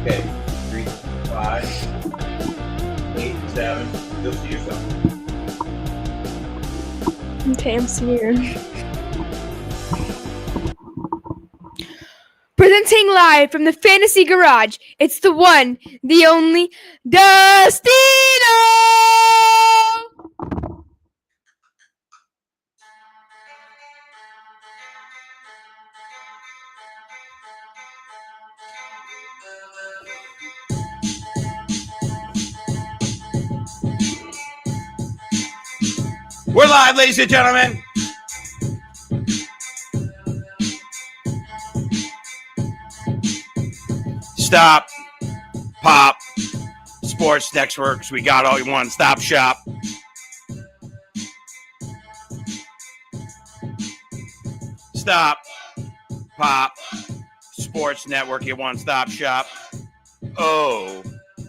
Okay, 3, 5, 8, 7. You'll see yourself. Okay, I'm here. Presenting live from the Fantasy Garage, it's the one, the only, Dustino! We're live, ladies and gentlemen. Stop, pop, sports networks. We got all you want. Stop shop. Stop, pop, sports network. You one stop shop. Oh,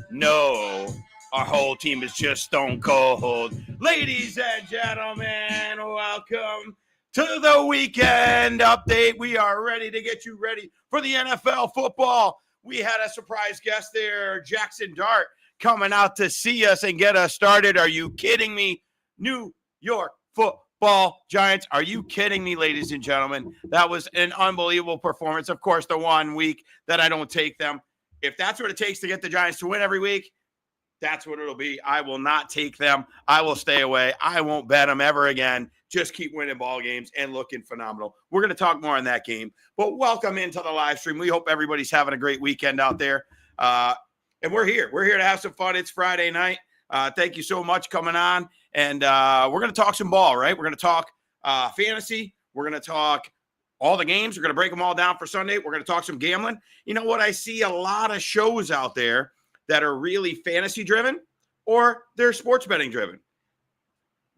no. Our whole team is just stone cold. Ladies and gentlemen, welcome to the weekend update. We are ready to get you ready for the NFL football. We had a surprise guest there, Jackson Dart, coming out to see us and get us started. Are you kidding me? New York Football Giants. Are you kidding me, ladies and gentlemen? That was an unbelievable performance. Of course, the 1 week that I don't take them. If that's what it takes to get the Giants to win every week, that's what it'll be. I will not take them. I will stay away. I won't bet them ever again. Just keep winning ball games and looking phenomenal. We're going to talk more on that game. But welcome into the live stream. We hope everybody's having a great weekend out there. And we're here. We're here to have some fun. It's Friday night. Thank you so much coming on. And we're going to talk some ball, right? We're going to talk fantasy. We're going to talk all the games. We're going to break them all down for Sunday. We're going to talk some gambling. You know what? I see a lot of shows out there that are really fantasy driven or they're sports betting driven.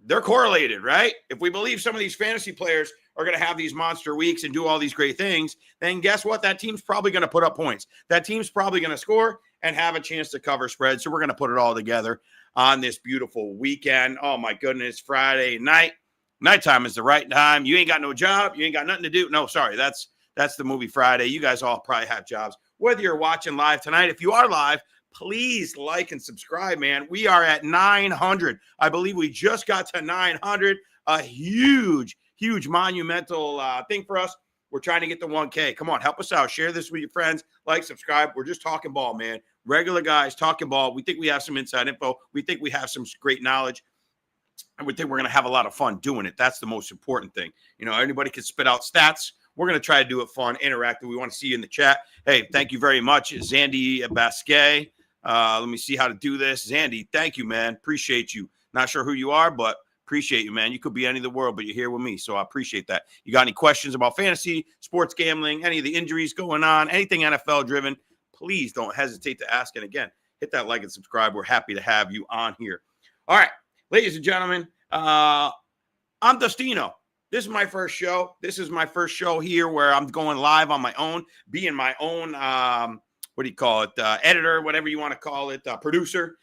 They're correlated, right? If we believe some of these fantasy players are going to have these monster weeks and do all these great things, then guess what? That team's probably going to put up points. That team's probably going to score and have a chance to cover spread. So we're going to put it all together on this beautiful weekend. Oh my goodness, Friday night. Nighttime is the right time. You ain't got no job. You ain't got nothing to do. No, sorry. That's the movie Friday. You guys all probably have jobs. Whether you're watching live tonight, if you are live, please like and subscribe, man. We are at 900. I believe we just got to 900. A huge, huge monumental thing for us. We're trying to get to 1K. Come on, help us out. Share this with your friends. Like, subscribe. We're just talking ball, man. Regular guys talking ball. We think we have some inside info. We think we have some great knowledge. And we think we're going to have a lot of fun doing it. That's the most important thing. You know, anybody can spit out stats. We're going to try to do it fun, interactive. We want to see you in the chat. Hey, thank you very much, Zandy Basquet. Let me see how to do this. Zandy, thank you, man. Appreciate you. Not sure who you are, but appreciate you, man. You could be any of the world, but you're here with me, so I appreciate that. You got any questions about fantasy, sports gambling, any of the injuries going on, anything NFL-driven, please don't hesitate to ask. And again, hit that like and subscribe. We're happy to have you on here. All right, ladies and gentlemen, I'm Dustino. This is my first show. This is my first show here where I'm going live on my own, being my own what do you call it? Editor, whatever you want to call it, producer.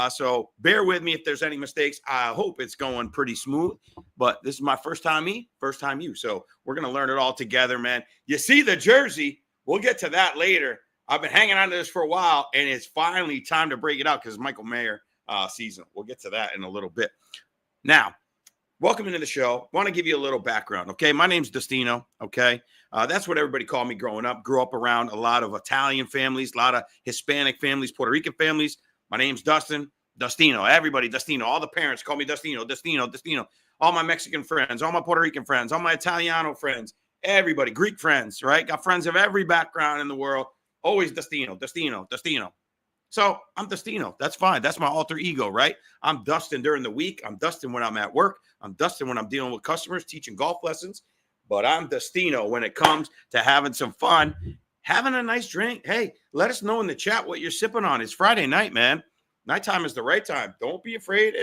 So bear with me if there's any mistakes. I hope it's going pretty smooth, but this is my first time me, first time you. So we're going to learn it all together, man. You see the jersey. We'll get to that later. I've been hanging on to this for a while, and it's finally time to break it out because Michael Mayer season. We'll get to that in a little bit. Now, welcome into the show. Want to give you a little background, okay? My name's Dustino, okay? That's what everybody called me growing up. Grew up around a lot of Italian families, a lot of Hispanic families, Puerto Rican families. My name's Dustino. Everybody, Dustino. All the parents call me Dustino. All my Mexican friends, all my Puerto Rican friends, all my Italiano friends, everybody, Greek friends, right? Got friends of every background in the world. Always Dustino. So I'm Dustino. That's fine. That's my alter ego, right? I'm Dustin during the week. I'm Dustin when I'm at work. I'm Dustin when I'm dealing with customers, teaching golf lessons. But I'm Dustino when it comes to having some fun, having a nice drink. Hey, let us know in the chat what you're sipping on. It's Friday night, man. Nighttime is the right time. Don't be afraid.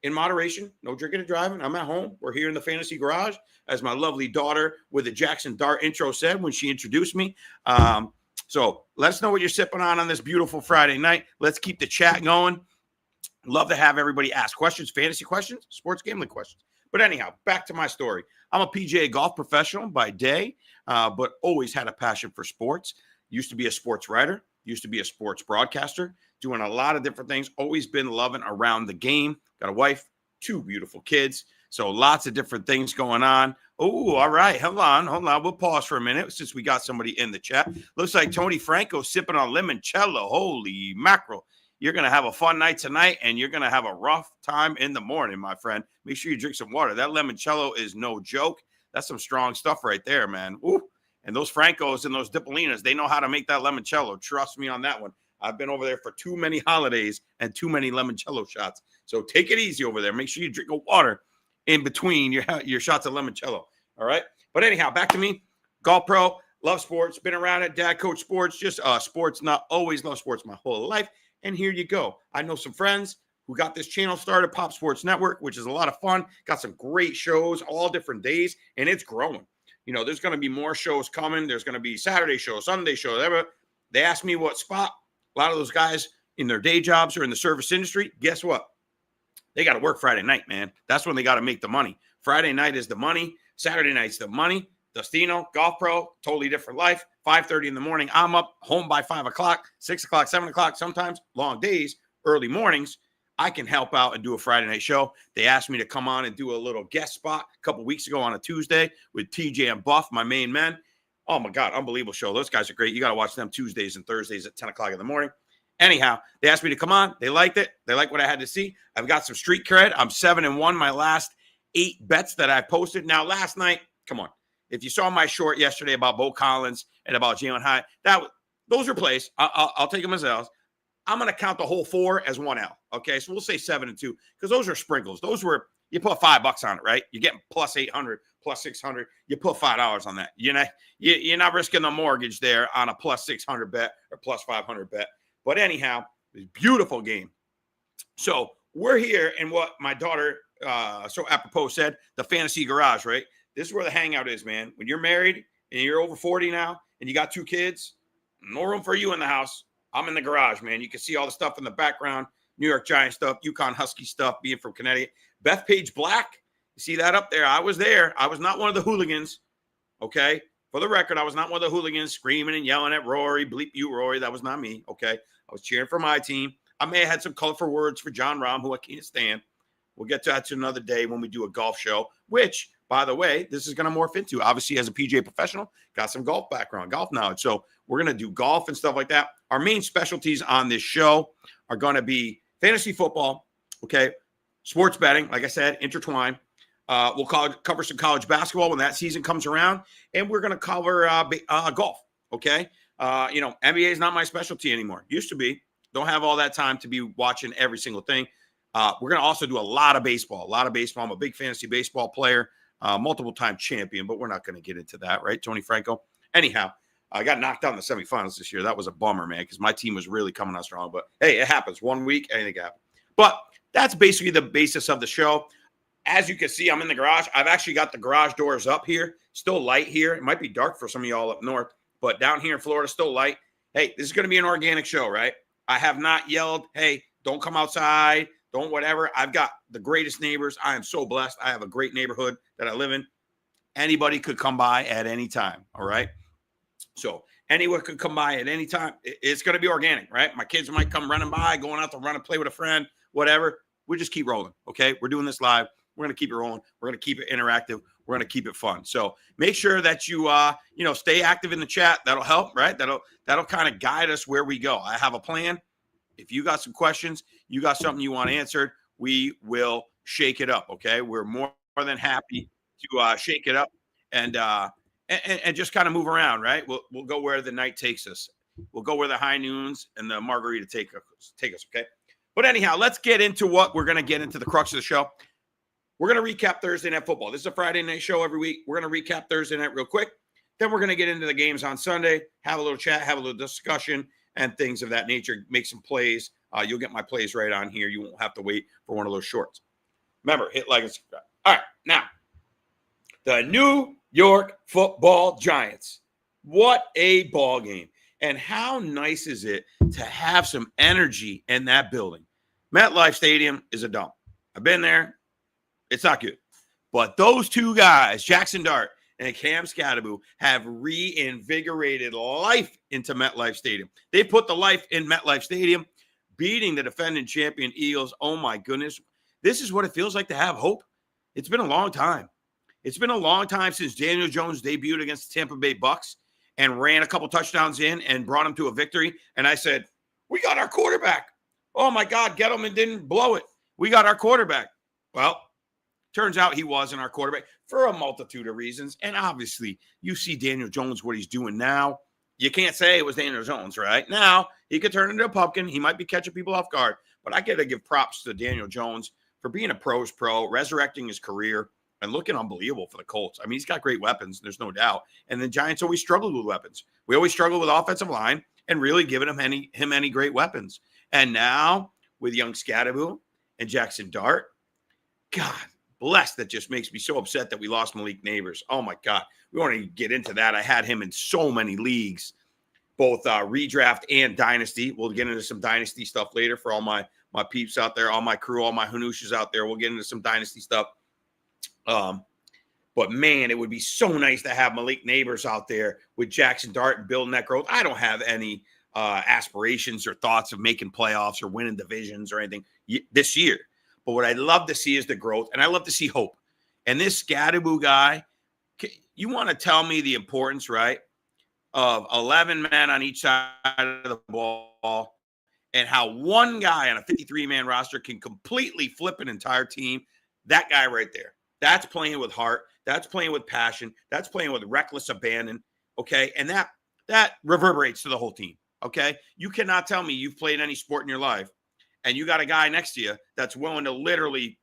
In moderation, no drinking and driving. I'm at home. We're here in the Fantasy Garage, as my lovely daughter with the Jackson Dart intro said when she introduced me. So let us know what you're sipping on this beautiful Friday night. Let's keep the chat going. Love to have everybody ask questions, fantasy questions, sports gambling questions. But anyhow, back to my story. I'm a PGA golf professional by day, but always had a passion for sports. Used to be a sports writer. Used to be a sports broadcaster, doing a lot of different things. Always been loving around the game. Got a wife, 2 beautiful kids. So lots of different things going on. Oh, all right. Hold on. We'll pause for a minute since we got somebody in the chat. Looks like Tony Franco sipping on limoncello. Holy mackerel. You're going to have a fun night tonight, and you're going to have a rough time in the morning, my friend. Make sure you drink some water. That limoncello is no joke. That's some strong stuff right there, man. Ooh. And those Francos and those Dipolinas, they know how to make that limoncello. Trust me on that one. I've been over there for too many holidays and too many limoncello shots. So take it easy over there. Make sure you drink a water in between your shots of limoncello. All right. But anyhow, back to me. Golf pro, love sports, been around it, dad coach sports, just sports, not always love sports my whole life. And here you go. I know some friends who got this channel started, Pop Sports Network, which is a lot of fun. Got some great shows all different days, and it's growing. You know, there's going to be more shows coming. There's going to be Saturday shows, Sunday shows, whatever. They asked me what spot. A lot of those guys in their day jobs or in the service industry, guess what? They got to work Friday night, man. That's when they got to make the money. Friday night is the money. Saturday night's the money. Dustino, golf pro, totally different life. 5:30 in the morning, I'm up, home by 5 o'clock, 6 o'clock, 7 o'clock, sometimes long days, early mornings. I can help out and do a Friday night show. They asked me to come on and do a little guest spot a couple weeks ago on a Tuesday with TJ and Buff, my main men. Oh, my God, unbelievable show. Those guys are great. You got to watch them Tuesdays and Thursdays at 10 o'clock in the morning. Anyhow, they asked me to come on. They liked it. They liked what I had to see. I've got some street cred. I'm 7-1 my last 8 bets that I posted. Now, last night, come on. If you saw my short yesterday about Bo Collins and about Jalen Hyatt, those are plays. I'll take them as L's. I'm going to count the whole 4 as 1 L. Okay, so we'll say 7-2 because those are sprinkles. Those were, you put $5 on it, right? You're getting plus 800, plus 600. You put $5 on that. You're not risking the mortgage there on a plus 600 bet or plus 500 bet. But anyhow, it was a beautiful game. So we're here in what my daughter so apropos said, the fantasy garage, right? This is where the hangout is, man. When you're married and you're over 40 now and you got 2 kids, no room for you in the house. I'm in the garage, man. You can see all the stuff in the background, New York Giants stuff, Yukon Husky stuff, being from Connecticut. Bethpage Black, you see that up there? I was there. I was not one of the hooligans, okay? For the record, I was not one of the hooligans screaming and yelling at Rory, bleep you, Rory. That was not me, okay? I was cheering for my team. I may have had some colorful words for John Rahm, who I can't stand. We'll get to that to another day when we do a golf show, which, by the way, this is going to morph into. Obviously, as a PGA professional, got some golf background, golf knowledge. So we're going to do golf and stuff like that. Our main specialties on this show are going to be fantasy football, okay, sports betting, like I said, intertwine. We'll cover some college basketball when that season comes around, and we're going to cover golf, okay? NBA is not my specialty anymore. Used to be. Don't have all that time to be watching every single thing. We're going to also do a lot of baseball. I'm a big fantasy baseball player, multiple-time champion, but we're not going to get into that, right, Tony Franco? Anyhow, I got knocked out in the semifinals this year. That was a bummer, man, because my team was really coming out strong. But, hey, it happens. 1 week, anything can happen. But that's basically the basis of the show. As you can see, I'm in the garage. I've actually got the garage doors up here. Still light here. It might be dark for some of y'all up north, but down here in Florida, still light. Hey, this is going to be an organic show, right? I have not yelled, hey, don't come outside, don't whatever. I've got the greatest neighbors. I am so blessed. I have a great neighborhood that I live in. Anybody could come by at any time, all right? So anyone could come by at any time. It's going to be organic, right? My kids might come running by, going out to run and play with a friend, whatever. We just keep rolling, okay? We're doing this live. We're going to keep it rolling. We're going to keep it interactive. We're going to keep it fun. So make sure that you, stay active in the chat. That'll help, right? That'll kind of guide us where we go. I have a plan. If you got some questions, you got something you want answered, we will shake it up, okay? We're more than happy to shake it up and just kind of move around, right? We'll go where the night takes us. We'll go where the high noons and the margarita take us, okay? But anyhow, let's get into what we're going to get into the crux of the show. We're going to recap Thursday Night Football. This is a Friday night show every week. We're going to recap Thursday night real quick. Then we're going to get into the games on Sunday, have a little chat, have a little discussion, and things of that nature. Make some plays. You'll get my plays right on here. You won't have to wait for one of those shorts. Remember, hit like and subscribe. All right, now, the New York Football Giants. What a ball game. And how nice is it to have some energy in that building? MetLife Stadium is a dump. I've been there. It's not good. But those 2 guys, Jackson Dart and Cam Scadaboo have reinvigorated life into MetLife Stadium. They put the life in MetLife Stadium, beating the defending champion Eagles. Oh, my goodness. This is what it feels like to have hope. It's been a long time. It's been a long time since Daniel Jones debuted against the Tampa Bay Bucks and ran a couple touchdowns in and brought him to a victory. And I said, we got our quarterback. Oh, my God, Gettleman didn't blow it. We got our quarterback. Well, turns out he wasn't our quarterback for a multitude of reasons. And obviously, you see Daniel Jones, what he's doing now. You can't say it was Daniel Jones, right? Now, he could turn into a pumpkin. He might be catching people off guard. But I got to give props to Daniel Jones for being a pro's pro, resurrecting his career, and looking unbelievable for the Colts. I mean, he's got great weapons, there's no doubt. And the Giants always struggled with weapons. We always struggled with offensive line and really giving him any great weapons. And now, with young Scadaboo and Jackson Dart, God bless, that just makes me so upset that we lost Malik Neighbors. Oh, my God. We want to get into that. I had him in so many leagues, both redraft and dynasty. We'll get into some dynasty stuff later for all my peeps out there, all my crew, all my Hanushas out there. We'll get into some dynasty stuff. But, man, it would be so nice to have Malik Neighbors out there with Jackson Dart and building that growth. I don't have any aspirations or thoughts of making playoffs or winning divisions or anything this year. But what I'd love to see is the growth, and I love to see hope. And this Scadaboo guy, you want to tell me the importance, right, of 11 men on each side of the ball and how one guy on a 53-man roster can completely flip an entire team. That guy right there. That's playing with heart. That's playing with passion. That's playing with reckless abandon, okay? And that reverberates to the whole team, okay? You cannot tell me you've played any sport in your life and you got a guy next to you that's willing to literally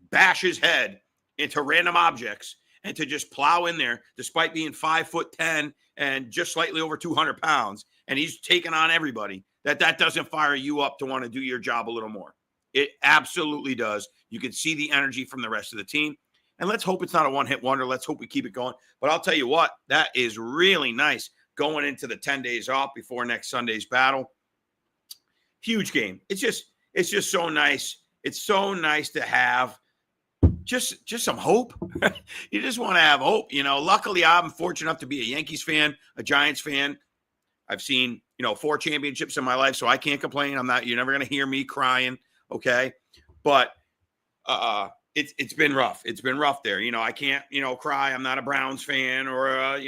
bash his head into random objects and to just plow in there despite being 5'10" and just slightly over 200 pounds, and he's taking on everybody, that doesn't fire you up to want to do your job a little more. It absolutely does. You can see the energy from the rest of the team. And let's hope it's not a one-hit wonder. Let's hope we keep it going. But I'll tell you what, that is really nice going into the 10 days off before next Sunday's battle. Huge game. It's just so nice. It's so nice to have just some hope. You just want to have hope. You know, luckily I'm fortunate enough to be a Yankees fan, a Giants fan. I've seen, 4 championships in my life, so I can't complain. You're never going to hear me crying. Okay. But, it's been rough. It's been rough there. I can't, cry. I'm not a Browns fan or,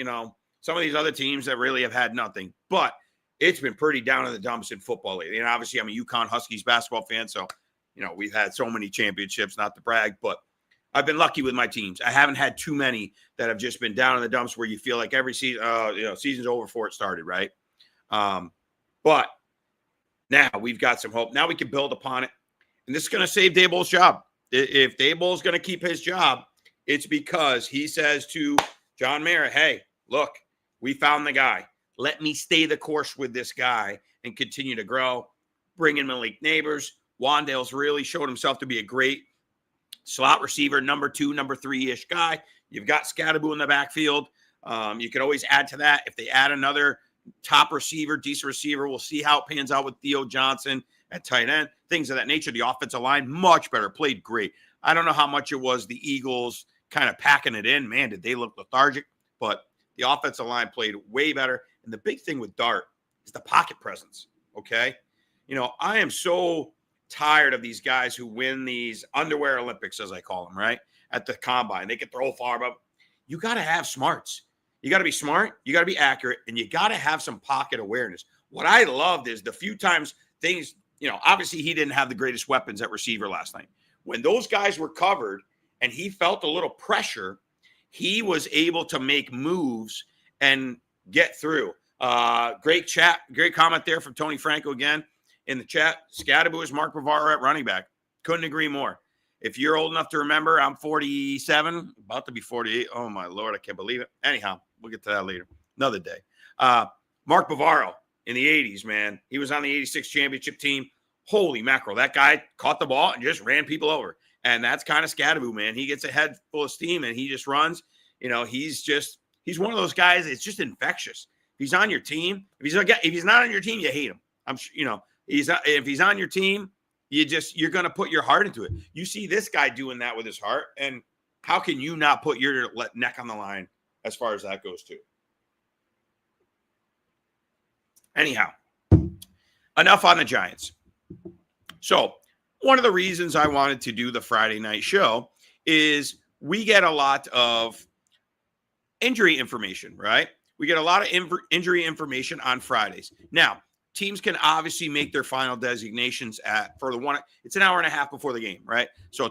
some of these other teams that really have had nothing. But it's been pretty down in the dumps in football lately. And obviously, I'm a UConn Huskies basketball fan. So, we've had so many championships, not to brag, but I've been lucky with my teams. I haven't had too many that have just been down in the dumps where you feel like every season, season's over before it started, right? But now we've got some hope. Now we can build upon it. And this is going to save Daboll's job. If Daboll's going to keep his job, it's because he says to John Mara, hey, look, we found the guy. Let me stay the course with this guy and continue to grow. Bring in Malik Neighbors. Wandale's really showed himself to be a great slot receiver, number 2, number 3-ish guy. You've got Scadaboo in the backfield. You could always add to that. If they add another top receiver, decent receiver, we'll see how it pans out with Theo Johnson at tight end, things of that nature. The offensive line, much better, played great. I don't know how much it was the Eagles kind of packing it in. Man, did they look lethargic, but the offensive line played way better. And the big thing with Dart is the pocket presence, okay? I am so tired of these guys who win these underwear Olympics, as I call them, right, at the combine. They can throw far, but you got to have smarts. You got to be smart, you got to be accurate, and you got to have some pocket awareness. What I loved is the few times things, obviously he didn't have the greatest weapons at receiver last night. When those guys were covered and he felt a little pressure, he was able to make moves and get through. Great chat, great comment there from Tony Franco again in the chat. Scadaboo is Mark Bavaro at running back. Couldn't agree more. If you're old enough to remember, I'm 47, about to be 48. Oh, my Lord, I can't believe it. Anyhow, we'll get to that later. Another day. Mark Bavaro in the 80s, man. He was on the 86 championship team. Holy mackerel. That guy caught the ball and just ran people over. And that's kind of Scadaboo, man. He gets a head full of steam and he just runs. He's one of those guys. It's just infectious. If he's on your team, if he's not on your team, you hate him. I'm sure, if he's on your team, you're going to put your heart into it. You see this guy doing that with his heart. And how can you not put your neck on the line as far as that goes too. Anyhow, enough on the Giants. So one of the reasons I wanted to do the Friday night show is we get a lot of injury information, right? We get a lot of injury information on Fridays. Now, teams can obviously make their final designations for the one. It's an hour and a half before the game, right? So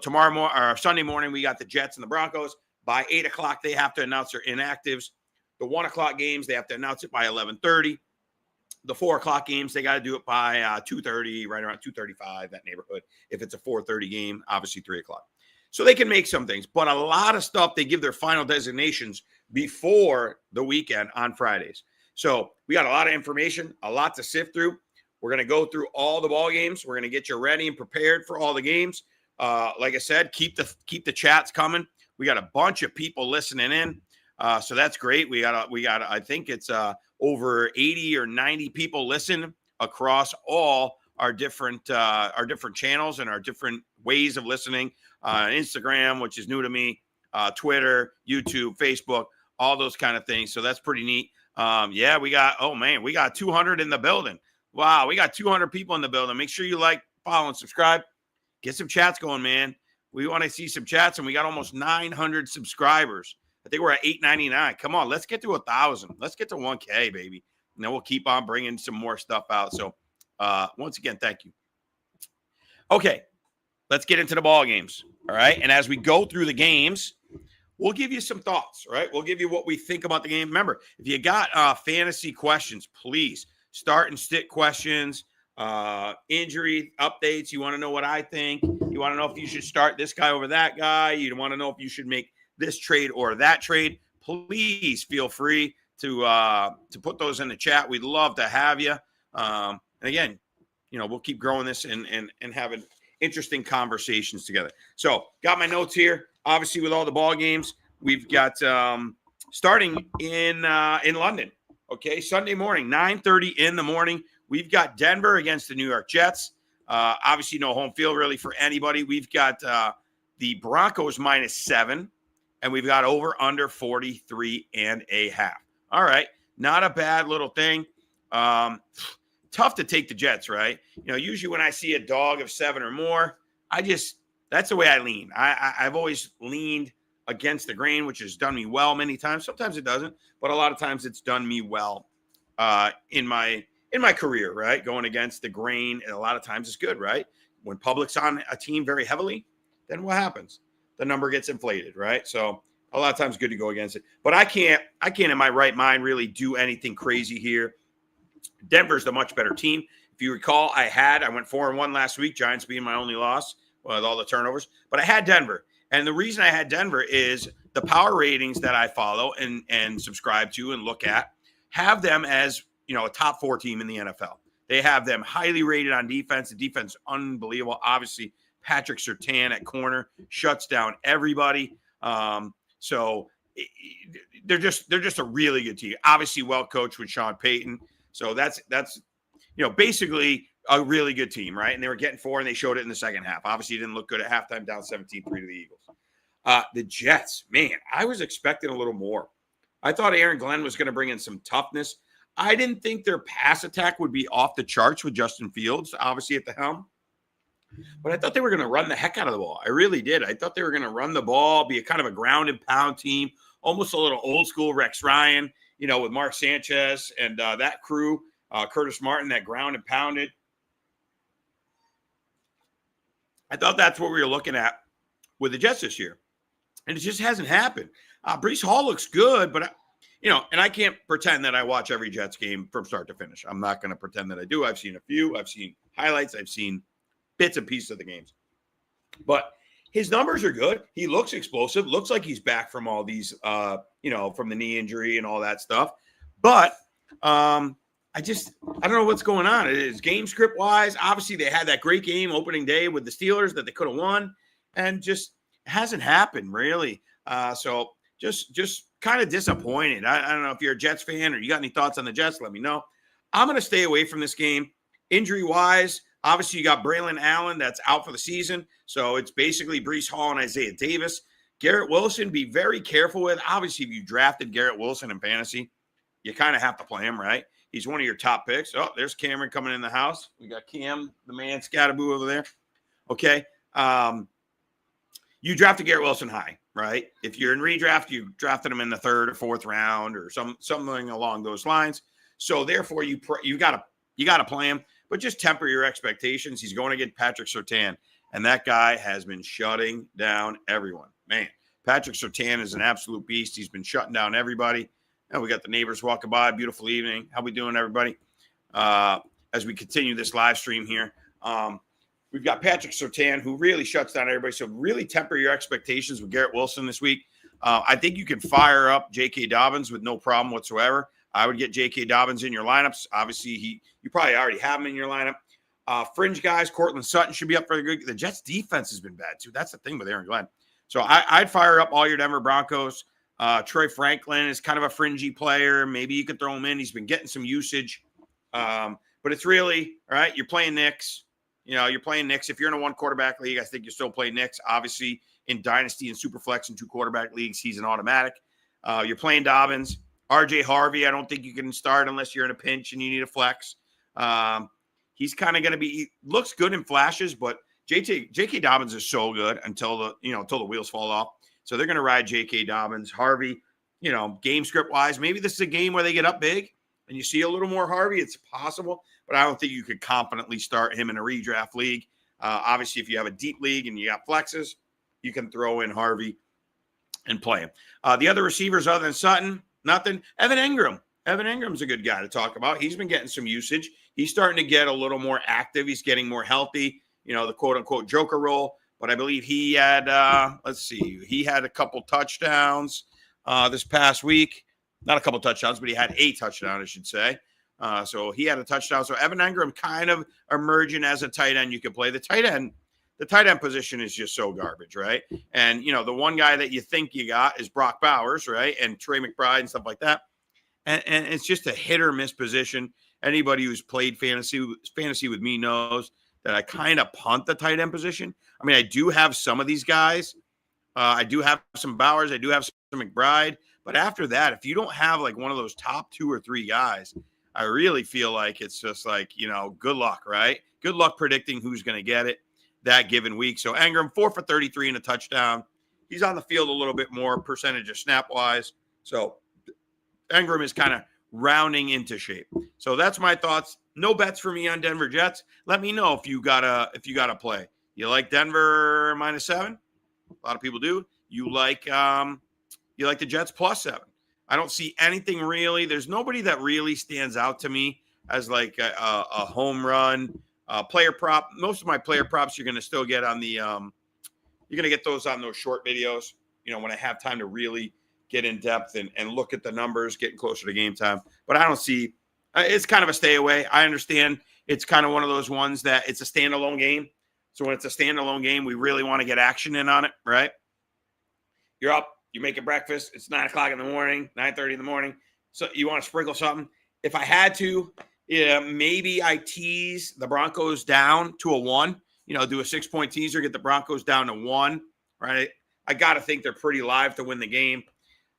Sunday morning, we got the Jets and the Broncos. By 8 o'clock, they have to announce their inactives. The 1 o'clock games, they have to announce it by 11:30. The 4 o'clock games, they got to do it by 2:30, right around 2:35, that neighborhood. If it's a 4:30 game, obviously 3 o'clock. So they can make some things, but a lot of stuff, they give their final designations before the weekend on Fridays. So we got a lot of information, a lot to sift through. We're going to go through all the ball games. We're going to get you ready and prepared for all the games. Like I said, keep the chats coming. We got a bunch of people listening in. So that's great. We got I think it's over 80 or 90 people listen across all our different channels and our different ways of listening. Instagram, which is new to me, Twitter, YouTube, Facebook, all those kind of things. So that's pretty neat. We got 200 in the building. Wow, we got 200 people in the building. Make sure you like, follow, and subscribe. Get some chats going, man. We want to see some chats, and we got almost 900 subscribers. I think we're at 899. Come on, let's get to 1,000. Let's get to 1K, baby. And then we'll keep on bringing some more stuff out. So once again, thank you. Okay, let's get into the ball games. All right, and as we go through the games, we'll give you some thoughts. Right, we'll give you what we think about the game. Remember, if you got fantasy questions, please start and stick questions. Injury updates. You want to know what I think. You want to know if you should start this guy over that guy. You want to know if you should make this trade or that trade. Please feel free to put those in the chat. We'd love to have you. And again, we'll keep growing this and having interesting conversations together. So got my notes here. Obviously, with all the ball games, we've got starting in London. Okay, Sunday morning, 9:30 in the morning. We've got Denver against the New York Jets. Obviously, no home field really for anybody. We've got the Broncos -7, and we've got over under 43.5. All right, not a bad little thing. Tough to take the Jets, right? Usually when I see a dog of 7 or more, that's the way I lean. I've always leaned against the grain, which has done me well many times. Sometimes it doesn't, but a lot of times it's done me well in my career, right? Going against the grain, and a lot of times it's good, right? When public's on a team very heavily, then what happens? The number gets inflated, right? So a lot of times good to go against it. But I can't in my right mind really do anything crazy here. Denver's the much better team. If you recall, I went 4-1 last week, Giants being my only loss with all the turnovers. But I had Denver. And the reason I had Denver is the power ratings that I follow and subscribe to and look at have them as, a top 4 team in the NFL. They have them highly rated on defense. The defense is unbelievable. Obviously, Patrick Surtain at corner shuts down everybody. So they're just a really good team. Obviously, well coached with Sean Payton. So that's basically a really good team, right? And they were getting 4, and they showed it in the second half. Obviously, it didn't look good at halftime, down 17-3 to the Eagles. The Jets, man, I was expecting a little more. I thought Aaron Glenn was going to bring in some toughness. I didn't think their pass attack would be off the charts with Justin Fields, obviously, at the helm. But I thought they were going to run the heck out of the ball. I really did. I thought they were going to run the ball, be a kind of a ground and pound team, almost a little old school Rex Ryan, with Mark Sanchez and that crew, Curtis Martin, that ground and pounded. I thought that's what we were looking at with the Jets this year. And it just hasn't happened. Breece Hall looks good, but, and I can't pretend that I watch every Jets game from start to finish. I'm not going to pretend that I do. I've seen a few. I've seen highlights. I've seen bits and pieces of the games. But his numbers are good. He looks explosive. Looks like he's back from all these, from the knee injury and all that stuff. But I don't know what's going on. It is game script wise. Obviously, they had that great game opening day with the Steelers that they could have won, and just hasn't happened really. So just kind of disappointed. I don't know if you're a Jets fan or you got any thoughts on the Jets. Let me know. I'm going to stay away from this game. Injury wise, obviously you got Braylon Allen that's out for the season. So it's basically Breece Hall and Isaiah Davis. Garrett Wilson, be very careful with. Obviously, if you drafted Garrett Wilson in fantasy, you kind of have to play him, right? He's one of your top picks. Oh, there's Cameron coming in the house. We got Cam, the man, Scattaboo over there. Okay. You drafted Garrett Wilson high, right? If you're in redraft, you drafted him in the 3rd or 4th round or something along those lines. So therefore, you got to play him, but just temper your expectations. He's going to get Patrick Surtain, and that guy has been shutting down everyone. Man, Patrick Surtain is an absolute beast. He's been shutting down everybody. And we got the neighbors walking by. Beautiful evening. How we doing, everybody? As we continue this live stream here, we've got Patrick Surtain, who really shuts down everybody. So really temper your expectations with Garrett Wilson this week. I think you can fire up J.K. Dobbins with no problem whatsoever. I would get J.K. Dobbins in your lineups. Obviously, you probably already have him in your lineup. Fringe guys, Cortland Sutton should be up for the good. The Jets' defense has been bad, too. That's the thing with Aaron Glenn. So I'd fire up all your Denver Broncos. Troy Franklin is kind of a fringy player. Maybe you could throw him in. He's been getting some usage. But it's really, all right, you're playing Knicks. You're playing Knicks. If you're in a 1-quarterback league, I think you're still playing Knicks. Obviously, in Dynasty and Superflex and 2-quarterback leagues, he's an automatic. You're playing Dobbins. RJ Harvey, I don't think you can start unless you're in a pinch and you need a flex. He's kind of going to be – looks good in flashes, but J.K. Dobbins is so good until the wheels fall off. So they're going to ride J.K. Dobbins. Harvey, game script-wise, maybe this is a game where they get up big and you see a little more Harvey. It's possible, but I don't think you could confidently start him in a redraft league. Obviously, if you have a deep league and you got flexes, you can throw in Harvey and play him. The other receivers other than Sutton, nothing. Evan Engram. Evan Engram's a good guy to talk about. He's been getting some usage. He's starting to get a little more active. He's getting more healthy, the quote-unquote Joker role. But I believe he had, he had a couple touchdowns this past week. Not a couple touchdowns, but he had a touchdown, I should say. So he had a touchdown. So Evan Engram kind of emerging as a tight end you could play. The tight end position is just so garbage, right? And, the one guy that you think you got is Brock Bowers, right? And Trey McBride and stuff like that. And it's just a hit or miss position. Anybody who's played fantasy with me knows that I kind of punt the tight end position. I mean, I do have some of these guys. I do have some Bowers. I do have some McBride. But after that, if you don't have like one of those top 2 or 3 guys, I really feel like it's just like, good luck, right? Good luck predicting who's going to get it that given week. So Engram, 4 for 33 and a touchdown. He's on the field a little bit more percentage of snap-wise. So Engram is kind of rounding into shape. So that's my thoughts. No bets for me on Denver Jets. Let me know if you got a play. You like Denver -7? A lot of people do. You like the Jets +7. I don't see anything really. There's nobody that really stands out to me as like a home run player prop. Most of my player props you're going to still get on the you're going to get those on those short videos, when I have time to really get in depth and look at the numbers, getting closer to game time. But I don't see it's kind of a stay away. I understand it's kind of one of those ones that it's a standalone game. So when it's a standalone game, we really want to get action in on it, right? You're up, you make a breakfast. It's 9 o'clock in the morning, 9:30 in the morning. So you want to sprinkle something. If I had to, maybe I tease the Broncos down to a 1, do a 6-point teaser, get the Broncos down to 1, right? I got to think they're pretty live to win the game.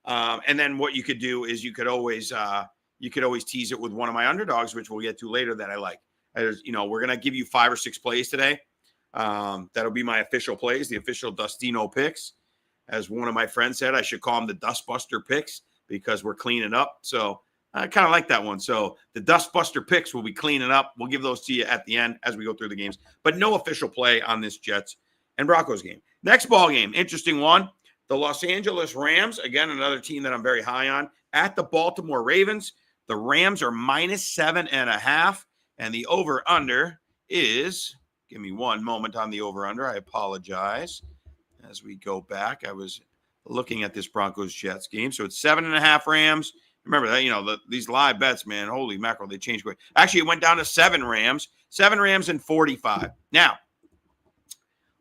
And then what you could do is you could always tease it with one of my underdogs, which we'll get to later that I like. We're going to give you 5 or 6 plays today. That'll be my official plays, the official Dustino picks. As one of my friends said, I should call them the Dustbuster picks because we're cleaning up. So I kind of like that one. So the Dustbuster picks will be cleaning up. We'll give those to you at the end as we go through the games. But no official play on this Jets and Broncos game. Next ball game, interesting one. The Los Angeles Rams, again, another team that I'm very high on, at the Baltimore Ravens. The Rams are -7.5, and the over-under is, give me one moment on the over-under. I apologize. As we go back, I was looking at this Broncos-Jets game. So it's 7.5 Rams. Remember that, these live bets, man, holy mackerel, they changed quick. Actually, it went down to 7 Rams. 7 Rams and 45. Now,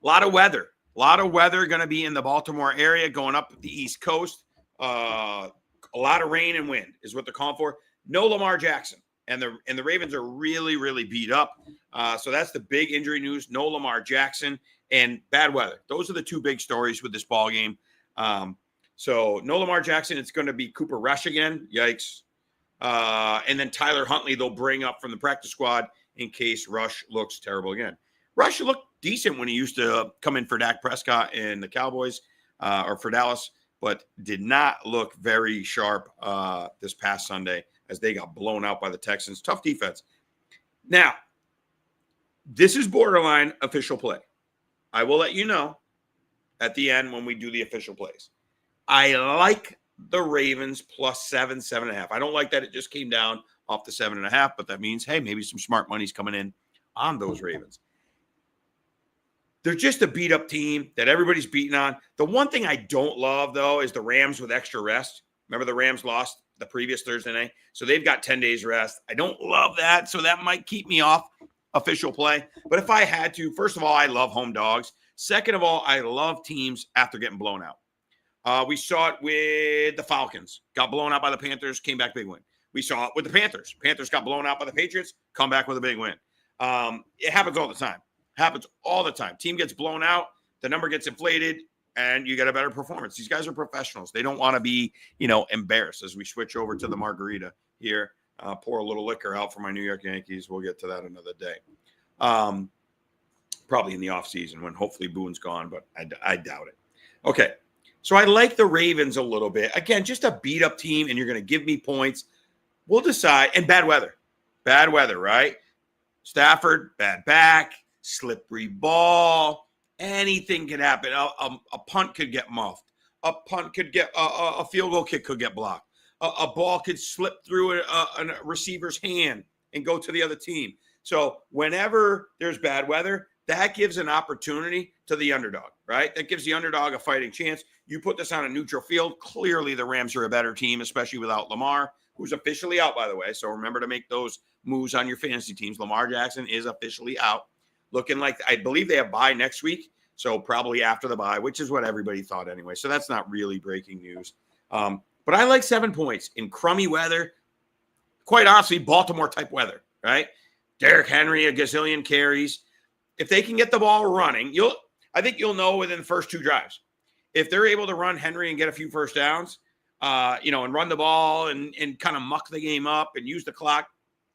a lot of weather. A lot of weather going to be in the Baltimore area going up the East Coast. A lot of rain and wind is what they're calling for. No Lamar Jackson. And the Ravens are really, really beat up. So that's the big injury news. No Lamar Jackson and bad weather. Those are the 2 big stories with this ball game. So no Lamar Jackson. It's going to be Cooper Rush again. Yikes. And then Tyler Huntley they'll bring up from the practice squad in case Rush looks terrible again. Rush looked decent when he used to come in for Dak Prescott and the Cowboys or for Dallas, but did not look very sharp this past Sunday as they got blown out by the Texans. Tough defense. Now, this is borderline official play. I will let you know at the end when we do the official plays. I like the Ravens plus 7.5. I don't like that it just came down off the 7.5, but that means, hey, maybe some smart money's coming in on those Ravens. They're just a beat-up team that everybody's beating on. The one thing I don't love, though, is the Rams with extra rest. Remember the Rams lost the previous Thursday night? So they've got 10 days rest. I don't love that, so that might keep me off official play. But if I had to, first of all, I love home dogs. Second of all, I love teams after getting blown out. We saw it with the Falcons. Got blown out by the Panthers, came back big win. We saw it with the Panthers. Panthers got blown out by the Patriots, come back with a big win. It happens all the time. Happens all the time. Team gets blown out, the number gets inflated, and you get a better performance. These guys are professionals. They don't want to be, embarrassed as we switch over to the margarita here. Pour a little liquor out for my New York Yankees. We'll get to that another day. Probably in the offseason when hopefully Boone's gone, but I doubt it. Okay, so I like the Ravens a little bit. Again, just a beat-up team, and you're going to give me points. We'll decide. And bad weather. Bad weather, right? Stafford, bad back. Slippery ball, anything could happen. A punt could get muffed. A punt could get a field goal kick could get blocked. A ball could slip through a receiver's hand and go to the other team. So whenever there's bad weather, that gives an opportunity to the underdog, right? That gives the underdog a fighting chance. You put this on a neutral field. Clearly, the Rams are a better team, especially without Lamar, who's officially out, by the way. So remember to make those moves on your fantasy teams. Lamar Jackson is officially out. Looking like, I believe they have bye next week, so probably after the bye, which is what everybody thought anyway. So that's not really breaking news. But I like 7 points in crummy weather. Quite honestly, Baltimore-type weather, right? Derrick Henry, a gazillion carries. If they can get the ball running, I think you'll know within the first 2 drives. If they're able to run Henry and get a few first downs, and run the ball and kind of muck the game up and use the clock,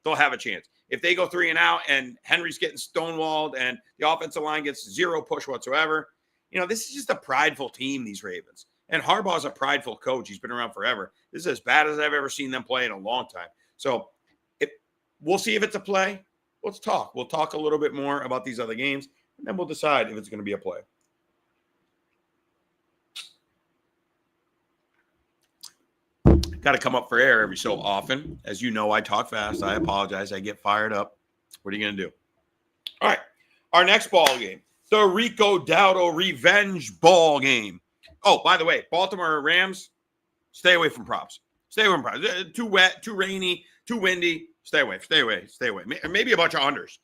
they'll have a chance. If they go 3 and out and Henry's getting stonewalled and the offensive line gets 0 push whatsoever, this is just a prideful team, these Ravens. And Harbaugh's a prideful coach. He's been around forever. This is as bad as I've ever seen them play in a long time. So we'll see if it's a play. Let's talk. We'll talk a little bit more about these other games, and then we'll decide if it's going to be a play. Got to come up for air every so often. As you know, I talk fast. I apologize. I get fired up. What are you going to do? All right. Our next ball game, the Rico Dowdle Revenge Ball Game. Oh, by the way, Baltimore Rams, stay away from props. Stay away from props. Too wet, too rainy, too windy. Stay away. Stay away. Stay away. Maybe a bunch of unders.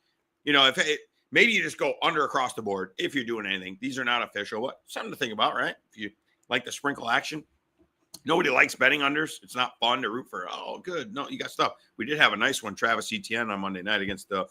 Maybe you just go under across the board if you're doing anything. These are not official. But something to think about, right? If you like the sprinkle action. Nobody likes betting unders. It's not fun to root for. Oh, good. No, you got stuff. We did have a nice one, Travis Etienne, on Monday night against the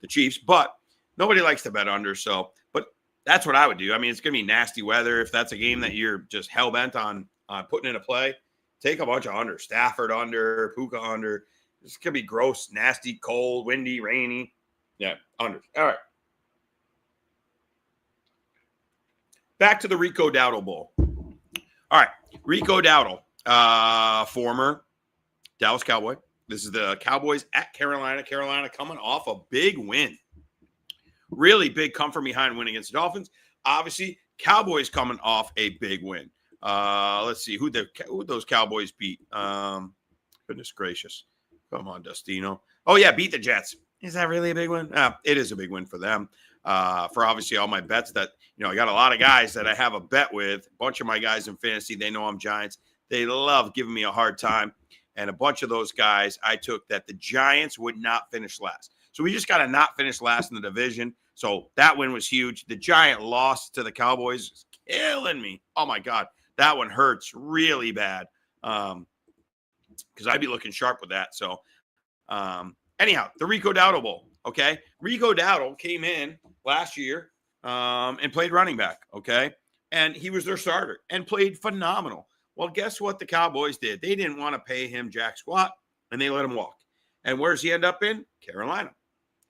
Chiefs, but nobody likes to bet under. So, but that's what I would do. I mean, it's going to be nasty weather. If that's a game that you're just hell bent on putting in a play, take a bunch of unders. Stafford under, Puka under. This could be gross, nasty, cold, windy, rainy. Yeah, unders. All right. Back to the Rico Dowdle Bowl. All right. Rico Dowdle, former Dallas Cowboy. This is the Cowboys at Carolina. Carolina coming off a big win. Really big come from behind win against the Dolphins. Obviously, Cowboys coming off a big win. Let's see who those Cowboys beat. Goodness gracious. Come on, Dustino. Oh, yeah, beat the Jets. Is that really a big win? It is a big win for them. For obviously all my bets that, I got a lot of guys that I have a bet with. A bunch of my guys in fantasy, they know I'm Giants. They love giving me a hard time. And a bunch of those guys, I took that the Giants would not finish last. So we just got to not finish last in the division. So that win was huge. The Giant loss to the Cowboys is killing me. Oh, my God. That one hurts really bad because I'd be looking sharp with that. So anyhow, the Rico Dowdle Bowl. Okay. Rico Dowdle came in last year and played running back. Okay. and he was their starter and played phenomenal. Well, guess what the Cowboys did? They didn't want to pay him jack squat, and they let him walk. And where's he end up in? Carolina.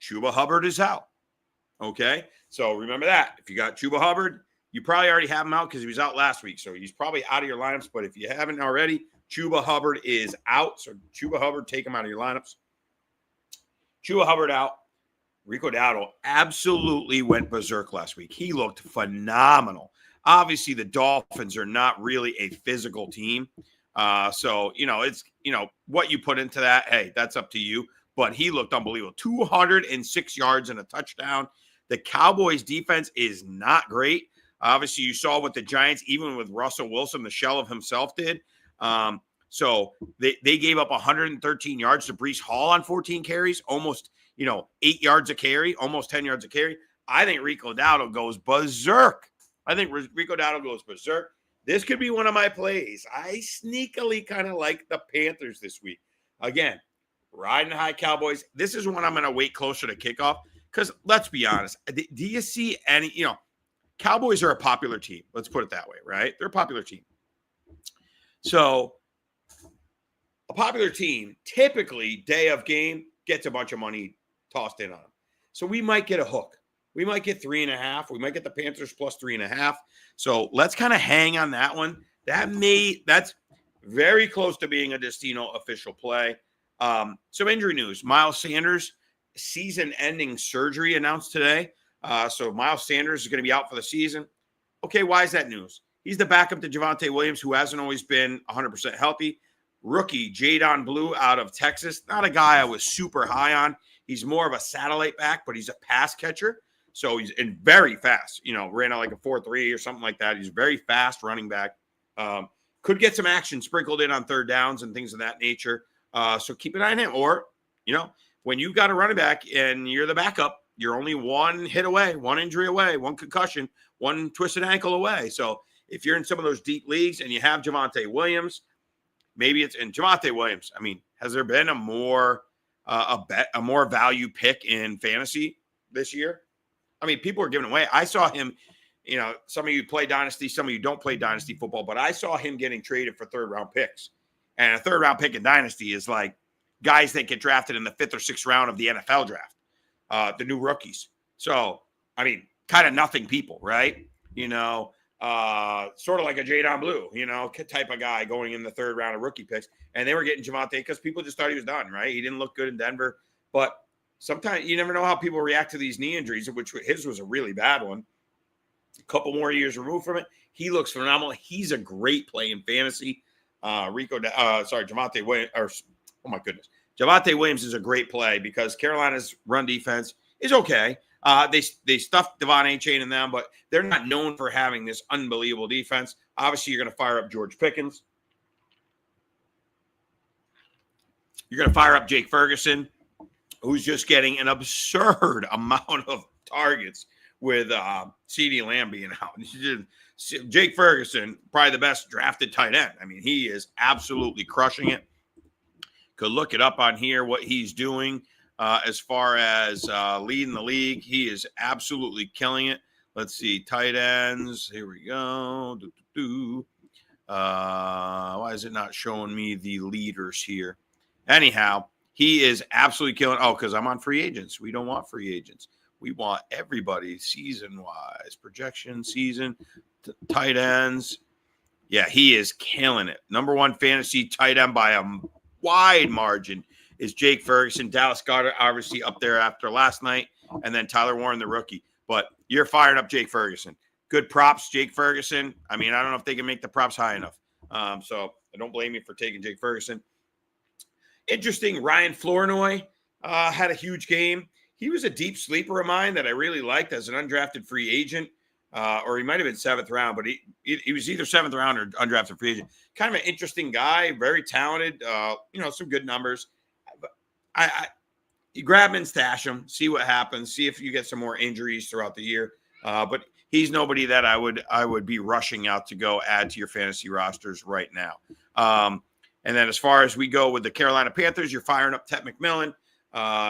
Chuba Hubbard is out. Okay? So remember that. If you got Chuba Hubbard, you probably already have him out because he was out last week. So he's probably out of your lineups. But if you haven't already, Chuba Hubbard is out. So Chuba Hubbard, take him out of your lineups. Chuba Hubbard out. Rico Dowdle absolutely went berserk last week. He looked phenomenal. Obviously, the Dolphins are not really a physical team. So, it's, what you put into that, hey, that's up to you. But he looked unbelievable. 206 yards and a touchdown. The Cowboys defense is not great. Obviously, you saw what the Giants, even with Russell Wilson, the shell of himself, did. So they gave up 113 yards to Breece Hall on 14 carries, almost, 8 yards a carry, almost 10 yards a carry. I think Rico Dowdle goes berserk. This could be one of my plays. I sneakily kind of like the Panthers this week. Again, riding high Cowboys. This is one I'm going to wait closer to kickoff because let's be honest. Do you see any, Cowboys are a popular team. Let's put it that way, right? They're a popular team. So a popular team typically day of game gets a bunch of money tossed in on them. So we might get a hook. We might get 3.5. We might get the Panthers plus 3.5. So let's kind of hang on that one. That's very close to being a Dustino official play. Some injury news. Miles Sanders, season-ending surgery announced today. So Miles Sanders is going to be out for the season. Okay, why is that news? He's the backup to Javonte Williams, who hasn't always been 100% healthy. Rookie Jadon Blue out of Texas. Not a guy I was super high on. He's more of a satellite back, but he's a pass catcher. So he's very fast, ran out like a 4.3 or something like that. He's very fast running back. Could get some action sprinkled in on third downs and things of that nature. So keep an eye on him. Or, when you've got a running back and you're the backup, you're only one hit away, one injury away, one concussion, one twisted ankle away. So if you're in some of those deep leagues and you have Javonte Williams, maybe it's in Javonte Williams. I mean, has there been a more value pick in fantasy this year? I mean, people are giving away. I saw him, some of you play Dynasty, some of you don't play Dynasty football, but I saw him getting traded for third-round picks. And a third-round pick in Dynasty is like guys that get drafted in the 5th or 6th round of the NFL draft, the new rookies. So, I mean, kind of nothing people, right? Sort of like a Jadon Blue, type of guy going in the third round of rookie picks. And they were getting Javonte because people just thought he was done, right? He didn't look good in Denver. But sometimes you never know how people react to these knee injuries, which his was a really bad one. A couple more years removed from it. He looks phenomenal. He's a great play in fantasy. Javonte Williams, Javonte Williams is a great play because Carolina's run defense is okay. They stuffed Devon Achane in them, but they're not known for having this unbelievable defense. Obviously, you're going to fire up George Pickens. You're going to fire up Jake Ferguson, who's just getting an absurd amount of targets with CeeDee Lamb being out. Jake Ferguson, probably the best drafted tight end. I mean, he is absolutely crushing it. Could look it up on here, what he's doing as far as leading the league. He is absolutely killing it. Let's see, tight ends. Here we go. Why is it not showing me the leaders here? Anyhow, he is absolutely killing. Oh, because I'm on free agents. We don't want free agents. We want everybody season-wise. Projection, season, tight ends. Yeah, he is killing it. Number one fantasy tight end by a wide margin is Jake Ferguson. Dallas Goedert obviously up there after last night, and then Tyler Warren, the rookie. But you're firing up Jake Ferguson. Good props, Jake Ferguson. I mean, I don't know if they can make the props high enough. So I don't blame you for taking Jake Ferguson. Interesting, Ryan Flournoy had a huge game. He was a deep sleeper of mine that I really liked as an undrafted free agent, or he might have been 7th round, but he was either 7th round or undrafted free agent. Kind of an interesting guy, very talented, some good numbers. You grab him and stash him, see what happens, see if you get some more injuries throughout the year. But he's nobody that I would be rushing out to go add to your fantasy rosters right now. And then as far as we go with the Carolina Panthers, you're firing up Ted McMillan.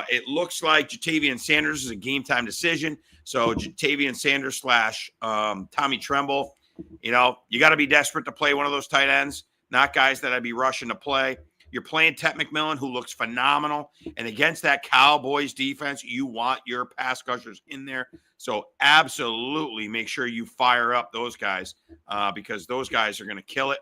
It looks like Jatavian Sanders is a game time decision. So Jatavian Sanders / Tommy Tremble. You got to be desperate to play one of those tight ends, not guys that I'd be rushing to play. You're playing Ted McMillan, who looks phenomenal. And against that Cowboys defense, you want your pass rushers in there. So absolutely make sure you fire up those guys because those guys are going to kill it,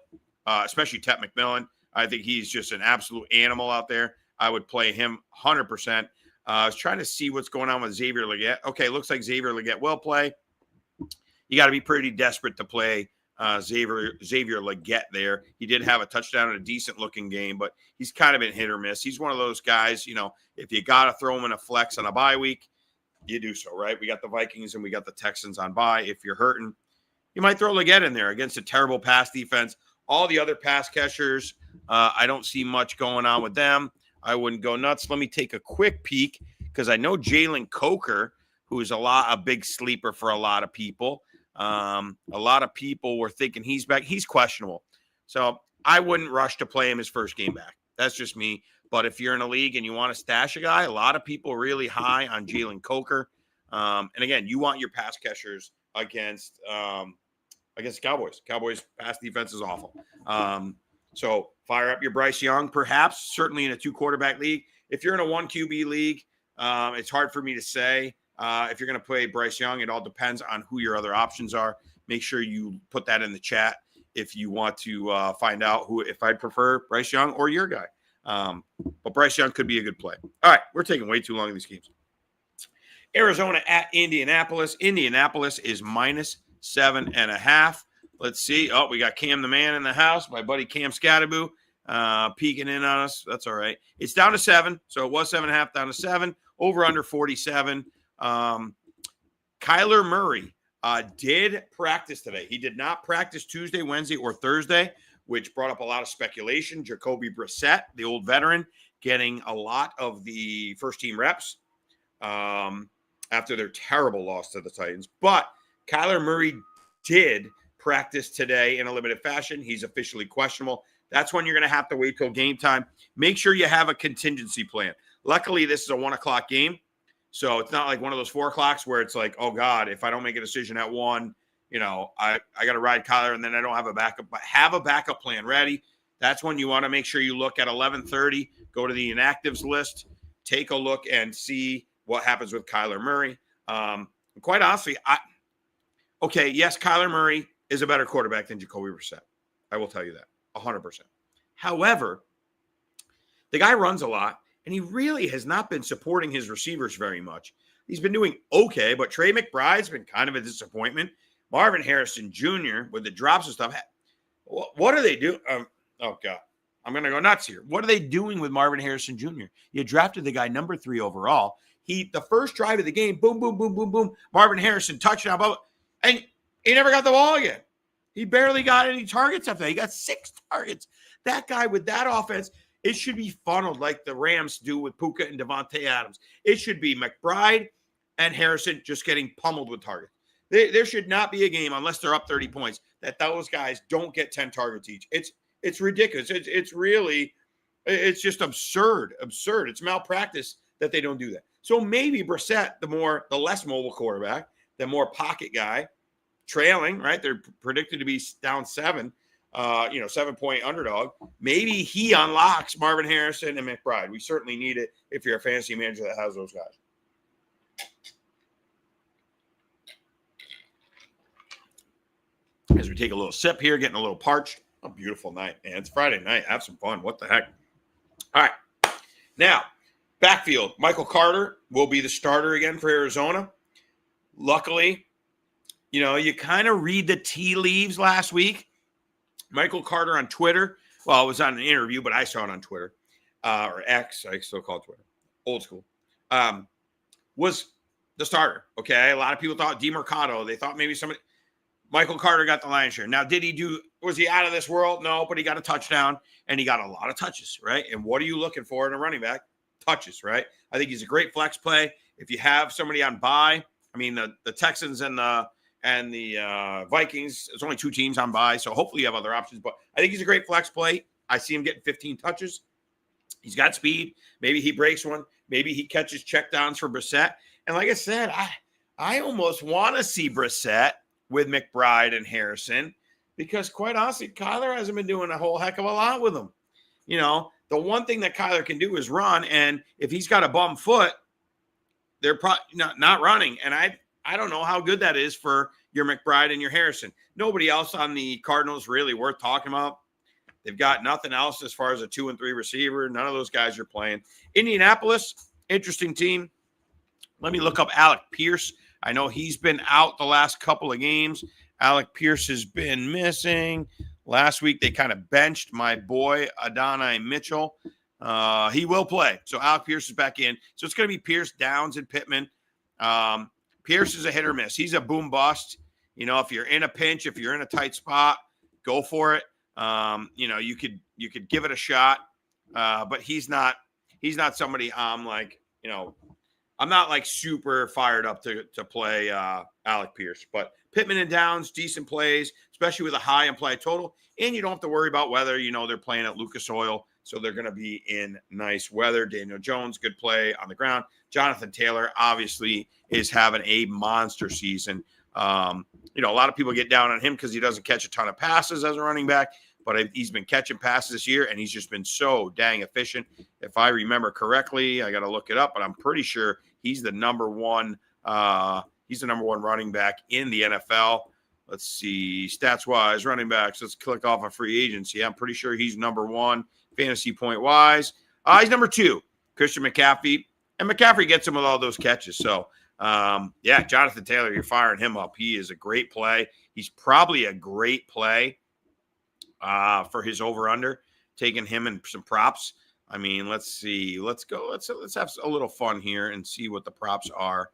especially Ted McMillan. I think he's just an absolute animal out there. I would play him 100%. I was trying to see what's going on with Xavier Legette. Okay, looks like Xavier Legette will play. You got to be pretty desperate to play Xavier Legette there. He did have a touchdown in a decent-looking game, but he's kind of been hit or miss. He's one of those guys, if you got to throw him in a flex on a bye week, you do so, right? We got the Vikings and we got the Texans on bye. If you're hurting, you might throw Legette in there against a terrible pass defense. All the other pass catchers, I don't see much going on with them. I wouldn't go nuts. Let me take a quick peek because I know Jalen Coker, who is a big sleeper for a lot of people. A lot of people were thinking he's back. He's questionable. So I wouldn't rush to play him his first game back. That's just me. But if you're in a league and you want to stash a guy, a lot of people are really high on Jalen Coker. And again, you want your pass catchers against the Cowboys. Cowboys pass defense is awful. So fire up your Bryce Young, perhaps, certainly in a 2-quarterback league. If you're in a 1 QB league, it's hard for me to say. If you're going to play Bryce Young, it all depends on who your other options are. Make sure you put that in the chat if you want to find out if I'd prefer Bryce Young or your guy. But Bryce Young could be a good play. All right, we're taking way too long in these games. Arizona at Indianapolis. Indianapolis is -7.5. Let's see. Oh, we got Cam the Man in the house. My buddy Cam Scattaboo peeking in on us. That's all right. It's down to 7. So it was 7.5 down to 7. Over under 47. Kyler Murray did practice today. He did not practice Tuesday, Wednesday, or Thursday, which brought up a lot of speculation. Jacoby Brissett, the old veteran, getting a lot of the first-team reps after their terrible loss to the Titans. But Kyler Murray did practice today in a limited fashion. He's officially questionable. That's when you're going to have to wait till game time. Make sure you have a contingency plan. Luckily, this is a 1 o'clock game. So it's not like one of those 4 o'clocks where it's like, oh, God, if I don't make a decision at 1, I got to ride Kyler and then I don't have a backup. But have a backup plan ready. That's when you want to make sure you look at 11:30, go to the inactives list, take a look and see what happens with Kyler Murray. Quite honestly, yes, Kyler Murray is a better quarterback than Jacoby Brissett. I will tell you that 100%. However, the guy runs a lot. And he really has not been supporting his receivers very much. He's been doing okay, but Trey McBride's been kind of a disappointment. Marvin Harrison Jr. with the drops and stuff. What are they doing? Oh, God. I'm going to go nuts here. What are they doing with Marvin Harrison Jr.? You drafted the guy number 3 overall. The first drive of the game, boom, boom, boom, boom, boom. Marvin Harrison touchdown. And he never got the ball again. He barely got any targets after that. He got 6 targets. That guy with that offense, it should be funneled like the Rams do with Puka and Devontae Adams. It should be McBride and Harrison just getting pummeled with targets. There should not be a game, unless they're up 30 points, that those guys don't get 10 targets each. It's ridiculous. It's just absurd. It's malpractice that they don't do that. So maybe Brissett, the less mobile quarterback, the more pocket guy, trailing, right? They're predicted to be down 7. 7-point underdog. Maybe he unlocks Marvin Harrison and McBride. We certainly need it if you're a fantasy manager that has those guys. As we take a little sip here, getting a little parched. A beautiful night, man. It's Friday night. Have some fun. What the heck? All right. Now, backfield. Michael Carter will be the starter again for Arizona. Luckily, you kind of read the tea leaves last week. Michael Carter on Twitter. Well, it was on an interview, but I saw it on Twitter. Or X. I still call it Twitter. Old school. Was the starter. Okay. A lot of people thought DeMercado. They thought maybe somebody. Michael Carter got the lion's share. Now, was he out of this world? No, but he got a touchdown and he got a lot of touches, right? And what are you looking for in a running back? Touches, right? I think he's a great flex play. If you have somebody on bye, the Texans and the Vikings, there's only 2 teams on bye, so hopefully you have other options. But I think he's a great flex play. I see him getting 15 touches. He's got speed. Maybe he breaks one. Maybe he catches checkdowns for Brissett. And like I said, I almost want to see Brissett with McBride and Harrison because, quite honestly, Kyler hasn't been doing a whole heck of a lot with them. You know, the one thing that Kyler can do is run, and if he's got a bum foot, they're probably not running. And I don't know how good that is for your McBride and your Harrison. Nobody else on the Cardinals really worth talking about. They've got nothing else as far as a 2 and 3 receiver. None of those guys are playing. Indianapolis, interesting team. Let me look up Alec Pierce. I know he's been out the last couple of games. Alec Pierce has been missing. Last week, they kind of benched my boy, Adonai Mitchell. He will play. So Alec Pierce is back in. So it's going to be Pierce, Downs, and Pittman. Pierce is a hit or miss. He's a boom bust. You know, if you're in a pinch, if you're in a tight spot, go for it. You know, you could give it a shot. But he's not somebody I'm like, you know, I'm not like super fired up to play Alec Pierce. But Pittman and Downs, decent plays, especially with a high implied total. And you don't have to worry about weather. You know, they're playing at Lucas Oil, so they're going to be in nice weather. Daniel Jones, good play on the ground. Jonathan Taylor, obviously, is having a monster season. You know, a lot of people get down on him because he doesn't catch a ton of passes as a running back, but he's been catching passes this year, and he's just been so dang efficient. If I remember correctly, I got to look it up, but I'm pretty sure he's the number one running back in the NFL. Let's see, stats-wise, running backs. Let's click off of free agency. I'm pretty sure he's number one fantasy point-wise. He's number two, Christian McCaffrey, and McCaffrey gets him with all those catches. So, yeah, Jonathan Taylor, you're firing him up. He is a great play. He's probably a great play for his over-under, taking him in some props. I mean, let's see. Let's go. Let's have a little fun here and see what the props are.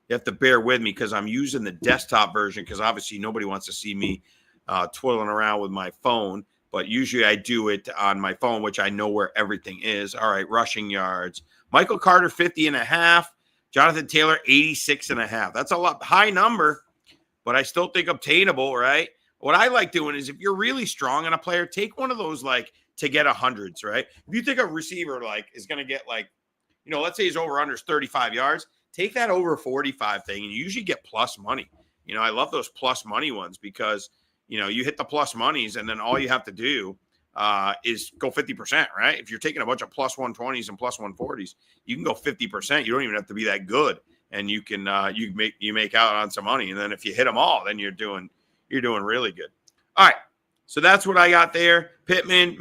You have to bear with me because I'm using the desktop version because obviously nobody wants to see me twiddling around with my phone. But usually I do it on my phone, which I know where everything is. All right, rushing yards. Michael Carter, 50.5. Jonathan Taylor, 86.5. That's a lot high number, but I still think obtainable, right? What I like doing is if you're really strong on a player, take one of those like to get 100s, right? If you think a receiver like is going to get like, you know, let's say his over under is 35 yards, take that over 45 thing and you usually get plus money. You know, I love those plus money ones because, you know, you hit the plus monies and then all you have to do is go 50%, right? If you're taking a bunch of plus 120s and plus 140s, you can go 50%. You don't even have to be that good. And you can, you make out on some money. And then if you hit them all, then you're doing really good. All right. So that's what I got there. Pittman,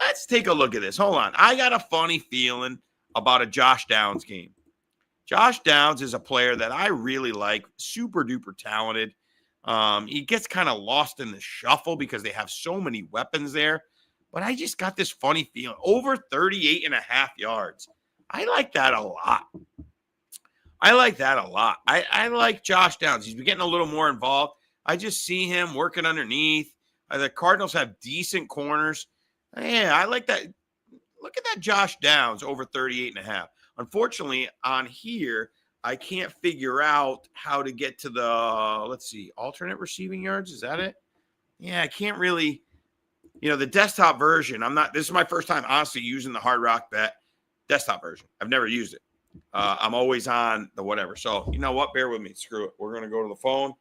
let's take a look at this. Hold on. I got a funny feeling about a Josh Downs game. Josh Downs is a player that I really like, super duper talented. He gets kind of lost in the shuffle because they have so many weapons there. But I just got this funny feeling. Over 38.5 yards. I like that a lot. I like Josh Downs. He's been getting a little more involved. I just see him working underneath. The Cardinals have decent corners. Yeah, I like that. Look at that Josh Downs over 38.5. Unfortunately, on here, I can't figure out how to get to the, let's see, alternate receiving yards. Is that it? Yeah, I can't really, the desktop version. This is my first time honestly using the Hard Rock Bet desktop version. I've never used it. I'm always on the whatever. So, you know what? Bear with me. Screw it. We're going to go to the phone.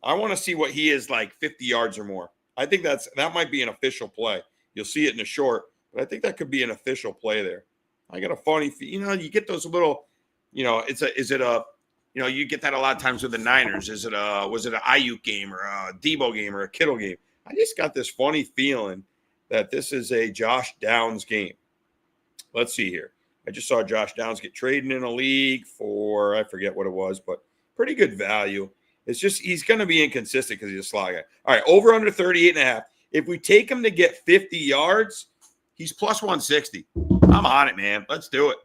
I want to see what he is like 50 yards or more. I think that might be an official play. You'll see it in the short, but I think that could be an official play there. I got a funny, you get those little, you get that a lot of times with the Niners. Was it an Ayuk game or a Debo game or a Kittle game? I just got this funny feeling that this is a Josh Downs game. Let's see here. I just saw Josh Downs get traded in a league for, I forget what it was, but pretty good value. It's just he's going to be inconsistent because he's a slot guy. All right, over under 38.5. If we take him to get 50 yards, he's plus 160. I'm on it, man. Let's do it.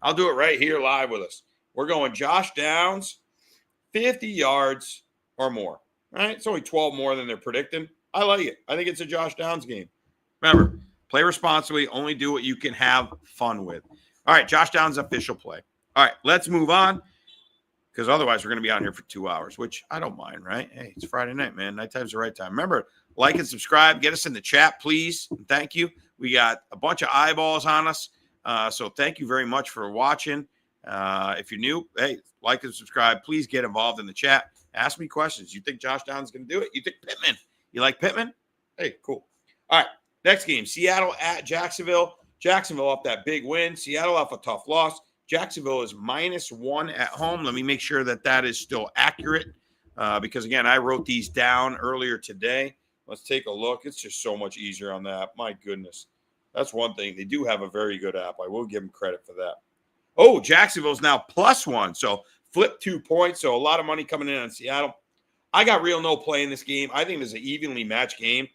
I'll do it right here live with us. We're going Josh Downs, 50 yards or more. All right, it's only 12 more than they're predicting. I like it. I think it's a Josh Downs game. Remember, play responsibly. Only do what you can have fun with. All right, Josh Downs official play. All right, let's move on because otherwise we're going to be out here for 2 hours, which I don't mind, right? Hey, it's Friday night, man. Nighttime's the right time. Remember, like and subscribe. Get us in the chat, please. And thank you. We got a bunch of eyeballs on us. So thank you very much for watching. If you're new, hey, like and subscribe. Please get involved in the chat. Ask me questions. You think Josh Downs is going to do it? You think Pittman? You like Pittman? Hey, cool. All right, next game, Seattle at Jacksonville. Jacksonville off that big win. Seattle off a tough loss. Jacksonville is -1 at home. Let me make sure that is still accurate because, again, I wrote these down earlier today. Let's take a look. It's just so much easier on that. My goodness. That's one thing. They do have a very good app. I will give them credit for that. Oh, Jacksonville's now +1. So flip 2 points. So a lot of money coming in on Seattle. I got real no play in this game. I think it's an evenly matched game.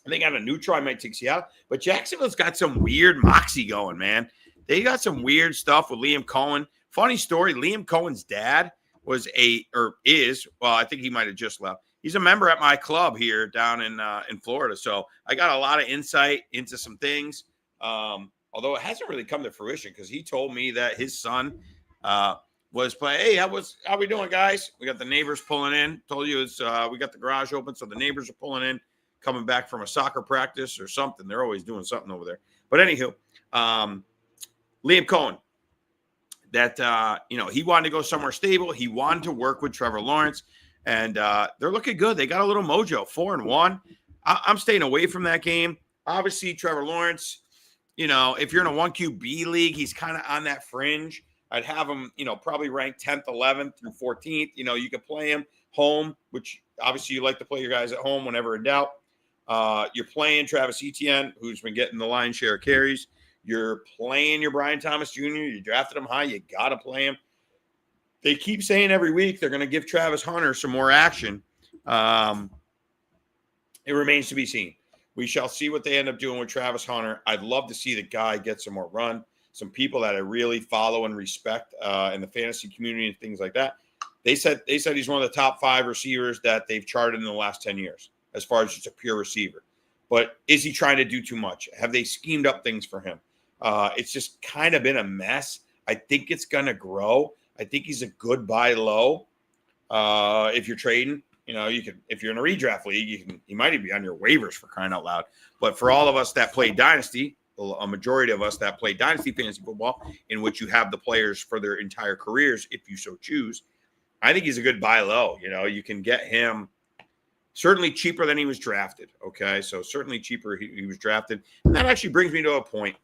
I think on a neutral, I might take Seattle. But Jacksonville's got some weird moxie going, man. They got some weird stuff with Liam Cohen. Funny story, Liam Cohen's dad I think he might have just left. He's a member at my club here down in Florida. So I got a lot of insight into some things. Although it hasn't really come to fruition because he told me that his son was playing. Hey, how we doing, guys? We got the neighbors pulling in. Told you we got the garage open, so the neighbors are pulling in, coming back from a soccer practice or something. They're always doing something over there. But anywho, Liam Cohen, that he wanted to go somewhere stable. He wanted to work with Trevor Lawrence, and they're looking good. They got a little mojo, 4-1. I'm staying away from that game. Obviously, Trevor Lawrence. If you're in a 1 QB league, he's kind of on that fringe. I'd have him, probably ranked 10th, 11th through 14th. You could play him home, which obviously you like to play your guys at home whenever in doubt. You're playing Travis Etienne, who's been getting the lion's share of carries. You're playing your Brian Thomas Jr. You drafted him high. You got to play him. They keep saying every week they're going to give Travis Hunter some more action. It remains to be seen. We shall see what they end up doing with Travis Hunter. I'd love to see the guy get some more run. Some people that I really follow and respect in the fantasy community and things like that. They said he's one of the top 5 receivers that they've charted in the last 10 years as far as just a pure receiver. But is he trying to do too much? Have they schemed up things for him? It's just kind of been a mess. I think it's going to grow. I think he's a good buy low if you're trading. You can, if you're in a redraft league, you might even be on your waivers for crying out loud. But for all of us that play Dynasty, a majority of us that play Dynasty fantasy football, in which you have the players for their entire careers, if you so choose, I think he's a good buy low. You can get him certainly cheaper than he was drafted. Okay, so certainly cheaper he was drafted. And that actually brings me to a point.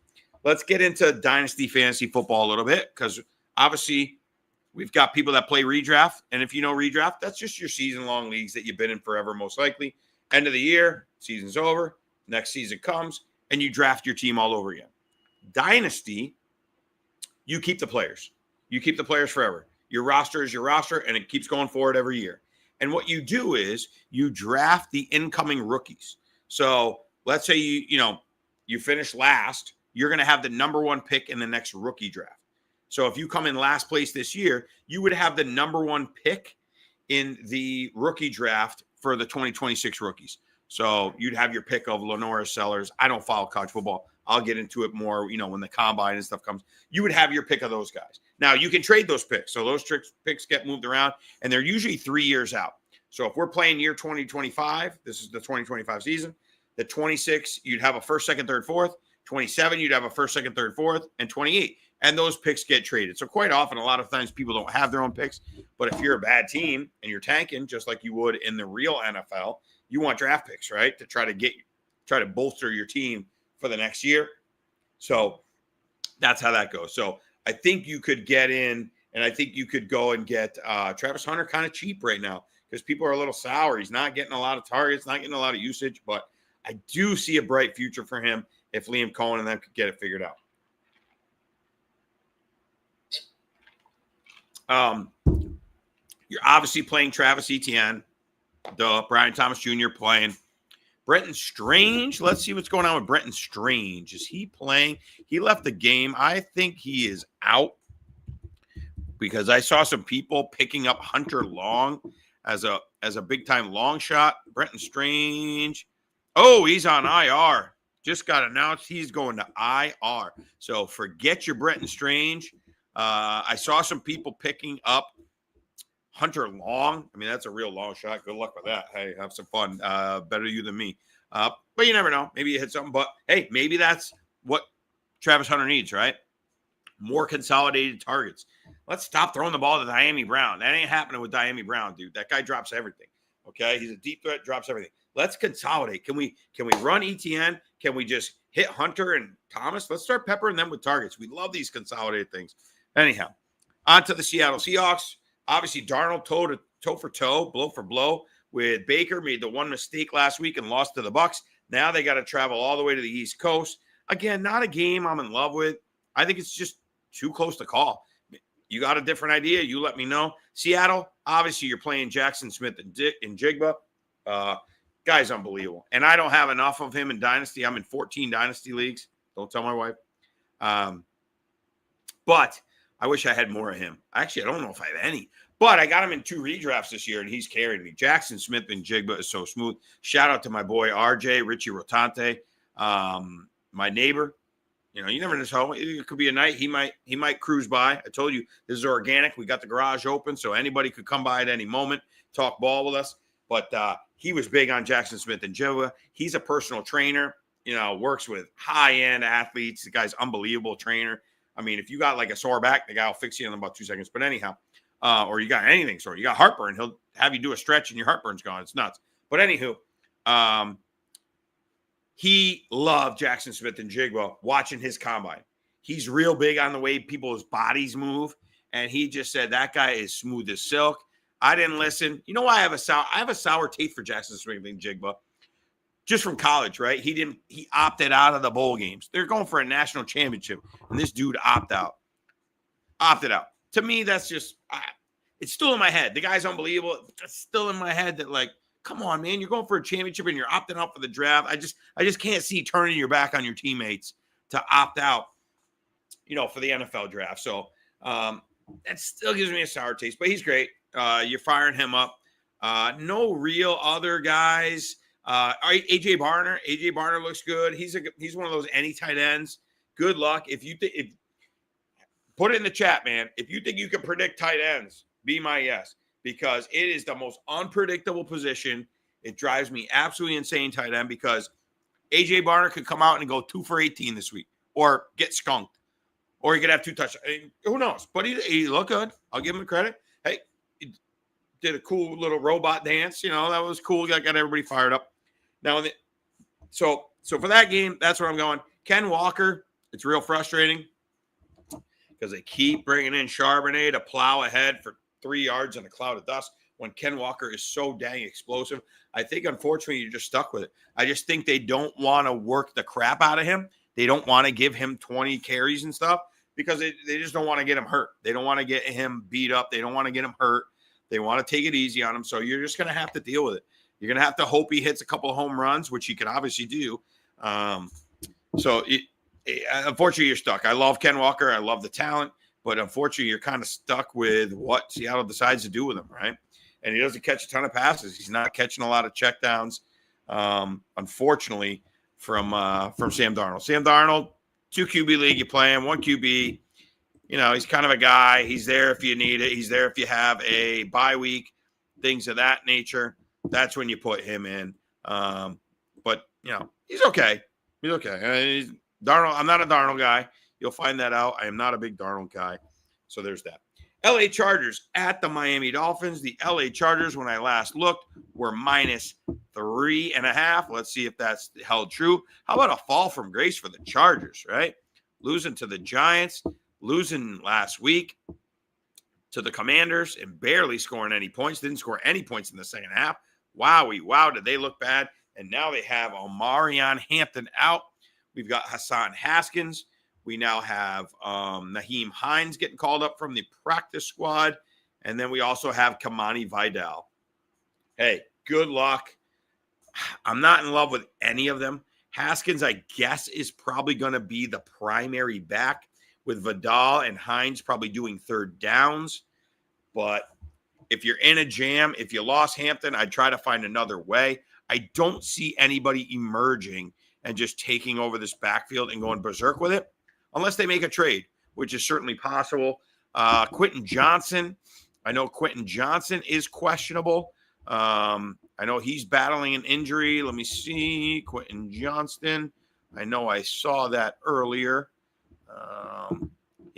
Let's get into Dynasty fantasy football a little bit because obviously we've got people that play redraft. And if you know redraft, that's just your season-long leagues that you've been in forever, most likely. End of the year, season's over, next season comes, and you draft your team all over again. Dynasty, you keep the players. You keep the players forever. Your roster is your roster, and it keeps going forward every year. And what you do is you draft the incoming rookies. So let's say you finish last, you're going to have the number 1 pick in the next rookie draft. So if you come in last place this year, you would have the number 1 pick in the rookie draft for the 2026 rookies. So you'd have your pick of Lenora Sellers. I don't follow college football. I'll get into it more, when the combine and stuff comes. You would have your pick of those guys. Now, you can trade those picks. So those picks get moved around, and they're usually 3 years out. So if we're playing year 2025, this is the 2025 season, the 26, you'd have a first, second, third, fourth. 27, you'd have a first, second, third, fourth. And 28. And those picks get traded. So quite often, a lot of times people don't have their own picks. But if you're a bad team and you're tanking, just like you would in the real NFL, you want draft picks, right? To try to bolster your team for the next year. So that's how that goes. So I think you could get in, and I think you could go and get Travis Hunter kind of cheap right now because people are a little sour. He's not getting a lot of targets, not getting a lot of usage, but I do see a bright future for him if Liam Cohen and them could get it figured out. You're obviously playing Travis Etienne, the Brian Thomas Jr. playing. Brenton Strange, let's see what's going on with Brenton Strange. Is he playing? He left the game. I think he is out because I saw some people picking up Hunter Long as a big-time long shot. Brenton Strange. Oh, he's on IR. Just got announced he's going to IR. So forget your Brenton Strange. I saw some people picking up Hunter Long. I mean, that's a real long shot. Good luck with that. Hey, have some fun. Better you than me. But you never know. Maybe you hit something. But, hey, maybe that's what Travis Hunter needs, right? more consolidated targets. Let's stop throwing the ball to Diami Brown. That ain't happening with Diami Brown, dude. That guy drops everything. Okay, he's a deep threat, drops everything. Let's consolidate. Can we run ETN? Can we just hit Hunter and Thomas? Let's start peppering them with targets. We love these consolidated things. Anyhow, on to the Seattle Seahawks. Obviously, Darnold toe for toe, blow for blow with Baker. Made the one mistake last week and lost to the Bucs. Now they got to travel all the way to the East Coast. Again, not a game I'm in love with. I think it's just too close to call. You got a different idea, you let me know. Seattle, obviously you're playing Jackson Smith and Jigba. Guy's unbelievable. And I don't have enough of him in Dynasty. I'm in 14 Dynasty leagues. Don't tell my wife. But I wish I had more of him. Actually, I don't know if I have any. But I got him in 2 redrafts this year, and he's carried me. Jackson Smith and Jigba is so smooth. Shout out to my boy RJ, Richie Rotante, my neighbor. You know, you never know. It could be a night. He might cruise by. I told you, this is organic. We got the garage open, so anybody could come by at any moment, talk ball with us. But he was big on Jackson Smith and Jigba. He's a personal trainer, you know, works with high-end athletes. The guy's unbelievable trainer. I mean, if you got like a sore back, the guy will fix you in about 2 seconds. But anyhow, or you got anything sore, you got heartburn, he'll have you do a stretch and your heartburn's gone. It's nuts. But anywho, he loved Jackson Smith and Jigba watching his combine. He's real big on the way people's bodies move. And he just said, that guy is smooth as silk. I didn't listen. You know why I have a sour taste for Jackson Smith and Jigba? Just from college, right? He opted out of the bowl games. They're going for a national championship. And this dude opted out. To me, that's just, it's still in my head. The guy's unbelievable. It's still in my head that, like, come on, man, you're going for a championship and you're opting out for the draft. I just can't see turning your back on your teammates to opt out, you know, for the NFL draft. So that still gives me a sour taste, but he's great. You're firing him up. No real other guys. AJ Barner looks good. He's one of those any tight ends. Good luck. If put it in the chat, man. If you think you can predict tight ends, be my yes, because it is the most unpredictable position. It drives me absolutely insane, tight end, because AJ Barner could come out and go 2 for 18 this week, or get skunked, or he could have 2 touchdowns. Who knows? But he looked good. I'll give him credit. Hey, he did a cool little robot dance. You know, that was cool. Got everybody fired up. Now, so for that game, that's where I'm going. Ken Walker, it's real frustrating because they keep bringing in Charbonnet to plow ahead for 3 yards in a cloud of dust when Ken Walker is so dang explosive. I think, unfortunately, you're just stuck with it. I just think they don't want to work the crap out of him. They don't want to give him 20 carries and stuff because they just don't want to get him hurt. They don't want to get him beat up. They don't want to get him hurt. They want to take it easy on him. So you're just going to have to deal with it. You're going to have to hope he hits a couple of home runs, which he can obviously do. Unfortunately, you're stuck. I love Ken Walker. I love the talent. But unfortunately, you're kind of stuck with what Seattle decides to do with him, right? And he doesn't catch a ton of passes. He's not catching a lot of checkdowns, unfortunately, from Sam Darnold. Sam Darnold, 2 QB league, you play him, 1 QB. You know, he's kind of a guy. He's there if you need it. He's there if you have a bye week, things of that nature. That's when you put him in. But, you know, he's okay. He's okay. Darnold. I'm not a Darnold guy. You'll find that out. I am not a big Darnold guy. So there's that. LA Chargers at the Miami Dolphins. The LA Chargers, when I last looked, were -3.5. Let's see if that's held true. How about a fall from grace for the Chargers, right? Losing to the Giants, losing last week to the Commanders, and barely scoring any points. Didn't score any points in the second half. Wow, did they look bad? And now they have Omarion Hampton out. We've got Hassan Haskins. We now have Naheem Hines getting called up from the practice squad. And then we also have Kamani Vidal. Hey, good luck. I'm not in love with any of them. Haskins, I guess, is probably going to be the primary back, with Vidal and Hines probably doing third downs. But if you're in a jam, if you lost Hampton, I'd try to find another way. I don't see anybody emerging and just taking over this backfield and going berserk with it, unless they make a trade, which is certainly possible. Quentin Johnson. I know Quentin Johnson is questionable. I know he's battling an injury. Let me see. Quentin Johnston. I know I saw that earlier.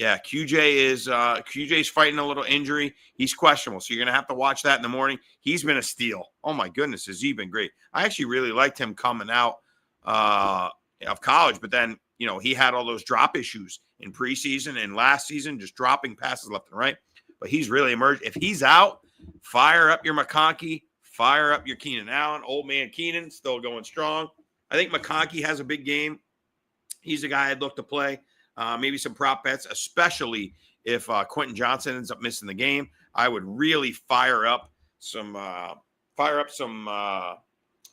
Yeah, QJ's fighting a little injury. He's questionable, so you're gonna have to watch that in the morning. He's been a steal. Oh my goodness, has he been great? I actually really liked him coming out of college, but then he had all those drop issues in preseason and last season, just dropping passes left and right. But he's really emerged. If he's out, fire up your McConkey, fire up your Keenan Allen. Old man Keenan still going strong. I think McConkey has a big game. He's a guy I'd look to play. Maybe some prop bets, especially if Quentin Johnson ends up missing the game. I would really fire up some Lad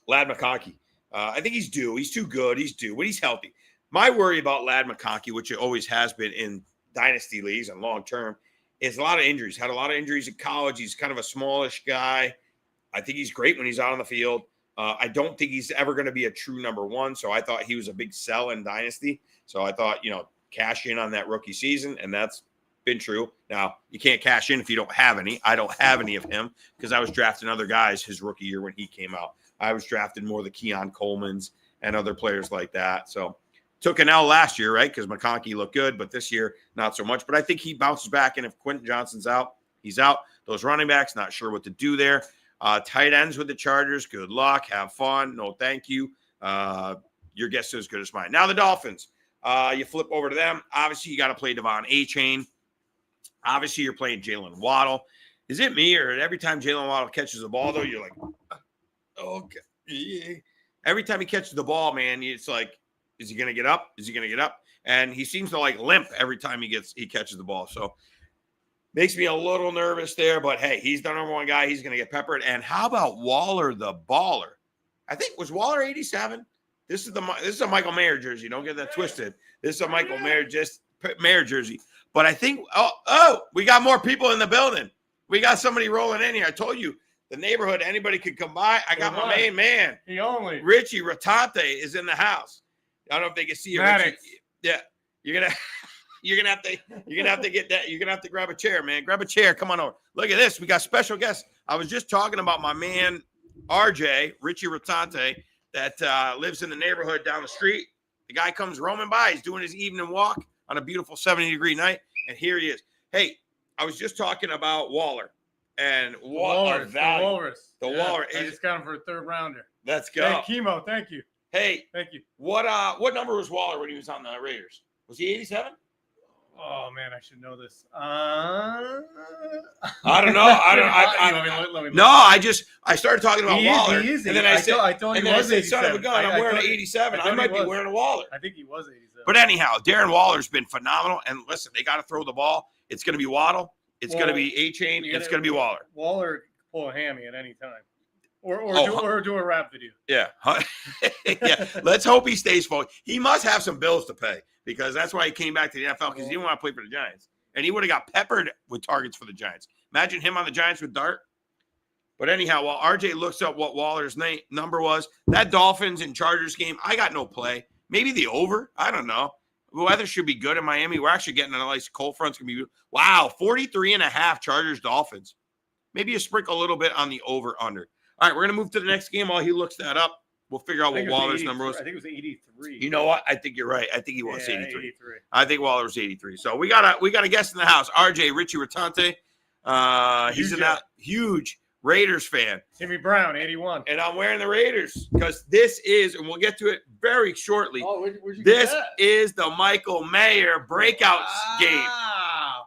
McConkey. I think he's due. He's too good. He's due, but he's healthy. My worry about Lad McConkey, which it always has been in dynasty leagues and long term, is a lot of injuries. Had a lot of injuries in college. He's kind of a smallish guy. I think he's great when he's out on the field. I don't think he's ever going to be a true number one. So I thought he was a big sell in dynasty. So I thought, cash in on that rookie season, and that's been true. Now, you can't cash in if you don't have any. I don't have any of him because I was drafting other guys his rookie year when he came out. I was drafting more the Keon Colemans and other players like that. So took an L last year, right? Because McConkey looked good, but this year, not so much. But I think he bounces back, and if Quentin Johnson's out, he's out. Those running backs, not sure what to do there. Tight ends with the Chargers, good luck. Have fun. No, thank you. Your guess is as good as mine. Now the Dolphins. You flip over to them. Obviously, you got to play Devon A-Chain. Obviously, you're playing Jalen Waddle. Is it me, or every time Jalen Waddle catches the ball, though, you're like, okay. Yeah. Every time he catches the ball, man, it's like, is he going to get up? Is he going to get up? And he seems to limp every time he catches the ball. So makes me a little nervous there. But hey, he's the number one guy. He's going to get peppered. And how about Waller the baller? I think was Waller 87. This is a Michael Mayer jersey. Don't get that twisted. This is a Michael Mayer jersey. But I think we got more people in the building. We got somebody rolling in here. I told you the neighborhood. Anybody could come by. I got my main man. Richie Rotante is in the house. I don't know if they can see you. Richie. Yeah, you're gonna have to get that. You're gonna have to grab a chair, man. Grab a chair. Come on over. Look at this. We got special guests. I was just talking about my man RJ Richie Rotante that lives in the neighborhood down the street. The guy comes roaming by. He's doing his evening walk on a beautiful 70-degree night, and here he is. Hey, I was just talking about Waller and what a value. The Walrus. I just got him for a third rounder. Let's go. Hey, Chemo, thank you. Hey, thank you. What number was Waller when he was on the Raiders? Was he 87? Oh man, I should know this. I don't know. I started talking about Waller, and then I said, son of a gun, I'm wearing an 87. I might be wearing a Waller. I think he was 87. But anyhow, Darren Waller's been phenomenal. And listen, they got to throw the ball. It's going to be Waddle. It's going to be A-Chain. It's going to be Waller. Waller pull a hammy at any time. Or do a rap video. Yeah. Yeah. Let's hope he stays focused. He must have some bills to pay because that's why he came back to the NFL because he didn't want to play for the Giants. And he would have got peppered with targets for the Giants. Imagine him on the Giants with Dart. But anyhow, while RJ looks up what Waller's number was, that Dolphins and Chargers game, I got no play. Maybe the over. I don't know. The weather should be good in Miami. We're actually getting a nice cold front's going to be – wow, 43.5 Chargers-Dolphins. Maybe you sprinkle a little bit on the over-under. All right, we're going to move to the next game while he looks that up. We'll figure out what Waller's number was. I think it was 83. You know what? I think you're right. I think he was 83. 83. I think Waller was 83. So we got a guest in the house, RJ Richie Rotante. He's a huge Raiders fan. Timmy Brown, 81. And I'm wearing the Raiders because this is, and we'll get to it very shortly. Oh, where'd you this get that? is the Michael Mayer breakout game.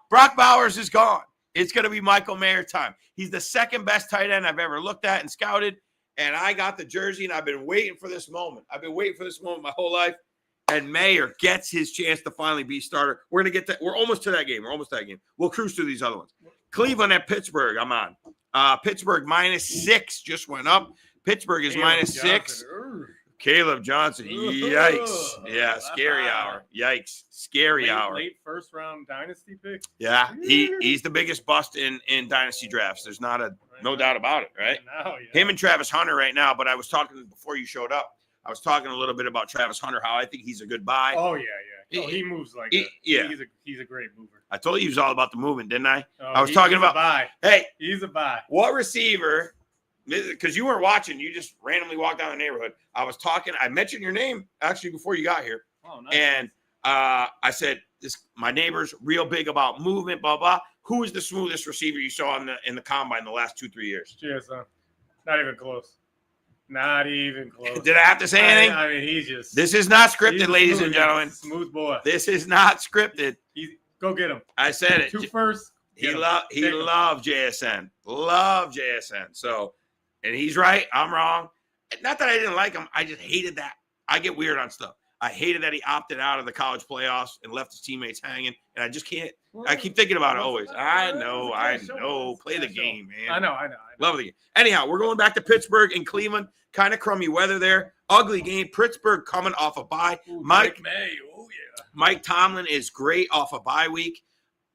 Brock Bowers is gone. It's going to be Michael Mayer time. He's the second best tight end I've ever looked at and scouted. And I got the jersey, and I've been waiting for this moment. I've been waiting for this moment my whole life. And Mayer gets his chance to finally be starter. We're going to get to – we're almost to that game. We'll cruise through these other ones. Cleveland at Pittsburgh, I'm on. Pittsburgh -6 just went up. Pittsburgh is -6. Caleb Johnson. Yikes. Yeah, scary hour. Yikes. Scary hour. Late first round dynasty pick. Yeah, he's the biggest bust in dynasty drafts. There's no doubt about it, right? Him and Travis Hunter right now, but I was talking before you showed up. I was talking a little bit about Travis Hunter, how I think he's a good buy. Oh, yeah. Oh, he moves like he's a great mover. I told you he was all about the movement, didn't I? Oh, I was talking about buy. Hey, he's a buy. What receiver? Because you weren't watching, you just randomly walked down the neighborhood. I mentioned your name actually before you got here. Oh, nice. And I said, my neighbor's real big about movement, blah, blah. Who is the smoothest receiver you saw in the combine the last 2-3 years? JSN. Not even close. Not even close. Did I have to say anything? I mean, he's just. This is not scripted, he's ladies smooth, and gentlemen. Smooth boy. This is not scripted. Go get him. I said it. 2 first. He loved JSN. Love JSN. So, and he's right. I'm wrong. Not that I didn't like him. I just hated that. I get weird on stuff. I hated that he opted out of the college playoffs and left his teammates hanging. And I just can't. I keep thinking about it always. I know. Play the game, man. I know. Love the game. Anyhow, we're going back to Pittsburgh and Cleveland. Kind of crummy weather there. Ugly game. Pittsburgh coming off a bye. Ooh, Mike May. Oh, yeah. Mike Tomlin is great off a bye week.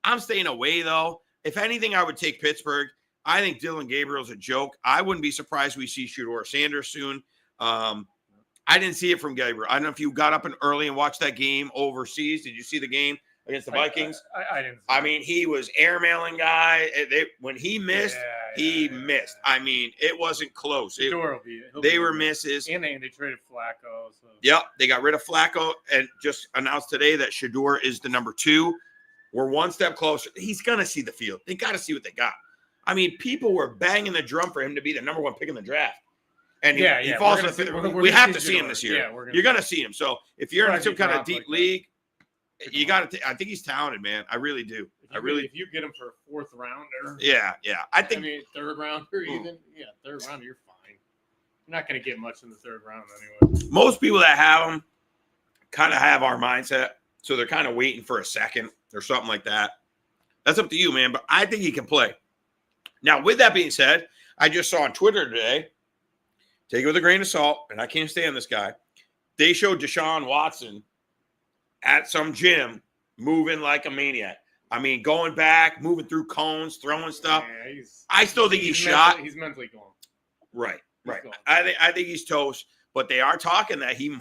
I'm staying away, though. If anything, I would take Pittsburgh. I think Dylan Gabriel's a joke. I wouldn't be surprised we see Shedeur Sanders soon. I didn't see it from Gabriel. I don't know if you got up and early and watched that game overseas. Did you see the game against the Vikings? I didn't. I mean, he was airmailing guy. When he missed, he missed. I mean, it wasn't close. They were misses. And they traded Flacco. So. Yep, they got rid of Flacco and just announced today that Shedeur is the number 2. We're one step closer. He's going to see the field. They got to see what they got. I mean, people were banging the drum for him to be the number 1 pick in the draft. And he falls in the fifth. We have to see him this year. Yeah, you're going to see him. So if you're in some kind of deep league, you got to. I think he's talented, man. I really do. If you get him for a 4th rounder. Yeah. I think. 3rd rounder even. Yeah, 3rd rounder, you're fine. You're not going to get much in the 3rd round anyway. Most people that have him kind of have our mindset, so they're kind of waiting for a second or something like that. That's up to you, man. But I think he can play. Now, with that being said, I just saw on Twitter today. Take it with a grain of salt, and I can't stand this guy. They showed Deshaun Watson at some gym moving like a maniac. I mean, going back, moving through cones, throwing stuff. Yeah, I still think he's shot. He's mentally gone. Right. I think he's toast. But they are talking that he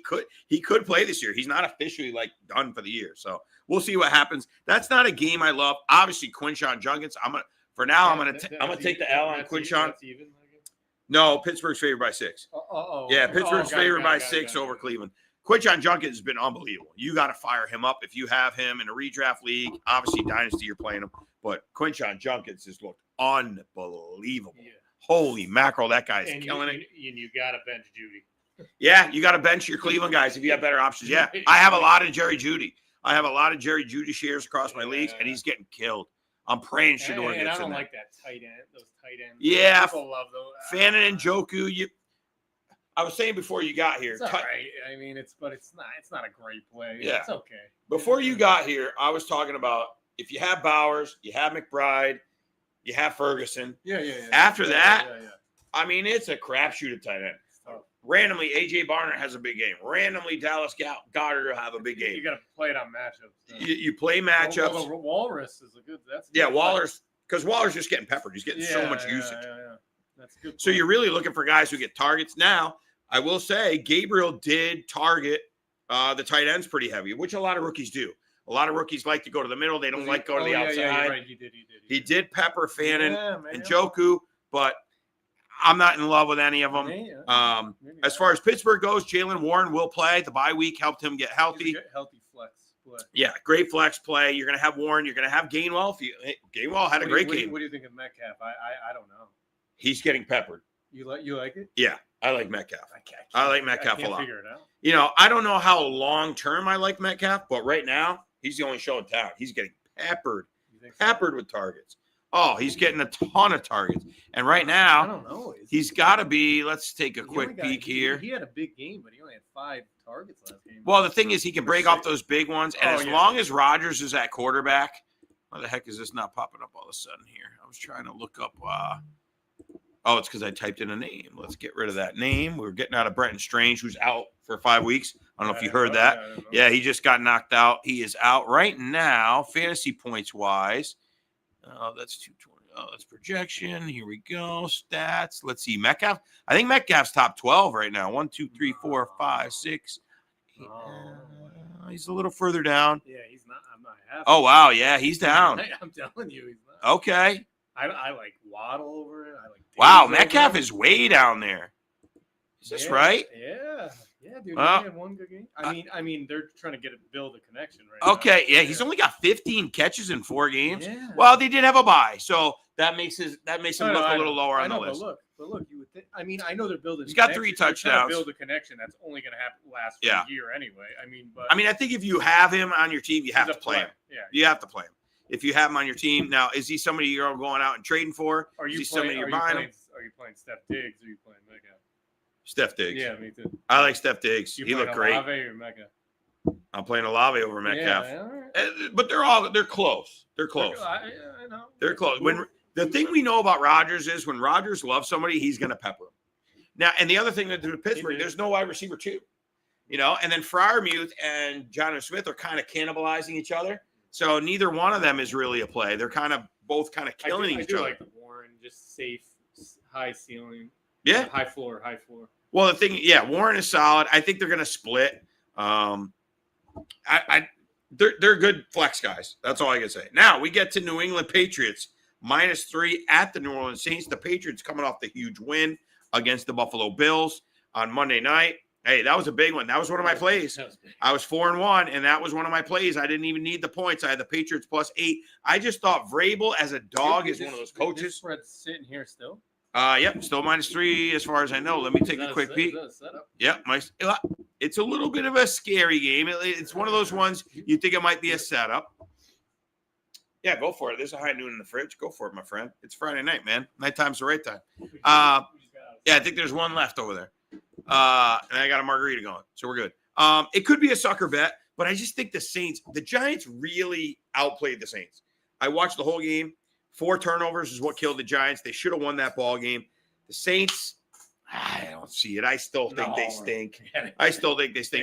could play this year. He's not officially done for the year. So we'll see what happens. That's not a game I love. Obviously, Quinshon Judkins. I'm gonna take the L on Quinshon. No, Pittsburgh's favored by 6. Pittsburgh's favored by 6 over Cleveland. Quinshon Judkins has been unbelievable. You got to fire him up if you have him in a redraft league. Obviously, Dynasty, you're playing him. But Quinshon Judkins has looked unbelievable. Yeah. Holy mackerel, that guy's killing it. And you got to bench Judy. Yeah, you got to bench your Cleveland guys if you have better options. Yeah, I have a lot of Jerry Jeudy. Shares across my leagues, and he's getting killed. I'm praying Shedeur gets in there. And I don't like that tight end, those tight ends. Yeah. People love those. Fannin and Njoku, I was saying before you got here. It's all right. I mean, it's not a great play. Yeah. It's okay. Before you got here, I was talking about if you have Bowers, you have McBride, you have Ferguson. Yeah. After that, I mean, it's a crapshoot at tight end. Randomly, A.J. Barner has a big game. Randomly, Dallas Goedert will have a big game. You got to play it on matchups. So. You play matchups. Well, Walrus is a good. Waller's because Waller's just getting peppered. He's getting so much usage. Yeah. That's good. So you're really looking for guys who get targets. Now, I will say Gabriel did target the tight ends pretty heavy, which a lot of rookies do. A lot of rookies like to go to the middle. They don't like go to the outside. Yeah, right. He did pepper Fannin and Njoku, but I'm not in love with any of them. As far as Pittsburgh goes, Jaylen Warren will play. The bye week helped him get healthy. Healthy flex play. Yeah, great flex play. You're going to have Warren. You're going to have Gainwell. Gainwell had a great game. What do you think of Metcalf? I don't know. He's getting peppered. You like it? Yeah, I like Metcalf. I like Metcalf a lot. Figure it out. I don't know how long term I like Metcalf, but right now he's the only show in town. He's getting peppered with targets. Oh, he's getting a ton of targets. And right now, I don't know. He's got to be, let's take a quick peek here. He had a big game, but he only had 5 targets last game. Well, the thing is, he can break off those big ones. And as long as Rodgers is at quarterback, why the heck is this not popping up all of a sudden here? I was trying to look up. It's because I typed in a name. Let's get rid of that name. We're getting out of Brenton Strange, who's out for 5 weeks. I don't know if you heard that. Yeah, he just got knocked out. He is out right now, fantasy points wise. That's 220. That's projection. Here we go. Stats. Let's see. Metcalf. I think Metcalf's top 12 right now. 1, 2, 3, 4, 5, 6. He's a little further down. Yeah, he's not. I'm not happy. Oh, wow. Yeah, he's down. I'm telling you, he's not. Okay. I like Waddle over it. Wow, Metcalf is way down there. Is this right? Yeah, dude. Well, He had one good game. I mean, they're trying to build a connection right now. Okay, yeah, he's only got 15 catches in 4 games. Yeah. Well, they did have a bye, so that makes him look a little lower on the list. But look, you would think. I mean, I know they're building. He's got 3 They're trying touchdowns. to build a connection that's only going to last for a year anyway. I mean, I think if you have him on your team, you have to play him. Yeah, you have to play him. If you have him on your team, now is he somebody you're going out and trading for? Are you somebody you're buying him? Are you playing Steph Diggs or are you playing Mega? Steph Diggs. Yeah, me too. I like Steph Diggs. You He looked great. Olave or Mega? I'm playing Olave over Metcalf. Yeah, all right. But they're close. They're close. I know. They're close. When the thing we know about Rodgers is when Rodgers loves somebody, he's going to pepper him. Now, and the other thing that with Pittsburgh, there's no wide receiver too, and then Freiermuth and Jonnu Smith are kind of cannibalizing each other. So neither one of them is really a play. They're both killing each other. I do like the Warren, just safe, high ceiling. Yeah. High floor. Well, the thing, Warren is solid. I think they're going to split. They're good flex guys. That's all I can say. Now we get to New England Patriots -3 at the New Orleans Saints. The Patriots coming off the huge win against the Buffalo Bills on Monday night. Hey, that was a big one. That was one of my plays. I was 4-1, and that was one of my plays. I didn't even need the points. I had the Patriots +8. I just thought Vrabel as a dog is one of those coaches. This spread's sitting here still. Yep, still -3 as far as I know. Let me take a quick peek. Yep, it's a little bit of a scary game. It's one of those ones you think it might be a setup. Yeah, go for it. There's a high noon in the fridge. Go for it, my friend. It's Friday night, man. Nighttime's the right time. Yeah, I think there's one left over there. And I got a margarita going, so we're good. It could be a sucker bet, but I just think the Giants really outplayed the Saints. I watched the whole game. 4 turnovers is what killed the Giants. They should have won that ball game. The Saints, I don't see it. I still think they stink.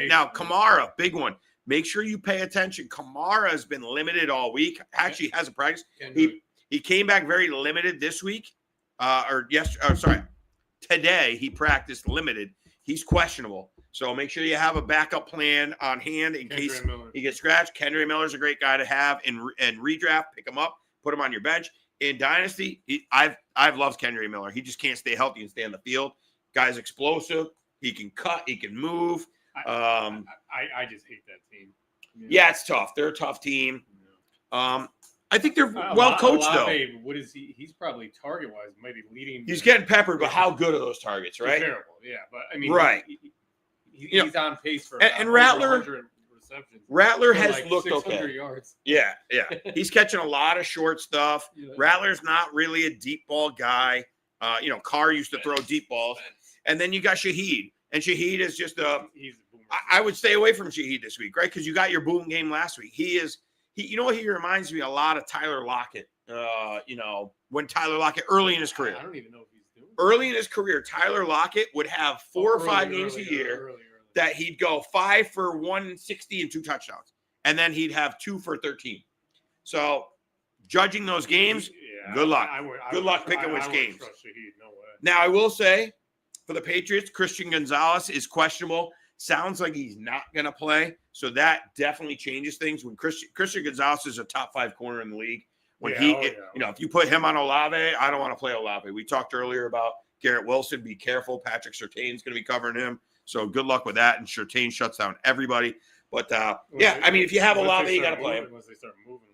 Now, Kamara, big one. Make sure you pay attention. Kamara has been limited all week. Actually, hasn't practiced. He came back very limited this week. Today he practiced limited. He's questionable. So make sure you have a backup plan on hand in case he gets scratched. Kendra Miller's a great guy to have in redraft. Pick him up, put him on your bench. In Dynasty, I've loved Kendra Miller. He just can't stay healthy and stay on the field. Guy's explosive. He can cut. He can move. I just hate that team. Yeah, it's tough. They're a tough team. I think they're well coached, though. What is he? He's probably target-wise maybe leading. He's getting peppered, but how good are those targets, right? Terrible, yeah. But, I mean, right. He's on pace for and Rattler receptions. Rattler has looked okay. Yards. Yeah. He's catching a lot of short stuff. Yeah. Rattler's not really a deep ball guy. Carr used to throw deep balls. And then you got Shaheed. And Shaheed is just he's a boomer. I would stay away from Shaheed this week, right? Because you got your boom game last week. He reminds me a lot of Tyler Lockett. When Tyler Lockett early in his career. I don't even know if he's doing it. Early in his career, Tyler Lockett would have 4 or 5 games a year that he'd go 5 for 160 and 2 touchdowns. And then he'd have 2 for 13. So judging those games, good luck. Good luck picking which games. No way. Now, I will say, for the Patriots, Christian Gonzalez is questionable. Sounds like he's not going to play. So that definitely changes things. When Christian Gonzalez is a top 5 corner in the league. If you put him on Olave, I don't want to play Olave. We talked earlier about Garrett Wilson. Be careful. Patrick Surtain's going to be covering him. So good luck with that. And Surtain shuts down everybody. But, if you have Olave, you got to play him. Once they start moving.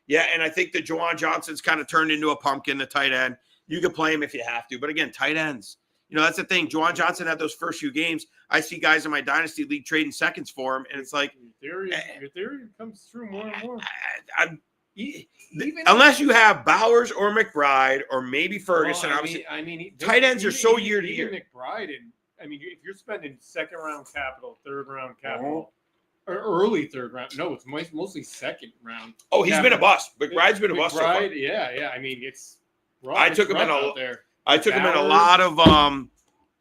Yeah, and I think that Juwan Johnson's kind of turned into a pumpkin, the tight end. You can play him if you have to. But, again, tight ends. That's the thing. Juwan Johnson had those first few games. I see guys in my Dynasty League trading seconds for him, and it's like your theory comes through more and more. Unless you have Bowers or McBride or maybe Ferguson. Tight ends are so year to year. McBride if you're spending second round capital, third round capital, or early third round. No, it's mostly second round. Oh, he's been a bust. McBride's been a bust. So far. Yeah. It's rough. I took him in a lot of. Well, I'm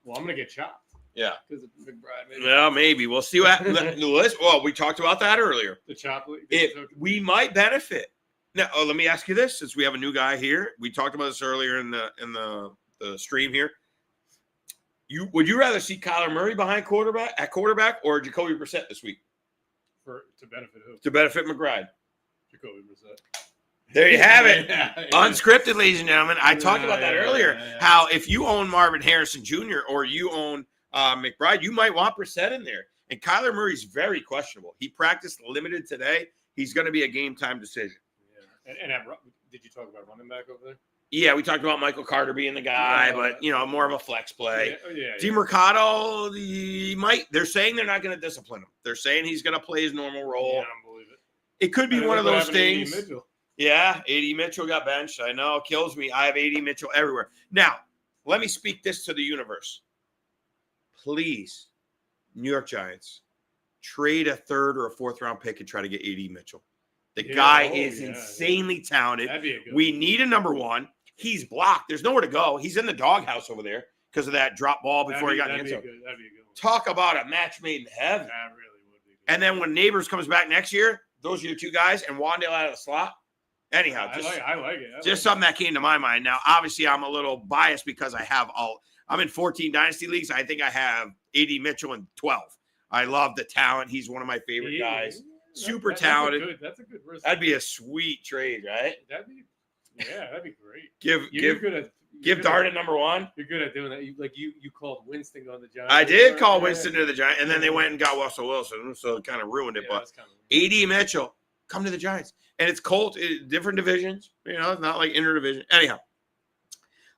gonna get chopped. Yeah. Because of McBride. Maybe. Well, maybe we'll see what. Well, we talked about that earlier. The chop. We might benefit. Now, let me ask you this: since we have a new guy here, we talked about this earlier in the stream here. Would you rather see Kyler Murray behind quarterback or Jacoby Brissett this week? To benefit who? To benefit McBride. Jacoby Brissett. There you have it. Unscripted, ladies and gentlemen. I talked about that earlier. How if you own Marvin Harrison Jr. or you own McBride. You might want Brissett in there. And Kyler Murray's very questionable. He practiced limited today. He's going to be a game-time decision. Yeah. And did you talk about running back over there? Yeah, we talked about Michael Carter being the guy, but, more of a flex play. Yeah. DeMercado, they're saying they're not going to discipline him. They're saying he's going to play his normal role. Yeah, I don't believe it. It could be one of those things. Mitchell. Yeah, A.D. Mitchell got benched. I know, kills me. I have A.D. Mitchell everywhere. Now, let me speak this to the universe. Please, New York Giants, trade a third or a fourth round pick and try to get A.D. Mitchell. The guy is insanely talented. That'd be a good we need a number one. He's blocked. There's nowhere to go. He's in the doghouse over there because of that drop ball before he got in the end zone. That'd be a good one. Talk about a match made in heaven. That really would be good. And then when Neighbors comes back next year, those are your two guys, and Wandale out of the slot. Anyhow, I like it. Something that came to my mind. Now, obviously, I'm a little biased because I'm in 14 dynasty leagues. I think I have A.D. Mitchell in 12. I love the talent. He's one of my favorite guys. Super talented. That's a good risk. That'd be a sweet trade, right? That'd be great. Give Dart at number one. You're good at doing that. You called Winston on the Giants. I did call Winston to the Giants, and then they went and got Russell Wilson, so it kind of ruined it. But A.D. Mitchell, come to the Giants. And it's Colt, different divisions. It's not like interdivision. Anyhow,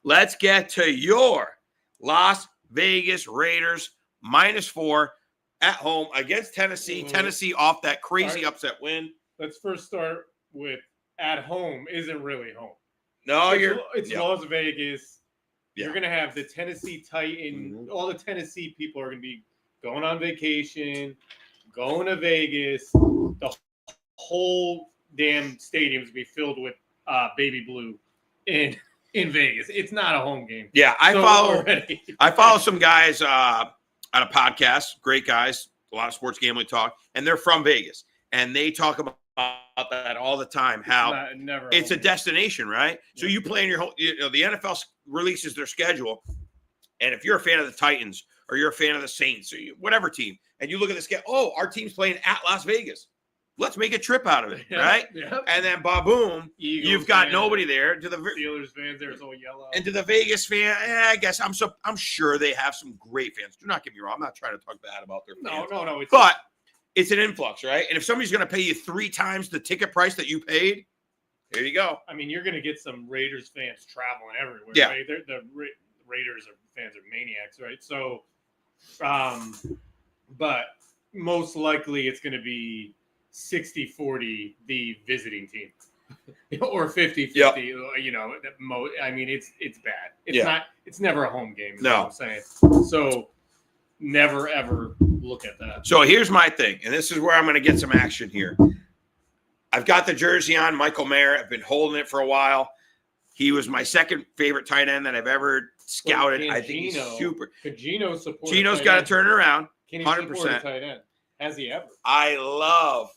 let's get to your Las Vegas Raiders -4 at home against Tennessee. Tennessee off that crazy upset win. Let's first start with at home isn't really home. No, it's Las Vegas. Yeah. You're going to have the Tennessee Titan. Mm-hmm. All the Tennessee people are going to be going on vacation, going to Vegas. The whole damn stadium is going to be filled with baby blue in Vegas. It's not a home game. Yeah, I follow some guys on a podcast, great guys, a lot of sports gambling talk, and they're from Vegas. And they talk about that all the time, how it's a destination, right? Yeah. So you play in your home, the NFL releases their schedule. And if you're a fan of the Titans or you're a fan of the Saints or whatever team, and you look at the schedule, our team's playing at Las Vegas. Let's make a trip out of it, right? Yeah. And then, boom, you've got nobody there. To the Steelers fans there, it's all yellow. And to the Vegas fan, I guess I'm sure they have some great fans. Do not get me wrong. I'm not trying to talk bad about their fans. No. But it's an influx, right? And if somebody's going to pay you 3 times the ticket price that you paid, here you go. I mean, you're going to get some Raiders fans traveling everywhere, yeah. Right? The Raiders fans are maniacs, right? So, but most likely it's going to be 60-40 the visiting team or 50-50. Yep. I mean, it's bad. It's never a home game. No, what I'm saying. So never ever look at that. So here's my thing, and this is where I'm going to get some action here. I've got the jersey on, Michael Mayer. I've been holding it for a while. He was my second favorite tight end that I've ever scouted. I think he's super. Gino's got to turn it around. 100%. Tight end. Has he ever? I love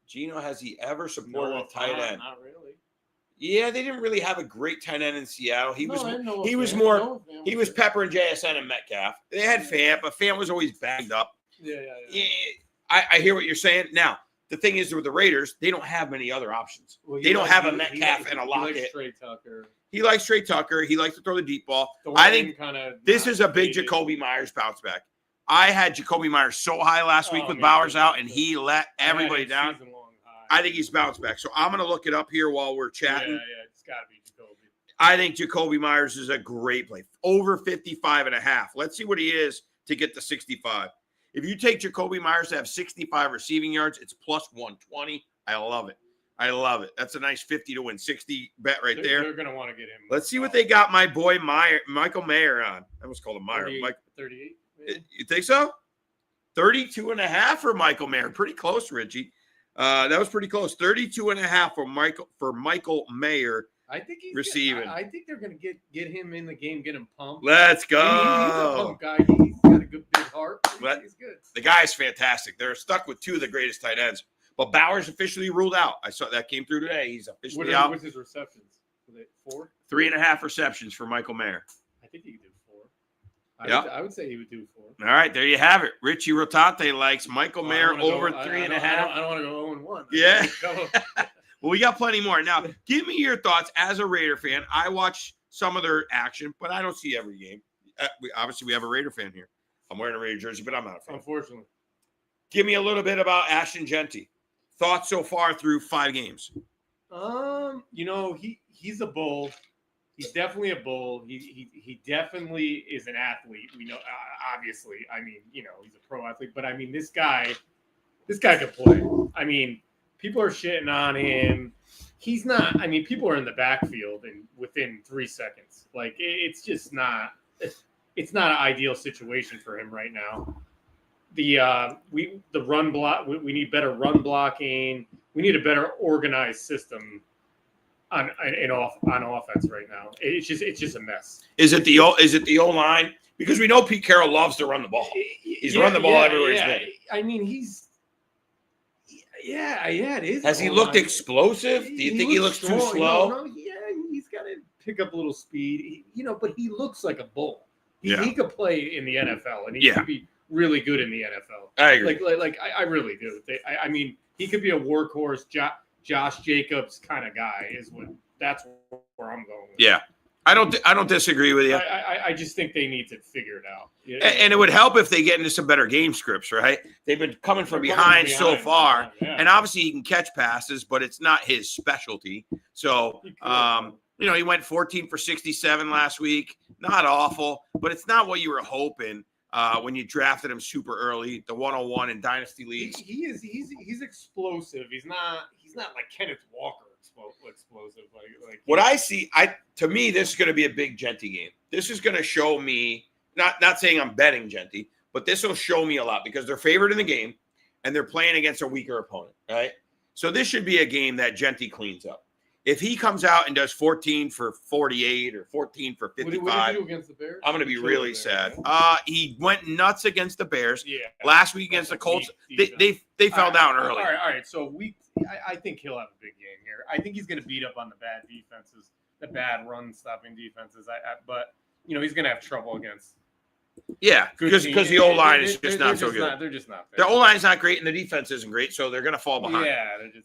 Gino. Has he ever supported a tight end? Not really. Yeah, they didn't really have a great tight end in Seattle. He was Pepper and JSN and Metcalf. They had Fant, but Fant was always bagged up. Yeah. I hear what you're saying. Now, the thing is with the Raiders, they don't have many other options. They don't have a Metcalf and a Lockett. He likes Trey Tucker. He likes to throw the deep ball. I think this is a big Jacoby Myers bounce back. I had Jacoby Myers so high last week with Bowers out, and he let everybody down. I think he's bounced back. So I'm going to look it up here while we're chatting. Yeah, it's got to be Jacoby. I think Jacoby Myers is a great play. Over 55.5. Let's see what he is to get to 65. If you take Jacoby Myers to have 65 receiving yards, it's plus 120. I love it. That's a nice 50 to win 60 bet right there. They're going to want to get him. Let's see what they got my boy Michael Mayer on. I almost called him Meyer. 38. You think so? 32.5 for Michael Mayer. Pretty close, Richie. That was pretty close. 32.5 for Michael Mayer. I think he's receiving. I think they're going to get him in the game, get him pumped. Let's go. He's a pump guy. He's got a good big heart. He's good. The guy's fantastic. They're stuck with 2 of the greatest tight ends. But Bowers officially ruled out. I saw that came through today. He's officially out. What's his receptions? Was it 4? 3.5 receptions for Michael Mayer. I think he could do 4. I would say he would do 4. All right, there you have it. Richie Rotante likes Michael Mayer over 3.5. I don't want to go 0-1. Yeah. Well, we got plenty more. Now, give me your thoughts as a Raider fan. I watch some of their action, but I don't see every game. Obviously, we have a Raider fan here. I'm wearing a Raider jersey, but I'm not a fan. Unfortunately. Give me a little bit about Ashton Genty. Thoughts so far through 5 games? He's a bull. He's definitely a bull. He definitely is an athlete. We know, obviously. I mean, he's a pro athlete. But I mean, this guy could play. I mean, people are shitting on him. He's not. I mean, people are in the backfield and within 3 seconds. Like, it's just not. It's not an ideal situation for him right now. The run block. We need better run blocking. We need a better organized system on offense right now. It's just a mess. Is it the O line? Because we know Pete Carroll loves to run the ball. He's run the ball everywhere he's been. I mean, it is. Has he looked explosive? Do you think he looks too slow? No, he's got to pick up a little speed. But he looks like a bull. He could play in the NFL, and he could be really good in the NFL. I agree. I really do. I mean, he could be a workhorse, Josh Jacobs kind of guy. That's where I'm going with. Yeah, I don't disagree with you. I just think they need to figure it out. And it would help if they get into some better game scripts, right? They've been coming from behind so far, and obviously he can catch passes, but it's not his specialty. So, he went 14 for 67 last week. Not awful, but it's not what you were hoping when you drafted him super early, the 101 in dynasty leagues. He's explosive. He's not like Kenneth Walker explosive. Like what I see, to me, this is going to be a big Genty game. This is going to show me, not saying I'm betting Genty, but this will show me a lot because they're favored in the game and they're playing against a weaker opponent, right? So this should be a game that Genty cleans up. If he comes out and does 14 for 48 or 14 for 55, what did he do against the Bears? I'm going to be really sad. He went nuts against the Bears. Yeah. Last week against the Colts, they fell down early. All right. So I think he'll have a big game here. I think he's going to beat up on the bad defenses, the bad run-stopping defenses. But he's going to have trouble against. Yeah, because the O-line is just not so good. They're just not. Their O-line is not great, and the defense isn't great, so they're going to fall behind.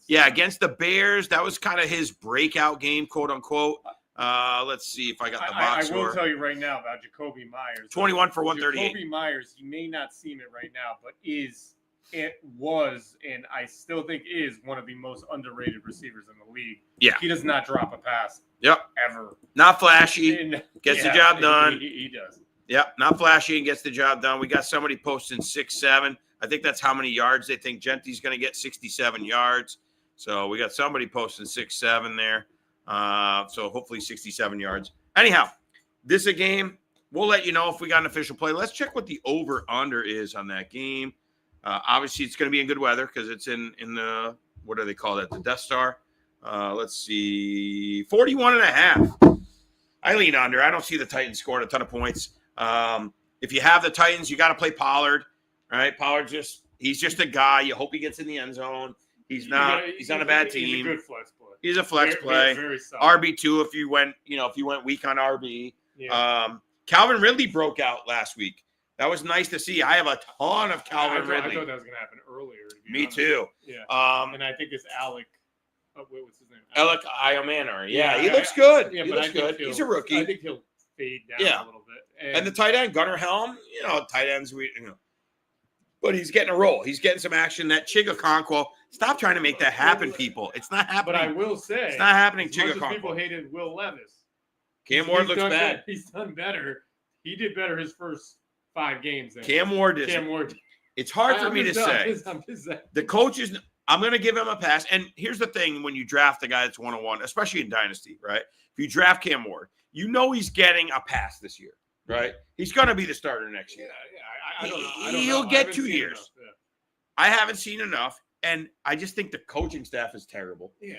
Yeah, against the Bears, that was kind of his breakout game, quote unquote. Let's see if I got the box score. I will tell you right now about Jacoby Myers. 21 for 138. Jacoby Myers, you may not see it right now, but was, and I still think is one of the most underrated receivers in the league. Yeah, he does not drop a pass. Yep, ever. Not flashy. Gets the job done. He does. Yep, not flashy and gets the job done. We got somebody posting 6'7". I think that's how many yards they think Genty's going to get, 67 yards. So we got somebody posting 6'7" there. So hopefully 67 yards. Anyhow, this is a game. We'll let you know if we got an official play. Let's check what the over-under is on that game. Obviously, it's going to be in good weather because it's in the, what do they call that, the Death Star? Let's see, 41.5. I lean under. I don't see the Titans scoring a ton of points. If you have the Titans, you got to play Pollard, right? Pollard he's just a guy. You hope he gets in the end zone. He's not a bad team. He's a good flex play. He's a flex play. Very solid. RB2 if you went weak on RB. Yeah. Calvin Ridley broke out last week. That was nice to see. I have a ton of Calvin Ridley. I thought that was going to happen earlier. Me too. Yeah. And I think it's Alec. What's his name? Alec Iomanor. Yeah, he looks good. Yeah, he looks good. He's a rookie. I think he'll fade down a little bit. And the tight end, Gunnar Helm, tight ends, but he's getting a roll. He's getting some action. That Chigakonkwo, stop trying to make that happen, people. It's not happening. But I will say, it's not happening, as much as Chigakonkwo. People hated Will Levis. Cam Ward looks bad. He's done better. He did better his first 5 games. Cam Ward. It's hard for me to say. The coaches, I'm going to give him a pass. And here's the thing when you draft a guy that's 101, especially in Dynasty, right? If you draft Cam Ward, he's getting a pass this year. Right, he's going to be the starter next year. I don't know. He'll get 2 years. I haven't seen enough, and I just think the coaching staff is terrible. Yeah,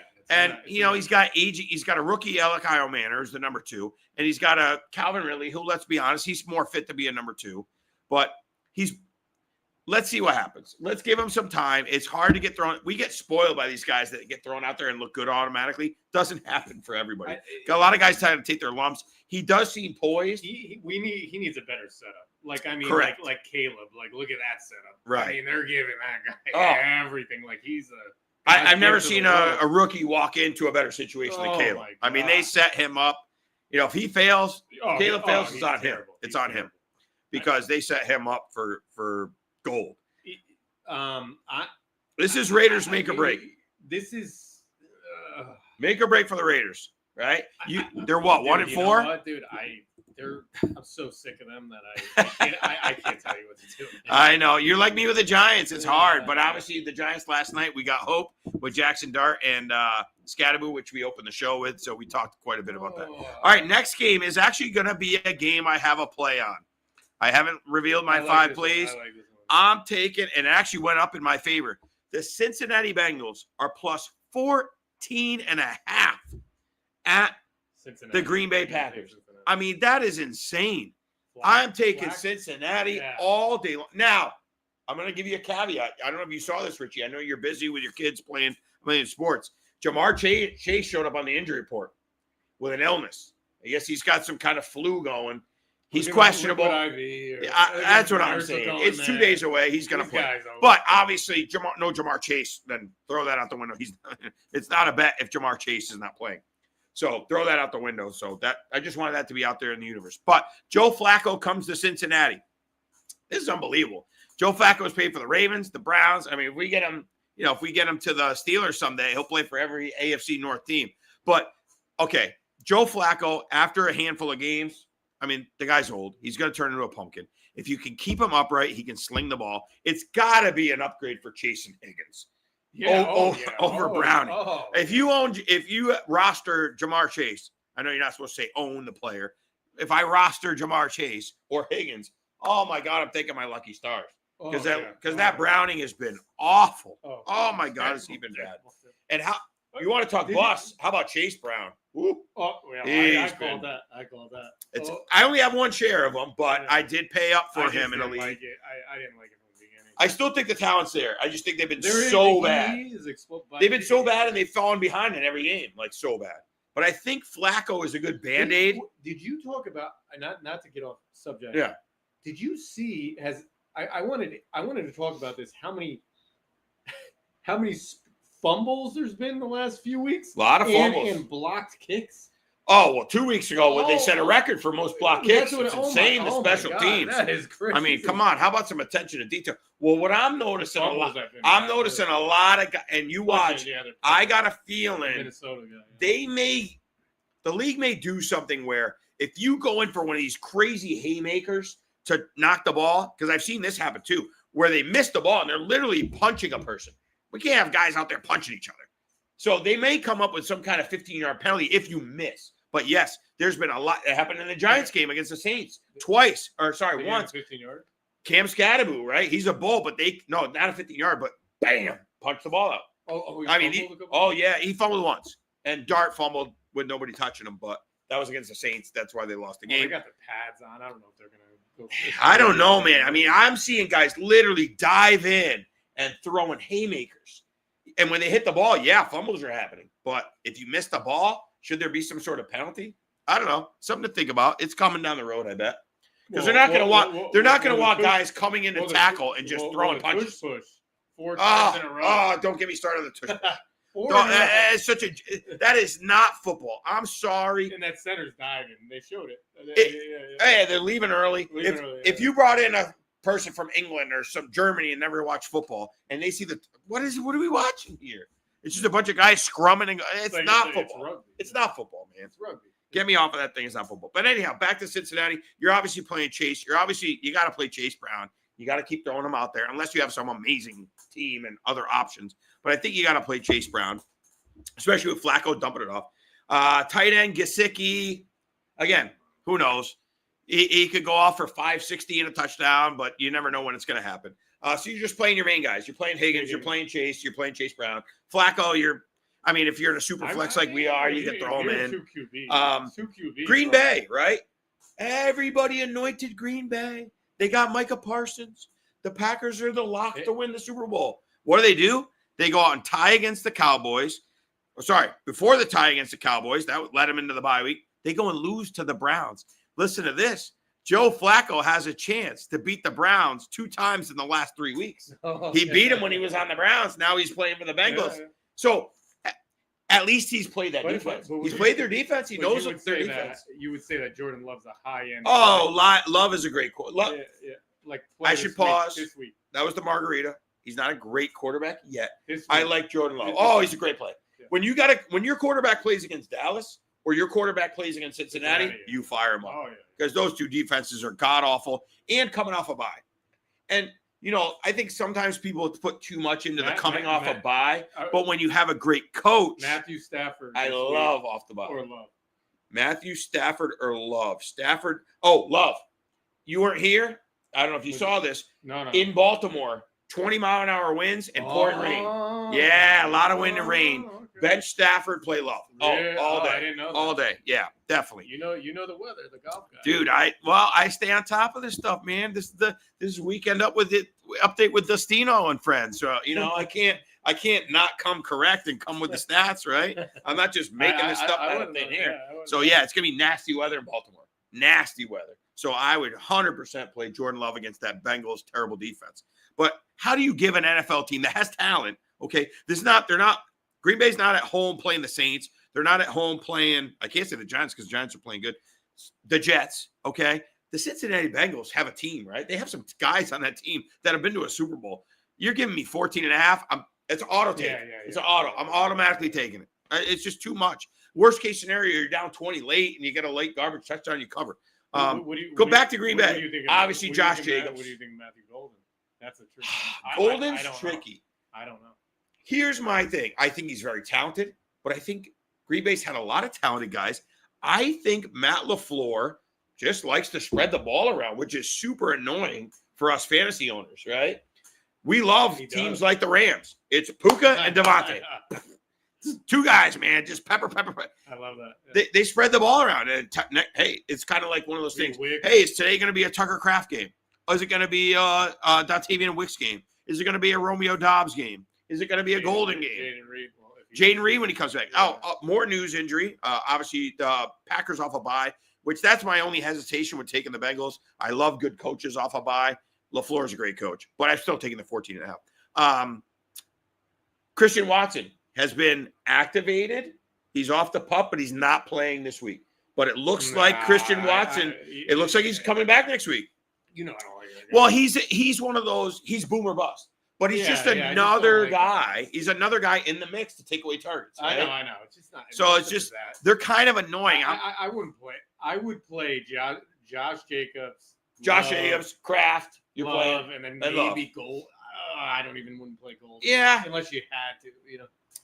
he's got a rookie Alec Iomanor who's the number 2, and he's got a Calvin Ridley who, let's be honest, he's more fit to be a number 2, but let's see what happens. Let's give him some time. It's hard to get thrown. We get spoiled by these guys that get thrown out there and look good automatically. Doesn't happen for everybody. Got a lot of guys trying to take their lumps. He does seem poised. He needs a better setup. Like Caleb. Like look at that setup. Right. I mean, they're giving that guy everything. Like he's a. I've never seen a rookie walk into a better situation than Caleb. I mean, they set him up. If he fails, Caleb fails. It's on him. It's on him. because they set him up for gold. This is Raiders make or break. This is make or break for the Raiders, right? They're what, 1-4? You know what, dude? I'm so sick of them that I can't tell you what to do. I know. You're like me with the Giants. It's hard. But obviously the Giants last night, we got hope with Jackson Dart and Scattaboo, which we opened the show with. So we talked quite a bit about that. All right, next game is actually going to be a game I have a play on. I haven't revealed my 5 plays. I'm taking, and it actually went up in my favor. The Cincinnati Bengals are plus 14.5 at the Green Bay Packers. I mean, that is insane. I'm taking Cincinnati all day long. Now, I'm going to give you a caveat. I don't know if you saw this, Richie. I know you're busy with your kids playing sports. Jamar Chase showed up on the injury report with an illness. I guess he's got some kind of flu going. He's questionable. That's what I'm saying. It's 2 days away. He's going to play. But obviously, Jamar Chase, then throw that out the window. It's not a bet if Jamar Chase is not playing. So throw that out the window. So that I just wanted that to be out there in the universe. But Joe Flacco comes to Cincinnati. This is unbelievable. Joe Flacco is paid for the Ravens, the Browns. I mean, if we get him, if we get him to the Steelers someday, he'll play for every AFC North team. But okay, Joe Flacco, after a handful of games, I mean, the guy's old. He's going to turn into a pumpkin. If you can keep him upright, he can sling the ball. It's got to be an upgrade for Chase and Higgins. Over Browning. If you roster Jamar Chase, I know you're not supposed to say own the player. If I roster Jamar Chase or Higgins, oh my God, I'm thinking my lucky stars. Because that Browning has been awful. Oh my God, has he been bad? And how you want to talk bust? How about Chase Brown? Ooh. I called that. I only have one share of him, but I did pay up for him in a league. I didn't like it from the beginning. I still think the talent's there. I just think they've been so bad. They've been so bad, and they've fallen behind in every game, like so bad. But I think Flacco is a good Band-Aid. Did you talk about not to get off subject? Yeah. Did you see? I wanted to talk about this. How many fumbles there's been the last few weeks? A lot of fumbles and blocked kicks. Oh, well, 2 weeks ago, they set a record for most blocked kicks. It's insane, the special teams. That is crazy. I mean, come on. How about some attention to detail? Well, what I'm noticing a lot of guys, and you watch, I got a feeling the league may do something where if you go in for one of these crazy haymakers to knock the ball, because I've seen this happen too, where they miss the ball and they're literally punching a person. We can't have guys out there punching each other. So they may come up with some kind of 15-yard penalty if you miss. But yes, there's been a lot that happened in the Giants game against the Saints once. 15-yard. Cam Scattaboo, right? He's a bull, but not a 15-yard, but bam, punch the ball out. He fumbled once. And Dart fumbled with nobody touching him, but that was against the Saints. That's why they lost the game. They got the pads on. I don't know if they're going to go. I don't know, man. I mean, I'm seeing guys literally dive in and throwing haymakers. And when they hit the ball, fumbles are happening. But if you miss the ball, should there be some sort of penalty? I don't know. Something to think about. It's coming down the road, I bet. Because they're not going to want guys coming in to tackle and just throwing punches. Push. 4 times in a row. Oh, don't get me started on the tush. That is not football. I'm sorry. And that center's diving. They showed it. Hey, they're leaving early. If you brought in a person from England or some Germany and never watched football, and they see what are we watching here? It's just a bunch of guys scrumming and it's not football. It's not football, man. It's rugby. Get me off of that thing. It's not football. But anyhow, back to Cincinnati. You're obviously playing Chase. You got to play Chase Brown. You got to keep throwing him out there unless you have some amazing team and other options. But I think you got to play Chase Brown, especially with Flacco dumping it off. Tight end Gesicki. Again, who knows? He could go off for 560 and a touchdown, but you never know when it's going to happen. So you're just playing your main guys. You're playing Higgins. You're playing Chase. You're playing Chase Brown. Flacco, if you're in a super flex like we are, you can throw him in. Two QB. Green Bay, right? Everybody anointed Green Bay. They got Micah Parsons. The Packers are the lock to win the Super Bowl. What do? They go out and tie against the Cowboys. Before the tie against the Cowboys, that led them into the bye week. They go and lose to the Browns. Listen to this. Joe Flacco has a chance to beat the Browns 2 times in the last 3 weeks. He beat him when he was on the Browns. Now he's playing for the Bengals. So At least he's played that defense. He's played their defense. He knows their defense. You would say that Jordan Love's a high-end. Love is a great quarterback. Yeah. Like I should pause. This week. That was the margarita. He's not a great quarterback yet. I like Jordan Love. He's a great player. Yeah. When your quarterback plays against Dallas or your quarterback plays against Cincinnati, you fire him up. Because those two defenses are god-awful and coming off a bye. And, I think sometimes people put too much into the coming off a bye. But when you have a great coach. Matthew Stafford. I love off the bye. Or Love. Matthew Stafford or Love. Stafford. Oh, Love. You weren't here. I don't know if you saw this. No. In Baltimore, 20-mile-an-hour winds and pouring rain. Yeah, a lot of wind and rain. Okay. Bench Stafford, play Love. All day. I didn't know that. All day. Yeah, definitely. You know the weather, the golf guy. Dude, I stay on top of this stuff, man. This is weekend update with Dustino and friends. So I can't not come correct and come with the stats, right? I'm not just making this stuff out of thin air. So it's gonna be nasty weather in Baltimore. Nasty weather. So I would 100% play Jordan Love against that Bengals terrible defense. But how do you give an NFL team that has talent? Okay, Green Bay's not at home playing the Saints. They're not at home playing, I can't say the Giants because the Giants are playing good. The Jets, okay? The Cincinnati Bengals have a team, right? They have some guys on that team that have been to a Super Bowl. You're giving me 14.5. It's auto take. It's an auto. I'm automatically taking it. It's just too much. Worst case scenario, you're down 20 late and you get a late garbage touchdown, you cover. Go back to Green Bay. Obviously, Josh Jacobs. What do you think of Matthew Golden? That's a tricky one. Golden's tricky. I don't know. Here's my thing. I think he's very talented, but I think Green Bay's had a lot of talented guys. I think Matt LaFleur just likes to spread the ball around, which is super annoying for us fantasy owners, right? We love teams like the Rams. It's Puka and Devontae. Two guys, man, just pepper. I love that. Yeah. They spread the ball around. And hey, it's kind of like one of those things. Hey, is today going to be a Tucker Kraft game? Or is it going to be a Dontavian Wicks game? Is it going to be a Romeo Dobbs game? Is it going to be a Golden game? Jaden Reed when he comes back. Yeah. More news injury. Obviously, the Packers off a bye, which that's my only hesitation with taking the Bengals. I love good coaches off a bye. LaFleur is a great coach, but I'm still taking the 14.5. Christian Watson has been activated. He's off the pup, but he's not playing this week. But it looks like Christian Watson. It looks like he's coming back next week. I don't like that. Well, he's one of those. He's boomer bust. But he's just another guy. He's another guy in the mix to take away targets. Right? I know. It's just not. So it's just they're kind of annoying. I wouldn't play. I would play Josh Jacobs. Kraft. You're Love, playing, and then maybe Gold. I wouldn't play Gold. Yeah, unless you had to.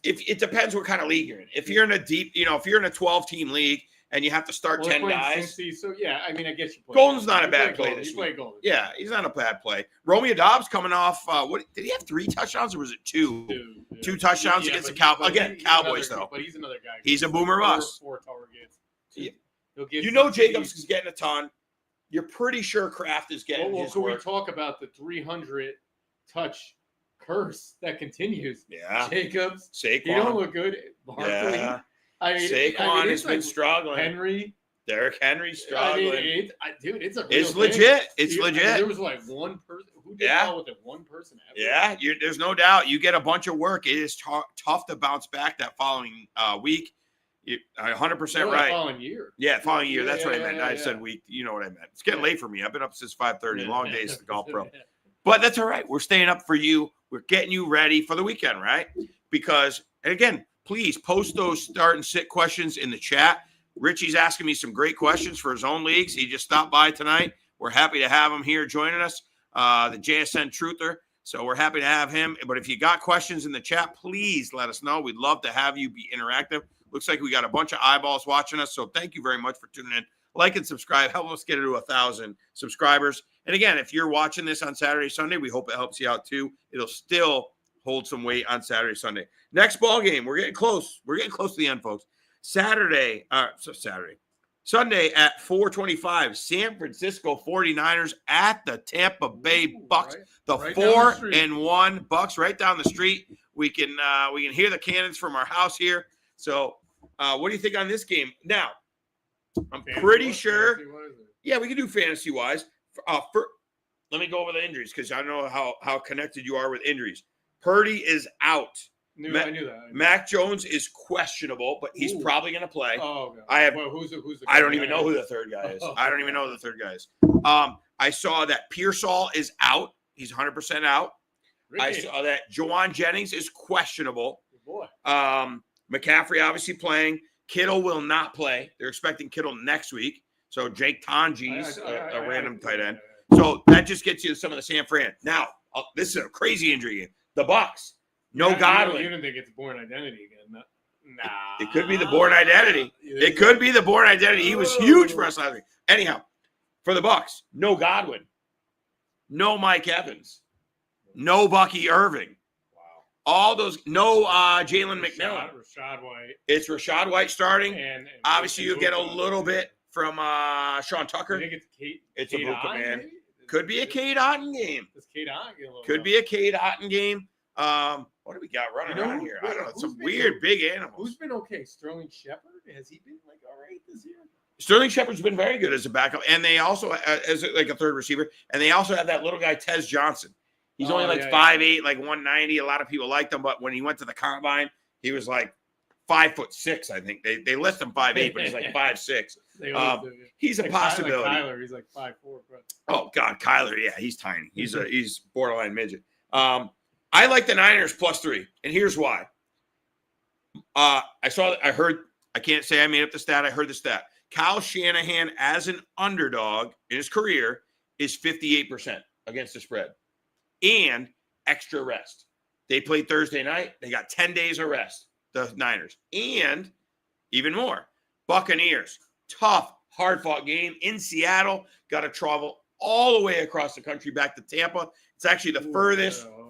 If it depends what kind of league you're in. If you're in a deep, if you're in a 12-team league and you have to start 10 guys. So yeah, I mean, I guess you play. Golden's not a bad play this week. You play Golden. Yeah, he's not a bad play. Romeo Dobbs coming off. What did he have 3 touchdowns or was it 2? 2 touchdowns against the Cowboys though. But he's another guy. He's a boomer bust. 4 targets. Jacobs is getting a ton. You're pretty sure Kraft is getting his can work. We talk about the 300 touch curse that continues? Yeah. Jacobs. Saquon. He don't look good. Barkley. Yeah. Saquon has been struggling. Derrick Henry's struggling. It's a real It's thing. Legit. It's legit. There was like one person who did well with it. One person. There's no doubt. You get a bunch of work. It is tough to bounce back that following week. 100% right. Following year. Yeah, following year. That's what I meant. I said week. You know what I meant. It's getting late for me. I've been up since 5:30. Long days at the golf pro. But that's all right. We're staying up for you. We're getting you ready for the weekend, right? Because, and again, please post those start and sit questions in the chat. Richie's asking me some great questions for his own leagues. He just stopped by tonight. We're happy to have him here joining us, the JSN Truther. So we're happy to have him. But if you got questions in the chat, please let us know. We'd love to have you be interactive. Looks like we got a bunch of eyeballs watching us. So thank you very much for tuning in. Like and subscribe. Help us get it to 1,000 subscribers. And again, if you're watching this on Saturday, Sunday, we hope it helps you out too. It'll still hold some weight on Saturday, Sunday. Next ball game. We're getting close. We're getting close to the end, folks. Sunday at 4:25, San Francisco 49ers at the Tampa Bay Bucks. The 4-1 Bucks right down the street. We can hear the cannons from our house here. So what do you think on this game? Now, I'm pretty sure. Yeah, we can do fantasy-wise. Let me go over the injuries because I know how connected you are with injuries. Purdy is out. I knew that. Mac Jones is questionable, but he's probably going to play. Oh, okay. Who's the I don't even know who the third guy is. I don't even know who the third guy is. I saw that Pearsall is out. He's 100% out. Really? I saw that Jawan Jennings is questionable. Good boy. McCaffrey obviously playing. Kittle will not play. They're expecting Kittle next week. So Jake Tonji's a random tight end. So that just gets you to some of the San Fran. Now, this is a crazy injury game. The Bucs. No Godwin. You don't think it's Born Identity again? Nah. It could be the Born Identity. It could be the Born Identity. He was huge for us last week. Anyhow, for the Bucs, no Godwin. No Mike Evans. No Bucky Irving. Wow. All those, no Jalen McMillan. Rashad White. It's Rashad White starting. And obviously, you'll get a little bit from Sean Tucker. You think it's a Buka, man. Could be a Cade Otton game. Does Cade Otton get a little Could be a Cade Otton game. What do we got running around here? I don't know. Some weird big animals. Who's been okay? Sterling Shepard? Has he been like all right this year? Sterling Shepard's been very good as a backup, and they also as like a third receiver, and they also have that little guy Tez Johnson. He's only like 5'8", like 190. A lot of people liked him, but when he went to the combine, he was like 5'6". I think they list him 5'8", but he's like 5'6". He's a possibility. Kyler, he's like 5'4". But... Oh God, Kyler, yeah, he's tiny. He's borderline midget. I like the Niners +3, and here's why. I can't say I made up the stat. I heard the stat. Kyle Shanahan as an underdog in his career is 58% against the spread and extra rest. They played Thursday night. They got 10 days of rest, the Niners. And even more, Buccaneers, tough, hard-fought game in Seattle. Got to travel all the way across the country back to Tampa. It's actually the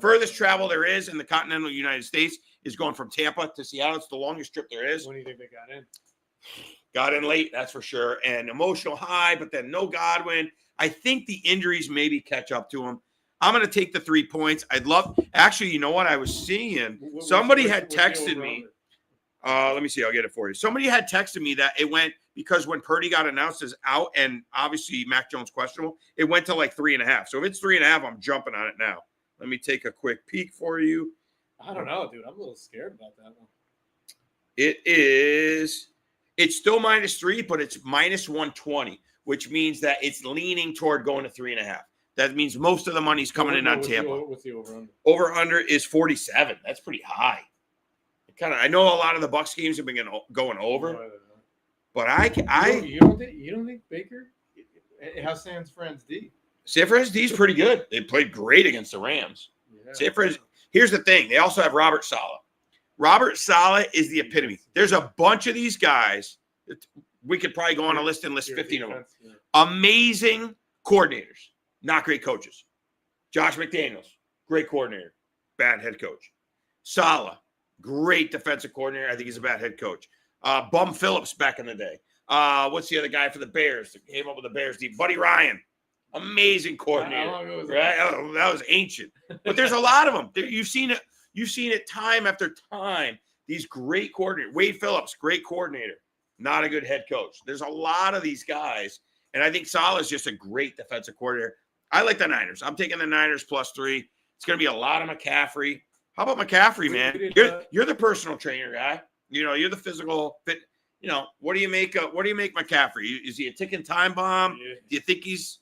furthest travel there is in the continental United States is going from Tampa to Seattle. It's the longest trip there is. When do you think they got in? Got in late, that's for sure. And emotional high, but then no Godwin. I think the injuries maybe catch up to him. I'm going to take the 3 points. Actually, you know what I was seeing? Somebody had texted me. Let me see. I'll get it for you. Somebody had texted me that it went because when Purdy got announced as out and obviously Mac Jones questionable, it went to like 3.5. So if it's 3.5, I'm jumping on it now. Let me take a quick peek for you. I don't know, dude. I'm a little scared about that one. It's still -3, but it's -120, which means that it's leaning toward going to 3.5. That means most of the money's coming in on Tampa. What's the over-under? Over-under is 47. That's pretty high. I know a lot of the Bucs games have been going over, but you don't think Baker? How's San Fran's D? San Fran's D is pretty good. They played great against the Rams. Yeah. Here's the thing. They also have Robert Saleh. Robert Saleh is the epitome. There's a bunch of these guys. We could probably go on a list and list 15 of them. Yeah. Amazing coordinators, not great coaches. Josh McDaniels, great coordinator, bad head coach. Saleh, great defensive coordinator. I think he's a bad head coach. Bum Phillips back in the day. What's the other guy for the Bears that came up with the Bears? Buddy Ryan. Amazing coordinator. How long ago was that? Right? Oh, that was ancient. But there's a lot of them. You've seen it time after time. These great coordinators. Wade Phillips, great coordinator. Not a good head coach. There's a lot of these guys. And I think Saleh is just a great defensive coordinator. I like the Niners. I'm taking the Niners +3. It's going to be a lot of McCaffrey. How about McCaffrey, man? You're the personal trainer guy. You're the physical fit. What do you make McCaffrey? Is he a ticking time bomb? Yeah. Do you think he's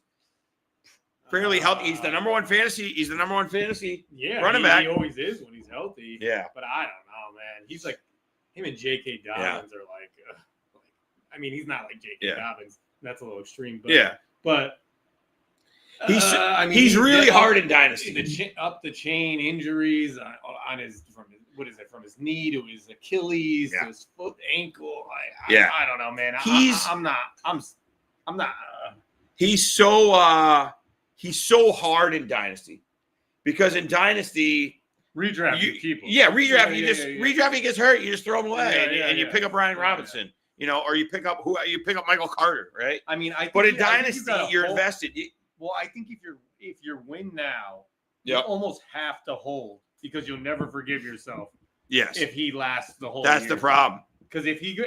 fairly healthy? He's the number one fantasy. He's the number one fantasy running back. He always is when he's healthy. Yeah. But I don't know, man. He's like him and J.K. Dobbins are like I mean, he's not like J.K. Dobbins. That's a little extreme. But, But he's really hard in dynasty. Up the chain injuries on his from his knee to his Achilles to his foot, ankle. I don't know, man. I'm not. He's so hard in dynasty because in dynasty redraft you keep him. Redraft redraft he gets hurt, you just throw him away and you pick up Ryan Robinson. Or you pick up Michael Carter, right? I mean, but in dynasty you're invested. Well, I think if you're win now, you almost have to hold because you'll never forgive yourself. Yes. If he lasts the whole That's year. the problem. Because if he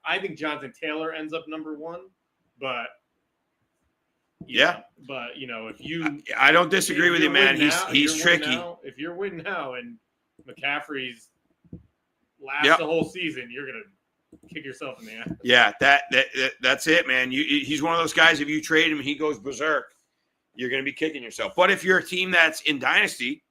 I think Jonathan Taylor ends up number 1, but but if you I don't disagree with you, man. He's tricky. If you're winning now and McCaffrey's last the whole season, you're gonna kick yourself in the ass. Yeah, that's it, man. He's one of those guys. If you trade him, he goes berserk. You're going to be kicking yourself. But if you're a team that's in dynasty,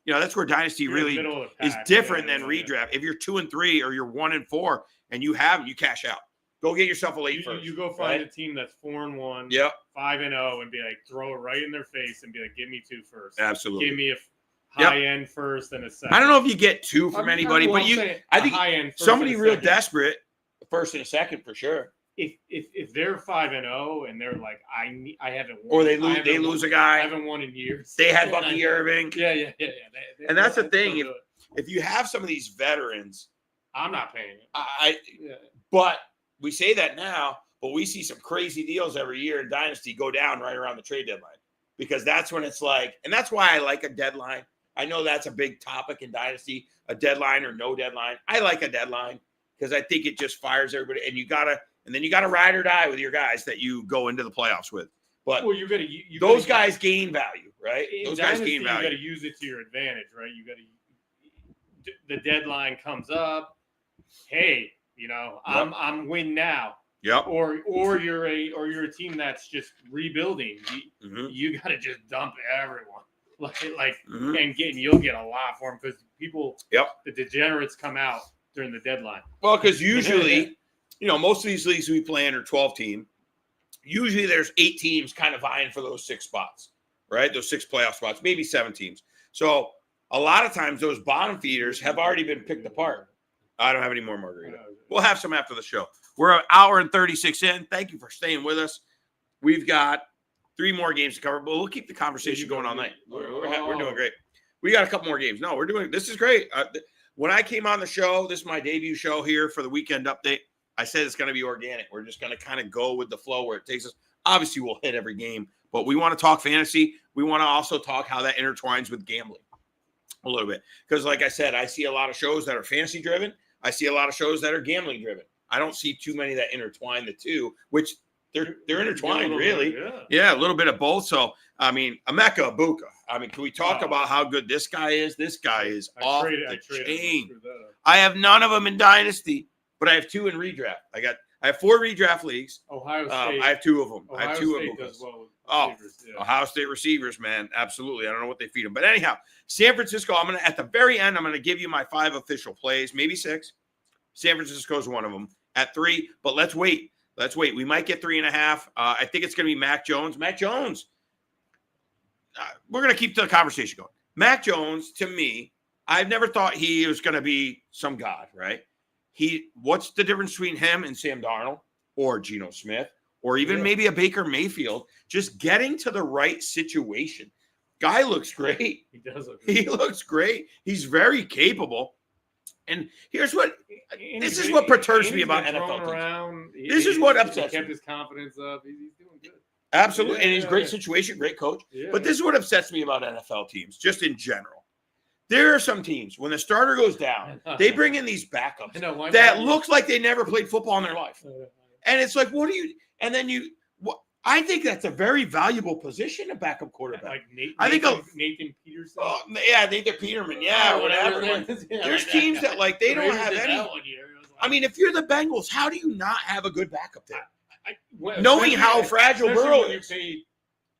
that's where dynasty really is different than redraft. If you're 2-3 or you're 1-4 and you cash out. Go get yourself a late first. You go find a team that's 4-1, 5-0, and be like, throw it right in their face and be like, give me 2 first. Absolutely. Give me a high end first and a second. I don't know if you get 2 from anybody, but I think high end somebody real desperate, first and a second for sure. If they're 5-0 and they're like, I haven't won, or they lose a guy, I haven't won in years. They had Bucky Irving. Yeah. And that's the thing. If you have some of these veterans, I'm not paying it. But we say that now, but we see some crazy deals every year in Dynasty go down right around the trade deadline, because that's when it's like, and that's why I like a deadline. I know that's a big topic in Dynasty, a deadline or no deadline. I like a deadline because I think it just fires everybody, and then you got to ride or die with your guys that you go into the playoffs with. But those guys gain value, right? Those guys gain value. You got to use it to your advantage, right? You got to. The deadline comes up. Hey, I'm win now. Yep. Or you're a team that's just rebuilding. You got to just dump everyone, and you'll get a lot for them because people. Yep. The degenerates come out during the deadline. Well, because usually, most of these leagues we play in are 12-team. Usually there's 8 teams kind of vying for those 6 spots, right? Those 6 playoff spots, maybe 7 teams. So a lot of times those bottom feeders have already been picked apart. I don't have any more margarita. We'll have some after the show. We're an hour and 36 in. Thank you for staying with us. We've got 3 more games to cover, but we'll keep the conversation going all night. We're doing great. We got a couple more games. No, this is great. When I came on the show, this is my debut show here for the weekend update. I said it's going to be organic. We're just going to kind of go with the flow where it takes us. Obviously, we'll hit every game, but we want to talk fantasy. We want to also talk how that intertwines with gambling a little bit. Because like I said, I see a lot of shows that are fantasy driven. I see a lot of shows that are gambling driven. I don't see too many that intertwine the two, which they're intertwined really. Yeah, a little bit of both. So, Emeka Ibuka. Can we talk about how good this guy is? This guy is off the chain. I have none of them in Dynasty, but I have 2 in redraft. I have 4 redraft leagues. Ohio State. I have 2 of them. Ohio I have 2 State of them. does well with receivers, Ohio State receivers, man. Absolutely. I don't know what they feed them. But anyhow, San Francisco, at the very end, I'm going to give you my 5 official plays, maybe 6. San Francisco is one of them at 3, but let's wait. We might get 3.5. I think it's going to be Mac Jones. Mac Jones. We're going to keep the conversation going. Mac Jones, to me, I've never thought he was going to be some god, right? What's the difference between him and Sam Darnold or Geno Smith or even maybe a Baker Mayfield? Just getting to the right situation. Guy looks great. He does look great. He looks great. He's very capable. And this is what perturbs me about NFL teams. This is what upsets me. He kept his confidence up. He's doing good. Absolutely. And he's a great situation, great coach. But this is what upsets me about NFL teams, just in general. There are some teams, when the starter goes down, they bring in these backups that looks like they never played football in their life. And it's like, I think that's a very valuable position, a backup quarterback. Nathan Peterson. Nathan Peterman. Yeah, whatever. There's teams that they don't have any. If you're the Bengals, how do you not have a good backup there? Knowing how fragile Burrow is.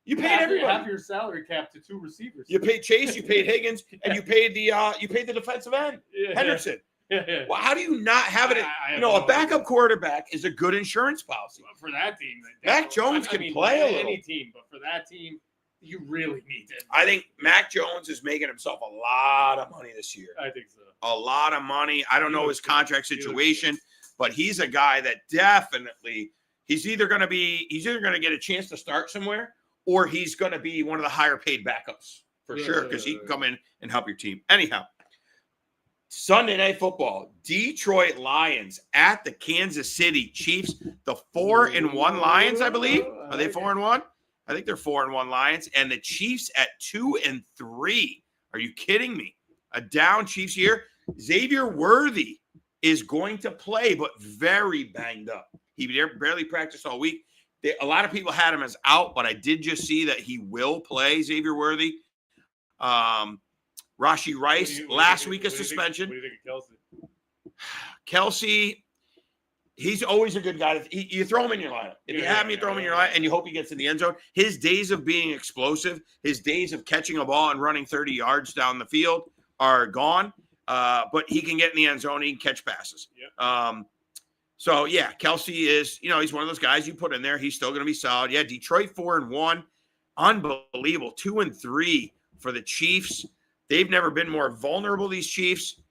You paid everybody half your salary cap to 2 receivers. You paid Chase, you paid Higgins, and you paid the defensive end, Henderson. Well, how do you not have it? A backup quarterback is a good insurance policy. Well, for that team, Mac Jones can play a little. Any team, but for that team, you really need it. I think Mac Jones is making himself a lot of money this year. I think so. A lot of money. I don't know his contract situation, but he's a guy that definitely he's either going to get a chance to start somewhere, or he's going to be one of the higher paid backups for sure, because he can come in and help your team. Anyhow, Sunday Night Football, Detroit Lions at the Kansas City Chiefs, the 4-1 Lions, I believe. Are they 4-1? I think they're 4-1 Lions, and the Chiefs at 2-3. Are you kidding me? A down Chiefs here. Xavier Worthy is going to play, but very banged up. He barely practiced all week. A lot of people had him as out, but I did just see that he will play, Xavier Worthy. Rashee Rice, last week of suspension. What do you think of Kelsey? Kelsey, he's always a good guy. You throw him in your lineup. If you have him, you throw him in your lineup, and you hope he gets in the end zone. His days of being explosive, his days of catching a ball and running 30 yards down the field are gone. But he can get in the end zone. He can catch passes. Yep. So, yeah, Kelsey is, he's one of those guys you put in there. He's still going to be solid. Yeah, Detroit 4-1. Unbelievable. 2-3 for the Chiefs. They've never been more vulnerable, these Chiefs.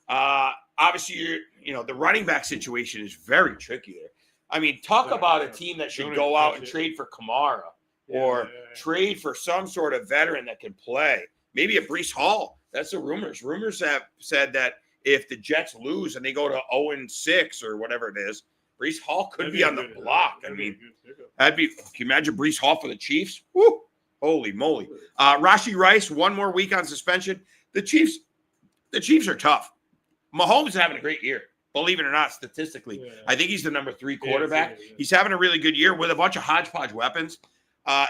Obviously, the running back situation is very tricky there. I mean, talk about a team that should go out and trade for Kamara or trade for some sort of veteran that can play. Maybe a Breece Hall. That's the rumors. Rumors have said that if the Jets lose and they go to 0-6 or whatever it is, Breece Hall could be on the block. I mean, can you imagine Breece Hall for the Chiefs? Woo! Holy moly. Rashee Rice, one more week on suspension. The Chiefs are tough. Mahomes is having a great year, believe it or not, statistically. Yeah. I think he's the number 3 quarterback. Yeah. He's having a really good year with a bunch of hodgepodge weapons.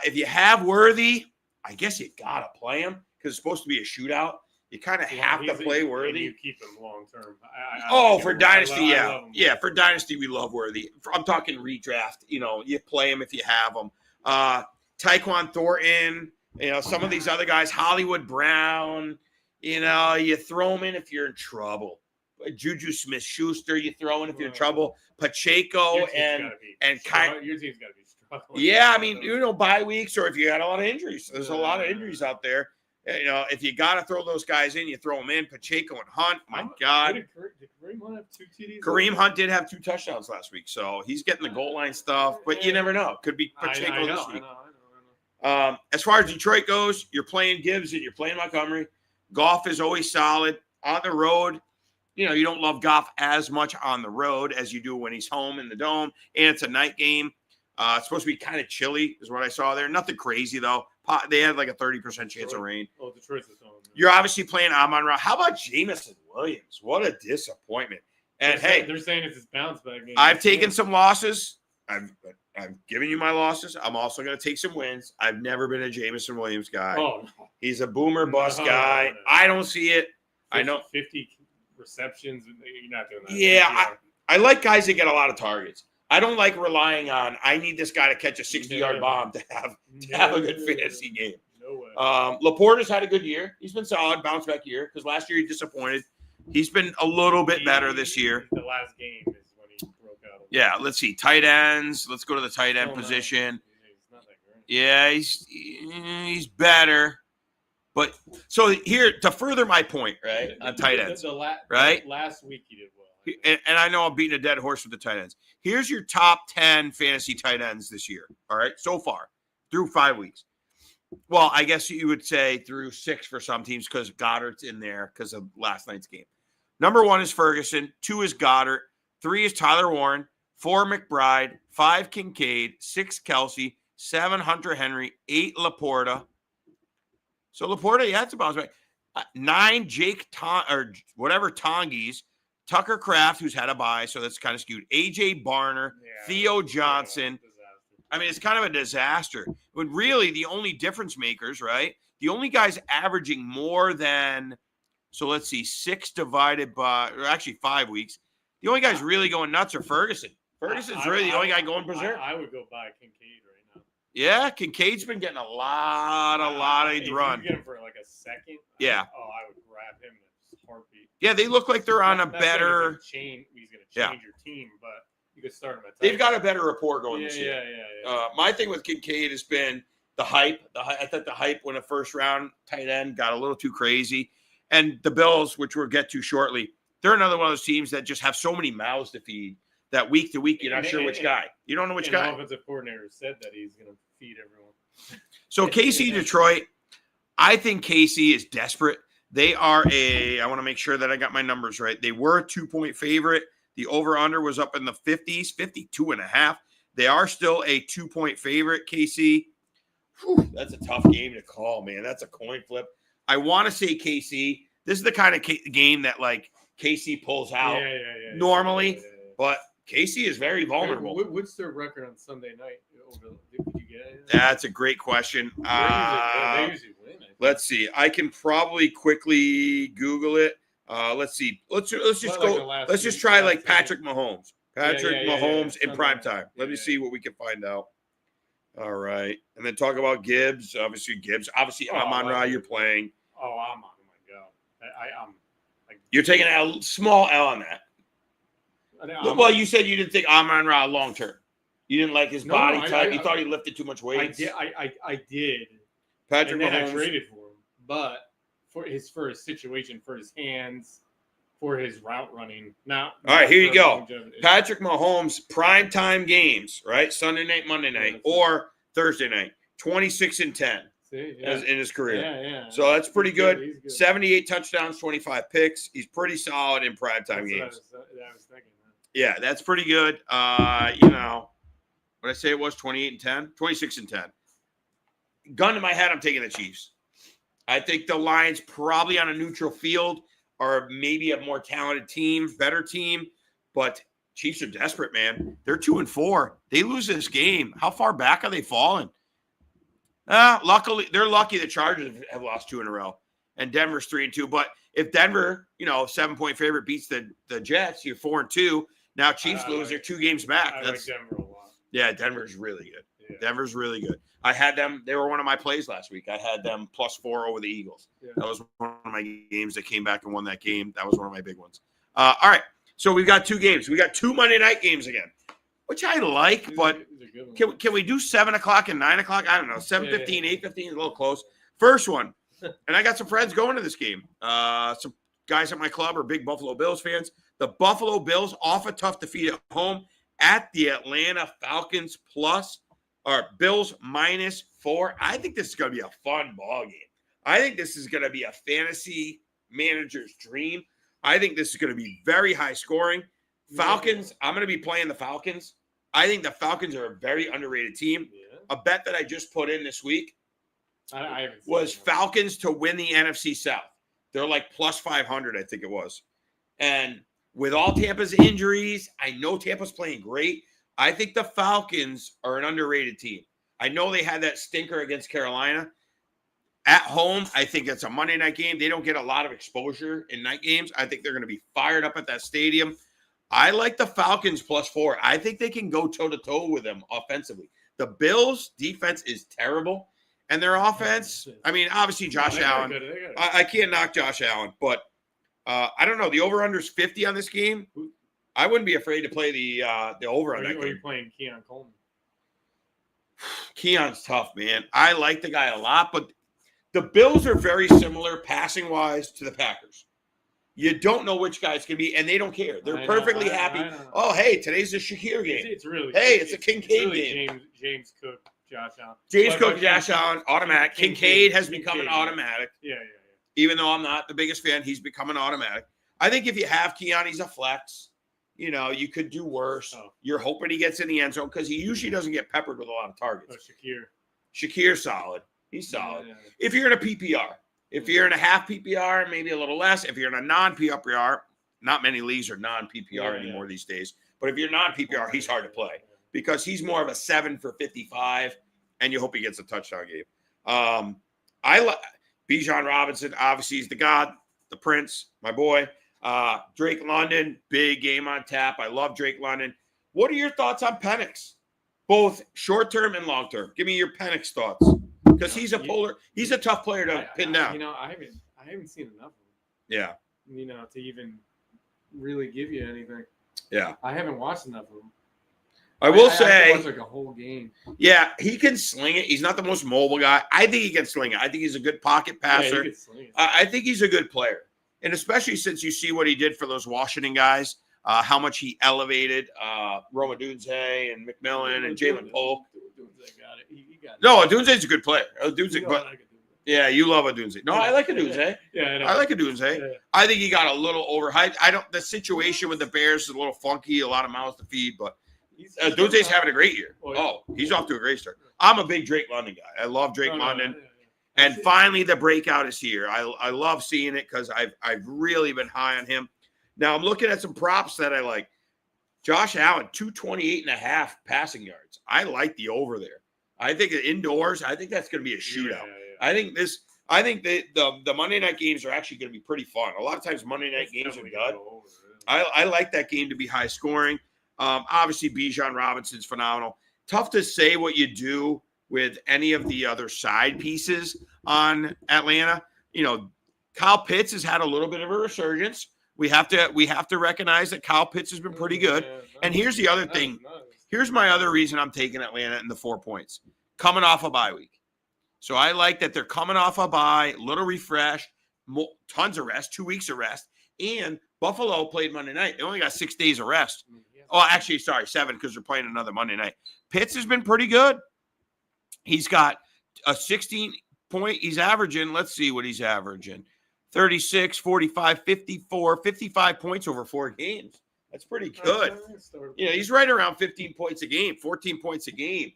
If you have Worthy, I guess you got to play him because it's supposed to be a shootout. You kind of have to play Worthy. You keep him long term. For Dynasty, for Dynasty, we love Worthy. I'm talking redraft. You play him if you have him. Tyquan Thornton, some of these other guys, Hollywood Brown, you throw them in if you're in trouble. Juju Smith-Schuster, you throw in if you're in trouble. Pacheco and your team's got to be struggling. Yeah, I mean, bye weeks or if you got a lot of injuries. There's a lot of injuries out there. If you got to throw those guys in, you throw them in. Pacheco and Hunt, my God. Did Kareem Hunt have 2 TDs? Kareem Hunt did have 2 touchdowns last week, so he's getting the goal line stuff, but you never know. Could be Pacheco this week. I know. As far as Detroit goes, you're playing Gibbs and you're playing Montgomery. Goff is always solid. On the road, you don't love Goff as much on the road as you do when he's home in the Dome, and it's a night game. It's supposed to be kind of chilly is what I saw there. Nothing crazy, though. They had like a 30% chance of rain. Oh, Detroit's the home. You're obviously playing Amon-Ra. How about Jameson Williams? What a disappointment. And, they're saying it's his bounce back game. I've taken some losses. I've given you my losses. I'm also going to take some wins. I've never been a Jameson Williams guy. Oh, no. He's a boomer bust guy. No. I don't see it. 50, I know 50 receptions. You're not doing that. Yeah, I like guys that get a lot of targets. I don't like relying on. I need this guy to catch a 60-yard bomb to have a good fantasy game. No way. Laporta's had a good year. He's been solid, bounce back year because last year he disappointed. He's been a little bit better this year. The last game is when he broke out. Yeah, let's see. Tight ends. Let's go to the tight end position. He's not that great. Yeah, he's better. But so here to further my point, right, on tight ends, right? Last week he did well. And I know I'm beating a dead horse with the tight ends. Here's your top 10 fantasy tight ends this year. All right, so far through 5 weeks. Well, I guess you would say through 6 for some teams because Goddard's in there because of last night's game. Number 1 is Ferguson. 2 is Goddard. 3 is Tyler Warren. 4 McBride. 5 Kincaid. 6 Kelsey. 7 Hunter Henry. 8 Laporta. So Laporta, yeah, it's a bounce back. 9 Jake Tongies. Tucker Kraft, who's had a bye, so that's kind of skewed. A.J. Barner, Theo Johnson. I mean, it's kind of a disaster. When really the only difference makers, right? The only guys averaging more than, so let's see, 6 divided by, or actually 5 weeks. The only guys really going nuts are Ferguson. Ferguson's really the only guy going berserk. I would go buy Kincaid right now. Yeah, Kincaid's been getting a lot of run. You get him for like a second. Yeah. I would grab him. Heartbeat. Yeah, they look like they're on a better chain. He's going to change your team, but you could start him at. They've got a better rapport going this year. Yeah. My thing with Kincaid has been the hype. I thought the hype when a first round tight end got a little too crazy, and the Bills, which we'll get to shortly, they're another one of those teams that just have so many mouths to feed that week to week you're not sure which guy. You don't know which guy. The offensive coordinator said that he's going to feed everyone. So KC Detroit, I think KC is desperate. They are I want to make sure that I got my numbers right. They were a 2-point favorite. The over-under was up in the 50s, 52.5. They are still a 2-point favorite, KC. Whew, that's a tough game to call, man. That's a coin flip. I want to say KC. This is the kind of game that, like, KC pulls out normally, but KC is very vulnerable. What's their record on Sunday night? Did you get it? That's a great question. They usually win. Let's see. I can probably quickly Google it. Let's see. Let's just Like go. the last Let's few- just try like last Patrick Mahomes. Patrick Mahomes in Something prime like that. time. Let me Yeah. see what we can find out. All right, and then talk about Gibbs. Obviously, Amon-Ra, you're playing. Oh, I'm on. Oh my god. I'm like You're taking a small L on that. Well, you said you didn't think Amon-Ra long term. You didn't like his body type. You thought he lifted too much weight. I did. Patrick And then Mahomes. I traded for him, but for his situation, for his hands, for his route running. Now, all right, here you go. longevity. Patrick Mahomes primetime games, right? Sunday night, Monday night, or Thursday night. 26-10 See, in his career. Yeah. So that's pretty He's good. He's good. 78 touchdowns, 25 picks. He's pretty solid in primetime games. I was thinking. Yeah, that's pretty good. You know, what I say it was 28-10, 26-10. Gun to my head, I'm taking the Chiefs. I think the Lions probably on a neutral field are maybe a more talented team, better team, but Chiefs are desperate, man. They're 2-4. They lose this game. How far back are they falling? Luckily, they're lucky the Chargers have lost 2 in a row, and Denver's 3-2. But if Denver, 7-point favorite, beats the Jets, you're 4-2. Now Chiefs lose, they're 2 games back. I like Denver a lot. Yeah, Denver's really good. Yeah. Denver's really good. I had them. They were one of my plays last week. I had them +4 over the Eagles. Yeah. That was one of my games that came back and won that game. That was one of my big ones. All right. So we've got 2 games. We got 2 Monday night games again, which I like, but can we do 7 o'clock and 9 o'clock? I don't know. 7:15, 8:15 is a little close. First one, and I got some friends going to this game. Some guys at my club are big Buffalo Bills fans. The Buffalo Bills off a tough defeat at home at the Atlanta Falcons Bills -4. I think this is going to be a fun ball game. I think this is going to be a fantasy manager's dream. I think this is going to be very high scoring. Falcons, I'm going to be playing the Falcons. I think the Falcons are a very underrated team. Yeah. A bet that I just put in this week I was Falcons to win the NFC South. They're like +500, I think it was. And with all Tampa's injuries, I know Tampa's playing great. I think the Falcons are an underrated team. I know they had that stinker against Carolina. At home, I think it's a Monday night game. They don't get a lot of exposure in night games. I think they're going to be fired up at that stadium. I like the Falcons +4. I think they can go toe-to-toe with them offensively. The Bills' defense is terrible, and their offense, I mean, obviously Josh Allen. I can't knock Josh Allen, but I don't know. The over-under is 50 on this game. I wouldn't be afraid to play the over on that game. Are you playing Keon Coleman? Keon's tough, man. I like the guy a lot, but the Bills are very similar passing-wise to the Packers. You don't know which guy's going to be, and they don't care. They're perfectly happy. Oh, hey, today's the Shakir game. It's really it's a Kincaid game. James Cook, Josh Allen. James Cook, Josh Allen, automatic. Kincaid has become an automatic. Yeah. Even though I'm not the biggest fan, he's become an automatic. I think if you have Keon, he's a flex. You could do worse. Oh. You're hoping he gets in the end zone because he usually doesn't get peppered with a lot of targets. Shakir's solid. He's solid. Yeah. If you're in a PPR, if you're in a half PPR, maybe a little less. If you're in a non-PPR, not many leagues are non-PPR anymore these days. But if you're non-PPR, he's hard to play because he's more of a 7 for 55, and you hope he gets a touchdown game. I like Bijan Robinson. Obviously, he's the god, the prince, my boy. Drake London, big game on tap. I love Drake London. What are your thoughts on Penix? Both short-term and long-term. Give me your Penix thoughts. Because he's a tough player to pin down. I haven't seen enough of him. Yeah. To even really give you anything. Yeah. I haven't watched enough of him. I will say, watched like a whole game. Yeah, he can sling it. He's not the most mobile guy. I think he can sling it. I think he's a good pocket passer. Yeah, he can sling it. I think he's a good player. And especially since you see what he did for those Washington guys, how much he elevated Roma Dunze and McMillan and Jalen Polk. Dunze got it. He got it. No, Dunze's a good player. But like yeah, you love a Dunze. No, I like a Dunze. Yeah, I like a Dunze. Yeah. I think he got a little overhyped. The situation with the Bears is a little funky, a lot of mouths to feed, but Dunze's having a great year. He's off to a great start. I'm a big Drake London guy. I love Drake London. And finally, the breakout is here. I love seeing it because I've really been high on him. Now I'm looking at some props that I like. Josh Allen, 228.5 passing yards. I like the over there. I think indoors, I think that's going to be a shootout. I think I think that the Monday night games are actually going to be pretty fun. A lot of times Monday night It's games are definitely good. gonna go over, I like that game to be high scoring. Obviously, Bijan Robinson's phenomenal. Tough to say what you do with any of the other side pieces on Atlanta. You know, Kyle Pitts has had a little bit of a resurgence. We have to recognize that Kyle Pitts has been pretty good. And here's the other thing. Here's my other reason I'm taking Atlanta in the 4 points. Coming off a bye week. So I like that they're coming off a bye, little refreshed, tons of rest, 2 weeks of rest. And Buffalo played Monday night. They only got 6 days of rest. Oh, actually, sorry, 7 because they're playing another Monday night. Pitts has been pretty good. He's got a 16-point. He's averaging, let's see what he's averaging. 36, 45, 54, 55 points over 4 games. That's pretty good. You know, he's right around 15 points a game, 14 points a game.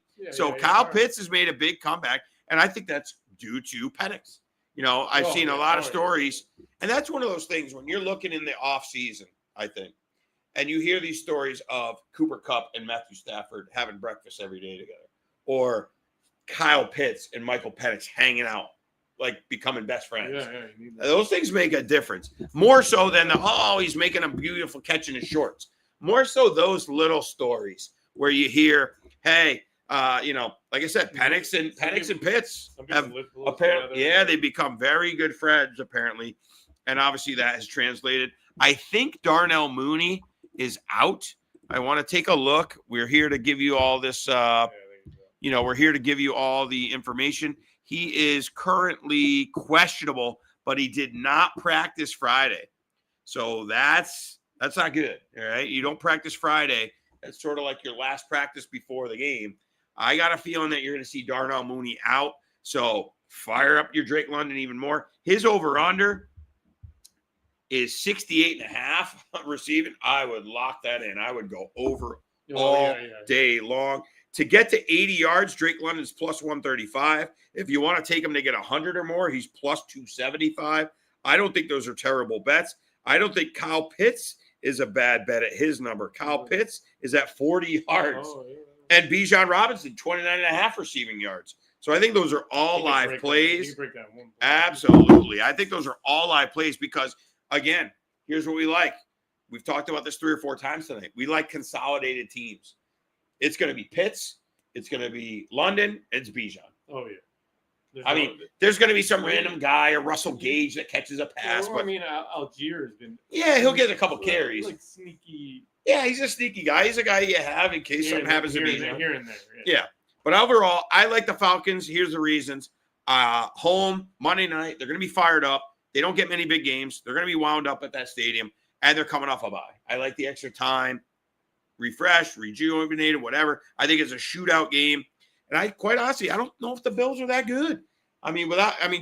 Kyle Pitts has made a big comeback, and I think that's due to Penix. You know, I've seen a lot of stories, and that's one of those things when you're looking in the offseason, I think, and you hear these stories of Cooper Kupp and Matthew Stafford having breakfast every day together, or Kyle Pitts and Michael Penix hanging out, like becoming best friends. Those things make a difference. More so than he's making a beautiful catch in his shorts. More so those little stories where you hear, hey, you know, like I said, Penix and Pitts have apparently, they become very good friends apparently, and obviously that has translated. I think Darnell Mooney is out. I want to take a look. We're here to give you all this. You know, we're here to give you all the information. He is currently questionable, but he did not practice Friday, so that's not good. All right, you don't practice Friday. That's sort of like your last practice before the game. I got a feeling that you're going to see Darnell Mooney out. So fire up your Drake London even more. His over-under is 68.5 receiving. I would lock that in. I would go over all day long. To get to 80 yards, Drake London's plus 135. If you want to take him to get 100 or more, he's plus 275. I don't think those are terrible bets. I don't think Kyle Pitts is a bad bet at his number. Kyle Pitts is at 40 yards. And Bijan Robinson, 29.5 receiving yards. So I think those are all live plays. Absolutely. I think those are all live plays because, again, here's what we like. We've talked about this 3 or 4 times tonight. We like consolidated teams. It's going to be Pitts. It's going to be London. It's Bijan. Oh, yeah. There's going to be some random guy, a Russell Gage that catches a pass. But Algier has been. Yeah, he'll get a couple carries. Like sneaky. Yeah, he's a sneaky guy. He's a guy you have in case something happens to Bijan. Here and there. Yeah. But overall, I like the Falcons. Here's the reasons. Home, Monday night, they're going to be fired up. They don't get many big games. They're going to be wound up at that stadium, and they're coming off a bye. I like the extra time. Refreshed, rejuvenated, whatever. I think it's a shootout game. And I quite honestly, I don't know if the Bills are that good.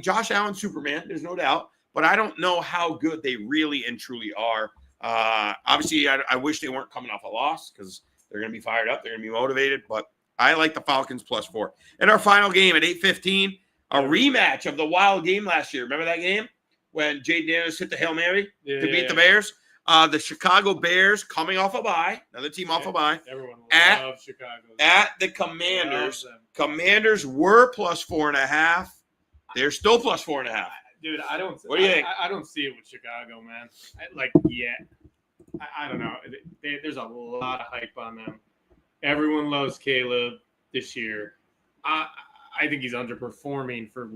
Josh Allen, Superman, there's no doubt. But I don't know how good they really and truly are. Obviously, I wish they weren't coming off a loss because they're going to be fired up. They're going to be motivated. But I like the Falcons plus 4. And our final game at 8:15, a rematch of the wild game last year. Remember that game when Jay Daniels hit the Hail Mary to beat the Bears? The Chicago Bears coming off a bye, another team off a bye. Everyone loves Chicago. At the Commanders. Commanders were plus 4.5. They're still plus 4.5. Dude, What do you think? I don't see it with Chicago, man. I don't know. There's a lot of hype on them. Everyone loves Caleb this year. I think he's underperforming for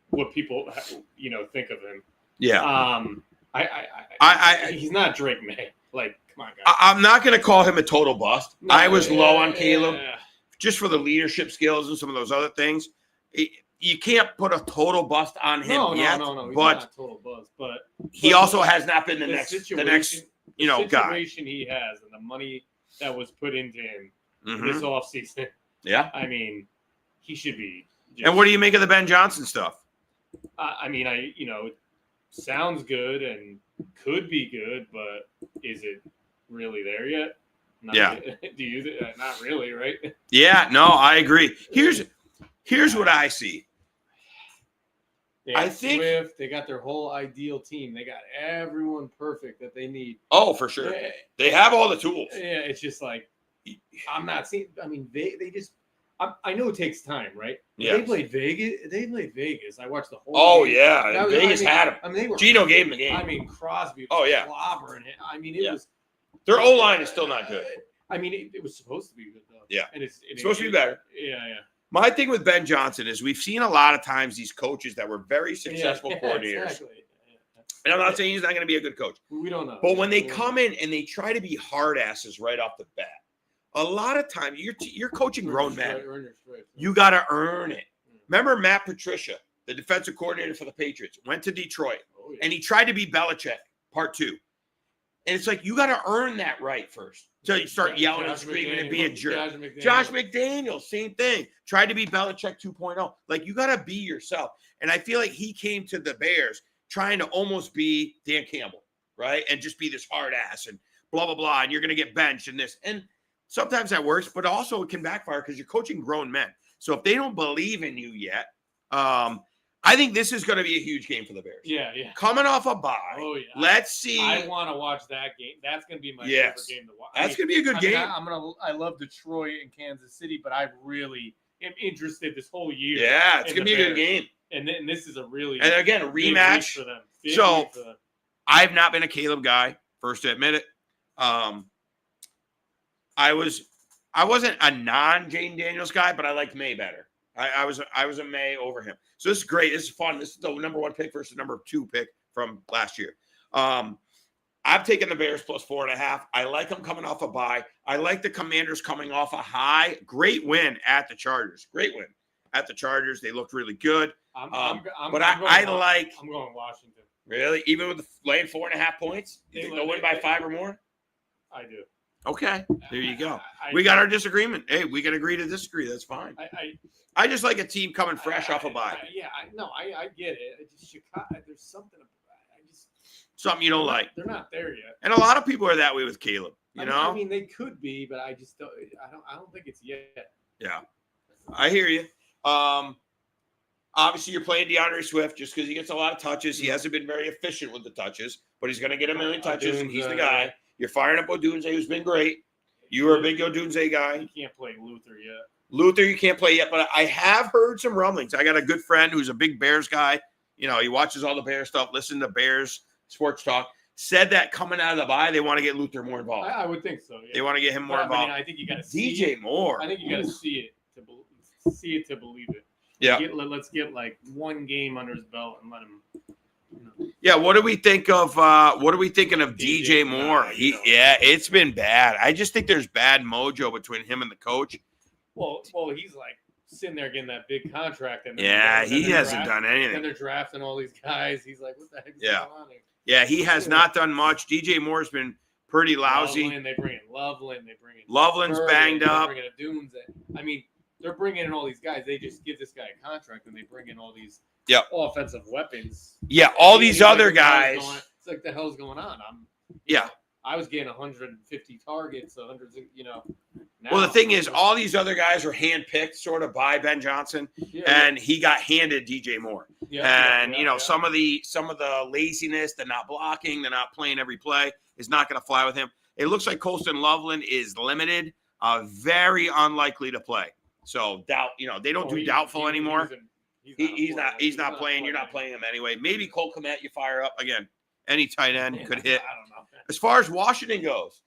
what people think of him. Yeah. He's not Drake May. Like, come on, guys. I'm not going to call him a total bust. No, I was low on Caleb just for the leadership skills and some of those other things. You can't put a total bust on him yet. No. He's but not a total bust, but he also has not been the next guy. Situation he has and the money that was put into him this offseason. Yeah. I mean, he should be. And what do you make of the Ben Johnson stuff? It sounds good and could be good, but is it really there yet? Do you? Not really, right? Yeah, no, I agree. Here's what I see. I think Swift, they got their whole ideal team. They got everyone perfect that they need. Oh, for sure. They have all the tools. Yeah, it's just like I'm not seeing. I mean, they just. I know it takes time, right? Yeah. They played Vegas. I watched the whole. Oh game. yeah, Vegas had him. I mean, they were. Gino gave him the game. I mean, Crosby. Oh, yeah. Clobbering it. I mean, it was. Their O-line is still not good. I mean, it was supposed to be good though. Yeah. And it's supposed to be better. Yeah. My thing with Ben Johnson is we've seen a lot of times these coaches that were very successful coordinators. Exactly. And I'm not saying he's not going to be a good coach. We don't know. But when they come in and they try to be hard asses right off the bat, a lot of times you're coaching grown men. You got to earn it. Remember Matt Patricia, the defensive coordinator for the Patriots, went to Detroit, and he tried to be Belichick, part 2. And it's like, you got to earn that right first. So you start yelling and screaming and being a jerk. Josh McDaniels, same thing. Tried to be Belichick 2.0. Like, you got to be yourself. And I feel like he came to the Bears trying to almost be Dan Campbell, right? And just be this hard ass and blah, blah, blah. And you're going to get benched and this. And sometimes that works, but also it can backfire because you're coaching grown men. So if they don't believe in you yet, I think this is going to be a huge game for the Bears. Yeah. Coming off a bye. Oh, yeah. Let's see. I want to watch that game. That's going to be my favorite game to watch. That's going to be a good game. I love Detroit and Kansas City, but I really am interested this whole year. Yeah, it's going to be a good game. And this is a really and again a rematch for them. So I've not been a Caleb guy, first to admit it. I wasn't a non-Jane Daniels guy, but I liked May better. I was a May over him. So this is great. This is fun. This is the number 1 pick versus the number 2 pick from last year. I've taken the Bears plus 4.5. I like them coming off a bye. I like the Commanders coming off a high. Great win at the Chargers. Great win at the Chargers. They looked really good. I'm going Washington. Really? Even with the laying 4.5 points? You think they'll win by 5 or more? I do. Okay. There you go. We got our disagreement. Hey, we can agree to disagree. That's fine. I just like a team coming fresh off a bye. I get it. It's just Chicago. There's something. Something you don't like. They're not there yet. And a lot of people are that way with Caleb. You know? I mean, they could be, but I just don't. I don't think it's yet. Yeah. I hear you. Obviously, you're playing DeAndre Swift just because he gets a lot of touches. He hasn't been very efficient with the touches, but he's going to get a million touches, and he's the guy. You're firing up Odunze, who's been great. You were a big Odunze guy. You can't play Luther yet. Luther, you can't play yet, but I have heard some rumblings. I got a good friend who's a big Bears guy. You know, he watches all the Bears stuff, listen to Bears sports talk. Said that coming out of the bye, they want to get Luther more involved. I would think so. Yeah. They want to get him more involved. I think you got to see DJ Moore. I think you got to see it to believe it. Yeah. Let's get like 1 game under his belt and let him. Yeah, what do we think of? What are we thinking of DJ Moore? It's been bad. I just think there's bad mojo between him and the coach. Well, he's like sitting there getting that big contract, and he hasn't done anything. And they're drafting all these guys. He's like, what the heck is going on here? Yeah, he has not done much. DJ Moore's been pretty lousy. They bring in Loveland. They bring in Loveland's banged up. They bring in Dunes. I mean, they're bringing in all these guys. They just give this guy a contract, and they bring in all these offensive weapons. Yeah, all these other guys. It's like the hell's going on? I was getting 150 targets, 100. Well, the thing is, all these other guys were handpicked sort of by Ben Johnson, and he got handed DJ Moore. Some of the laziness, the not blocking, the not playing every play is not going to fly with him. It looks like Colston Loveland is limited, very unlikely to play. So they don't do doubtful anymore. He's not playing. You're not playing him anyway. Maybe Cole Kmet you fire up again. Any tight end could hit. I don't know. As far as Washington goes,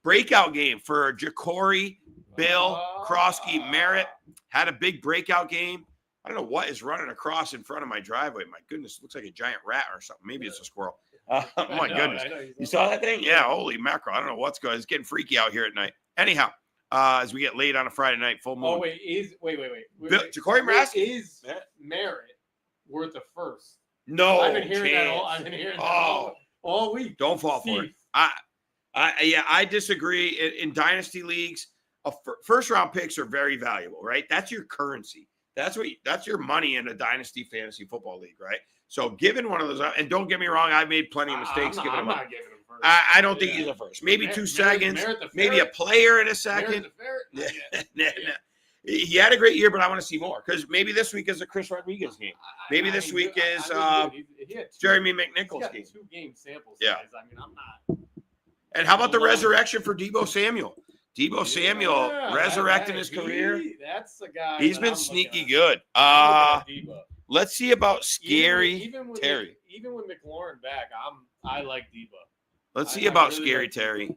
breakout game for Ja'Cory, Bill, Krosky, Merritt had a big breakout game. I don't know what is running across in front of my driveway. My goodness, it looks like a giant rat or something. Maybe it's a squirrel. My goodness. You saw that thing? Yeah, holy mackerel. I don't know what's going on. It's getting freaky out here at night. Anyhow, as we get late on a Friday night, full moon. Oh, wait. Ja'Cory Merritt? Is Merritt worth a first? No. I've been hearing that all week. Don't fall for it. I disagree. In dynasty leagues, first round picks are very valuable, right? That's your currency. That's your money in a dynasty fantasy football league, right? So giving one of those, and don't get me wrong, I've made plenty of mistakes giving him. I'm not giving him first. I don't think he's a first. Maybe 2 seconds. Maybe a player in a second. He had a great year, but I want to see more because maybe this week is a Chris Rodriguez game. Maybe this week is Jeremy McNichols game. 2 game sample size. Yeah. I mean, I'm not. And how about the resurrection for Deebo Samuel? Debo Samuel resurrecting his career. That's the guy. He's been sneaky good. Let's see about Scary Terry. Even with McLaurin back, I like Debo. Let's see about Scary Terry.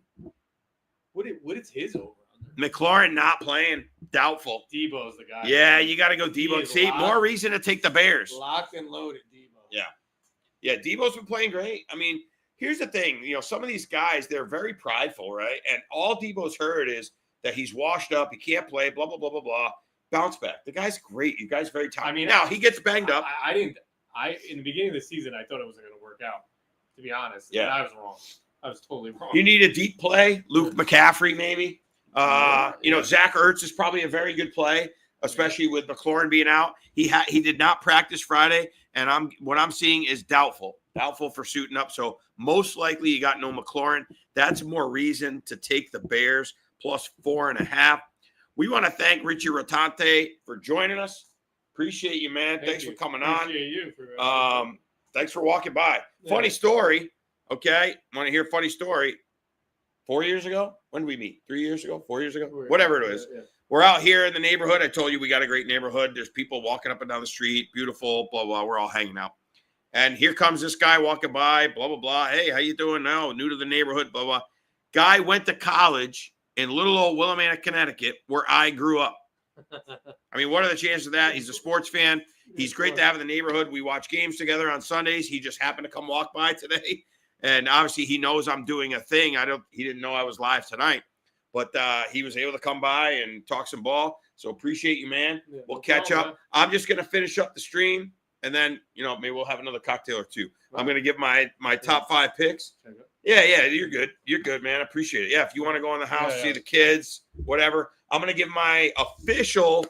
What is his over? McLaurin not playing. Doubtful. Debo's the guy. Yeah, you got to go Debo. See, more reason to take the Bears. Locked and loaded, Debo. Yeah. Yeah, Debo's been playing great. I mean, here's the thing. Some of these guys, they're very prideful, right? And all Debo's heard is that he's washed up. He can't play, blah, blah, blah, blah, blah. Bounce back. The guy's great. You guys very talented. I mean, now he gets banged up. In the beginning of the season, I thought it wasn't going to work out, to be honest. Yeah. And I was wrong. I was totally wrong. You need a deep play. Luke McCaffrey, maybe. Zach Ertz is probably a very good play, especially with McLaurin being out. He did not practice Friday, and what I'm seeing is doubtful for suiting up. So most likely you got no McLaurin. That's more reason to take the Bears plus 4.5. We want to thank Richie Rotante for joining us. Appreciate you, man. Thanks for coming on. Appreciate you. Thanks for walking by. Yeah. Funny story. Okay, want to hear a funny story? 4 years ago? When did we meet? 3 years ago? 4 years ago? Whatever it is. Yeah. We're out here in the neighborhood. I told you we got a great neighborhood. There's people walking up and down the street. Beautiful, blah, blah. We're all hanging out. And here comes this guy walking by, blah, blah, blah. Hey, how you doing now? New to the neighborhood, blah, blah. Guy went to college in little old Willimantic, Connecticut, where I grew up. I mean, what are the chances of that? He's a sports fan. He's great to have in the neighborhood. We watch games together on Sundays. He just happened to come walk by today. And obviously he knows I'm doing a thing. He didn't know I was live tonight, but he was able to come by and talk some ball. So appreciate you, man. Yeah, we'll catch up. Man. I'm just going to finish up the stream and then, maybe we'll have another cocktail or two. Right. I'm going to give my top 5 picks. Yeah. You're good. You're good, man. I appreciate it. Yeah. If you want to go in the house, see the kids, whatever, I'm going to give my official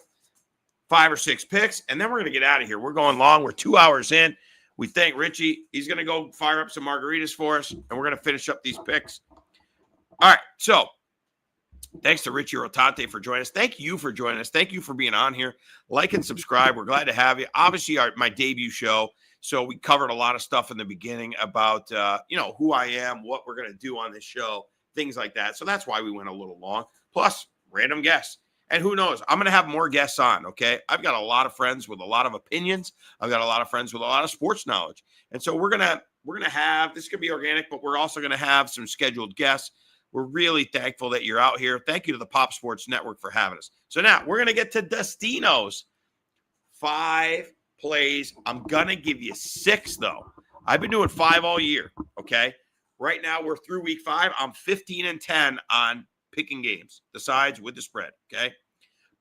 5 or 6 picks and then we're going to get out of here. We're going long. We're 2 hours in. We thank Richie. He's going to go fire up some margaritas for us, and we're going to finish up these picks. All right, so thanks to Richie Rotante for joining us. Thank you for joining us. Thank you for being on here. Like and subscribe. We're glad to have you. Obviously, my debut show, so we covered a lot of stuff in the beginning about, who I am, what we're going to do on this show, things like that. So that's why we went a little long. Plus, random guests. And who knows? I'm going to have more guests on, okay? I've got a lot of friends with a lot of opinions. I've got a lot of friends with a lot of sports knowledge. And so we're going to have, this could be organic, but we're also going to have some scheduled guests. We're really thankful that you're out here. Thank you to the Pop Sports Network for having us. So now we're going to get to Dustino's 5 plays. I'm going to give you 6, though. I've been doing 5 all year, okay? Right now we're through week 5. I'm 15-10 on picking games, the sides with the spread, okay?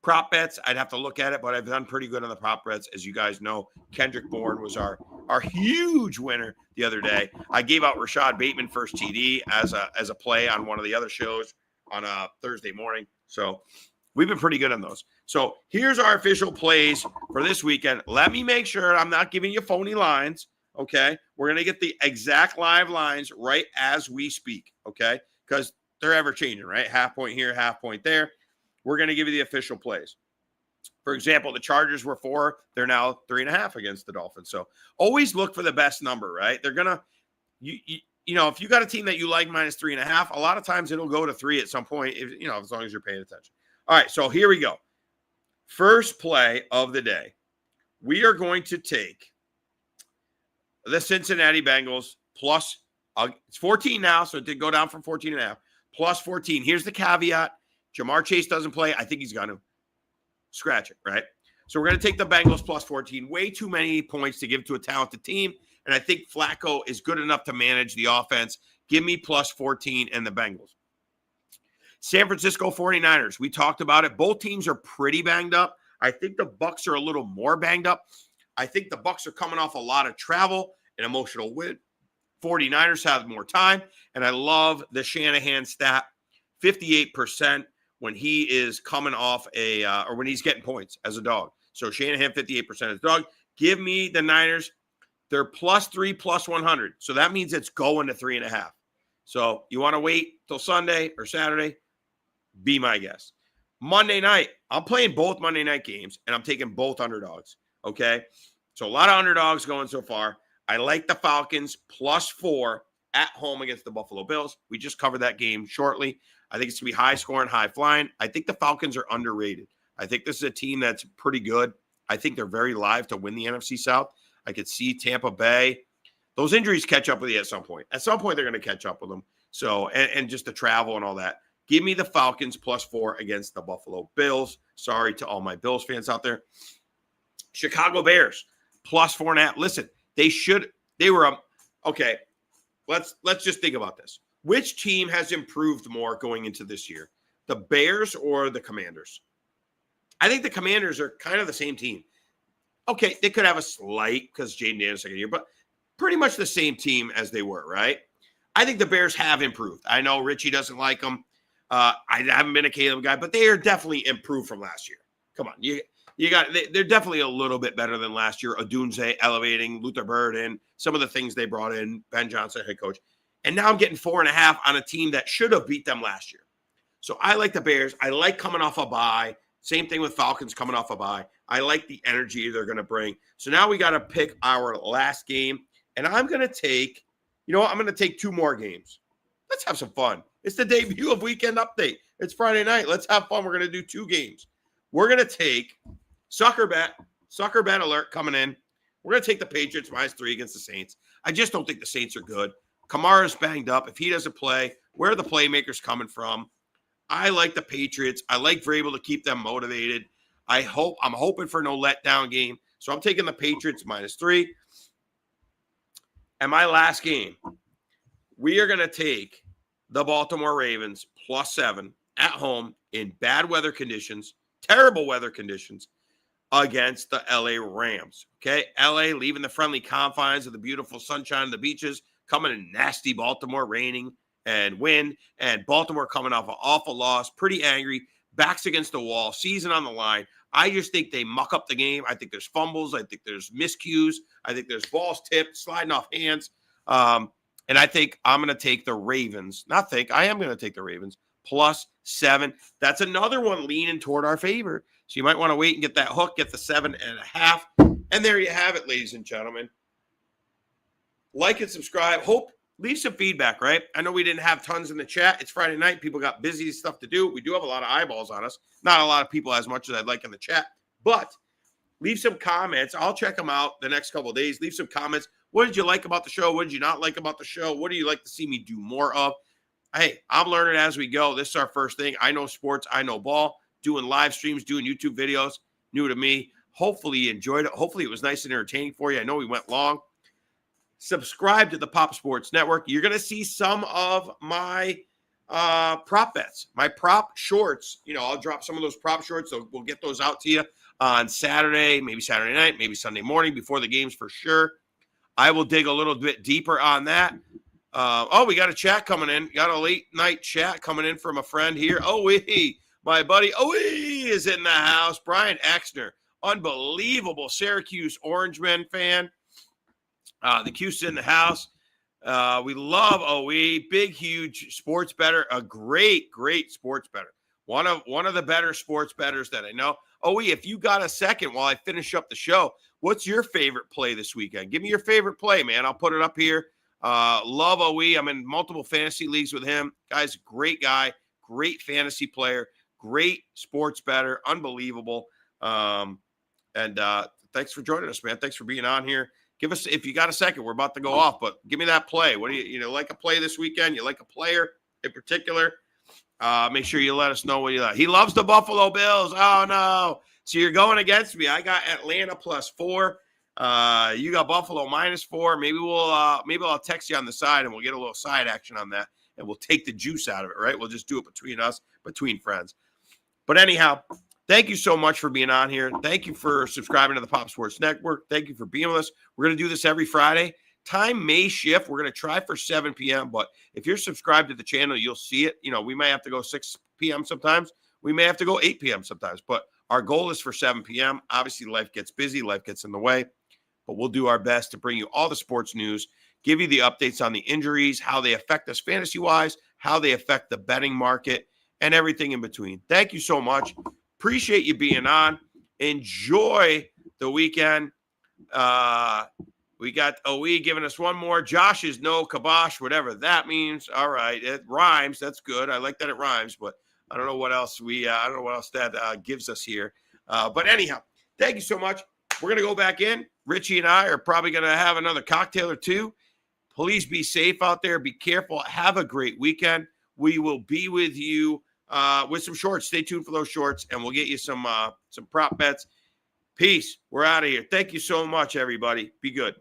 Prop bets, I'd have to look at it, but I've done pretty good on the prop bets. As you guys know, Kendrick Bourne was our huge winner the other day. I gave out Rashad Bateman first TD as a play on one of the other shows on a Thursday morning. So we've been pretty good on those. So here's our official plays for this weekend. Let me make sure I'm not giving you phony lines, okay? We're going to get the exact live lines right as we speak, okay? Because they're ever changing, right? Half point here, half point there. We're going to give you the official plays. For example, the Chargers were 4. They're now 3.5 against the Dolphins. So always look for the best number, right? They're going to, if you got a team that you like minus 3.5, a lot of times it'll go to 3 at some point, as long as you're paying attention. All right, so here we go. First play of the day. We are going to take the Cincinnati Bengals plus, it's 14 now, so it did go down from 14.5. Plus 14. Here's the caveat. Jamar Chase doesn't play. I think he's going to scratch it, right? So we're going to take the Bengals plus 14. Way too many points to give to a talented team. And I think Flacco is good enough to manage the offense. Give me plus 14 and the Bengals. San Francisco 49ers. We talked about it. Both teams are pretty banged up. I think the Bucs are a little more banged up. I think the Bucs are coming off a lot of travel, an emotional win. 49ers have more time, and I love the Shanahan stat, 58% when he is coming off or when he's getting points as a dog. So Shanahan, 58% as a dog. Give me the Niners. They're plus 3, plus 100. So that means it's going to 3.5. So you want to wait till Sunday or Saturday? Be my guest. Monday night, I'm playing both Monday night games, and I'm taking both underdogs, okay? So a lot of underdogs going so far. I like the Falcons plus 4 at home against the Buffalo Bills. We just covered that game shortly. I think it's going to be high scoring, high flying. I think the Falcons are underrated. I think this is a team that's pretty good. I think they're very live to win the NFC South. I could see Tampa Bay. Those injuries catch up with you at some point. At some point, they're going to catch up with them. So, and just the travel and all that. Give me the Falcons +4 against the Buffalo Bills. Sorry to all my Bills fans out there. Chicago Bears +4.5. Listen, okay. Let's just think about this. Which team has improved more going into this year? The Bears or the Commanders? I think the Commanders are kind of the same team. Okay, they could have a slight because Jaden Daniels second year, but pretty much the same team as they were, right? I think the Bears have improved. I know Richie doesn't like them. I haven't been a Caleb guy, but they are definitely improved from last year. Come on, they're definitely a little bit better than last year. Odunze elevating, Luther Burden, some of the things they brought in, Ben Johnson, head coach. And now I'm getting 4.5 on a team that should have beat them last year. So I like the Bears. I like coming off a bye. Same thing with Falcons coming off a bye. I like the energy they're going to bring. So now we got to pick our last game. And I'm going to take, I'm going to take 2 more games. Let's have some fun. It's the debut of Weekend Update. It's Friday night. Let's have fun. We're going to do 2 games. We're going to take sucker bet alert coming in. We're going to take the Patriots -3 against the Saints. I just don't think the Saints are good. Kamara's banged up. If he doesn't play, where are the playmakers coming from? I like the Patriots. I like Vrabel to keep them motivated. I'm hoping for no letdown game. So I'm taking the Patriots -3. And my last game, we are going to take the Baltimore Ravens +7 at home in bad weather conditions, terrible weather conditions, against the LA Rams. Okay, LA leaving the friendly confines of the beautiful sunshine of the beaches, coming in nasty Baltimore, raining and wind, and Baltimore coming off an awful loss, pretty angry, backs against the wall, season on the line. I just think they muck up the game. I think there's fumbles. I think there's miscues. I think there's balls tipped, sliding off hands. And I think I'm going to take the Ravens. I am going to take the Ravens +7. That's another one leaning toward our favor. So you might want to wait and get that hook, get the 7.5. And there you have it, ladies and gentlemen. Like and subscribe. Leave some feedback, right? I know we didn't have tons in the chat. It's Friday night. People got busy stuff to do. We do have a lot of eyeballs on us. Not a lot of people as much as I'd like in the chat. But leave some comments. I'll check them out the next couple of days. Leave some comments. What did you like about the show? What did you not like about the show? What do you like to see me do more of? Hey, I'm learning as we go. This is our first thing. I know sports. I know ball. Doing live streams, doing YouTube videos. New to me. Hopefully you enjoyed it. Hopefully it was nice and entertaining for you. I know we went long. Subscribe to the Pop Sports Network. You're going to see some of my prop bets, my prop shorts. I'll drop some of those prop shorts. So we'll get those out to you on Saturday, maybe Saturday night, maybe Sunday morning before the games for sure. I will dig a little bit deeper on that. We got a chat coming in. Got a late night chat coming in from a friend here. My buddy is in the house. Brian Exner, unbelievable Syracuse Orangemen fan. The Q's in the house. We love OE. Big, huge sports bettor. A great, great sports bettor. One of the better sports bettors that I know. OE, if you got a second while I finish up the show, what's your favorite play this weekend? Give me your favorite play, man. I'll put it up here. Love OE. I'm in multiple fantasy leagues with him. Guy's a great guy, great fantasy player, great sports bettor, unbelievable. And thanks for joining us, man. Thanks for being on here. Give us, if you got a second, we're about to go off, but give me that play. What do you like a play this weekend? You like a player in particular? Make sure you let us know what you like. He loves the Buffalo Bills. Oh, no. So you're going against me. I got Atlanta +4. You got Buffalo -4. Maybe I'll text you on the side and we'll get a little side action on that and we'll take the juice out of it, right? We'll just do it between us, between friends. But anyhow, thank you so much for being on here. Thank you for subscribing to the Pop Sports Network. Thank you for being with us. We're going to do this every Friday. Time may shift. We're going to try for 7 p.m., but if you're subscribed to the channel, you'll see it. We may have to go 6 p.m. sometimes. We may have to go 8 p.m. sometimes, but our goal is for 7 p.m. Obviously, life gets busy. Life gets in the way, but we'll do our best to bring you all the sports news, give you the updates on the injuries, how they affect us fantasy-wise, how they affect the betting market, and everything in between. Thank you so much. Appreciate you being on. Enjoy the weekend. We got OE giving us one more. Josh is no kibosh, whatever that means. All right, it rhymes. That's good. I like that it rhymes, but I don't know what else I don't know what else that gives us here. But anyhow, thank you so much. We're gonna go back in. Richie and I are probably gonna have another cocktail or two. Please be safe out there. Be careful. Have a great weekend. We will be with you with some shorts. Stay tuned for those shorts, and we'll get you some prop bets. Peace. We're out of here. Thank you so much, everybody. Be good.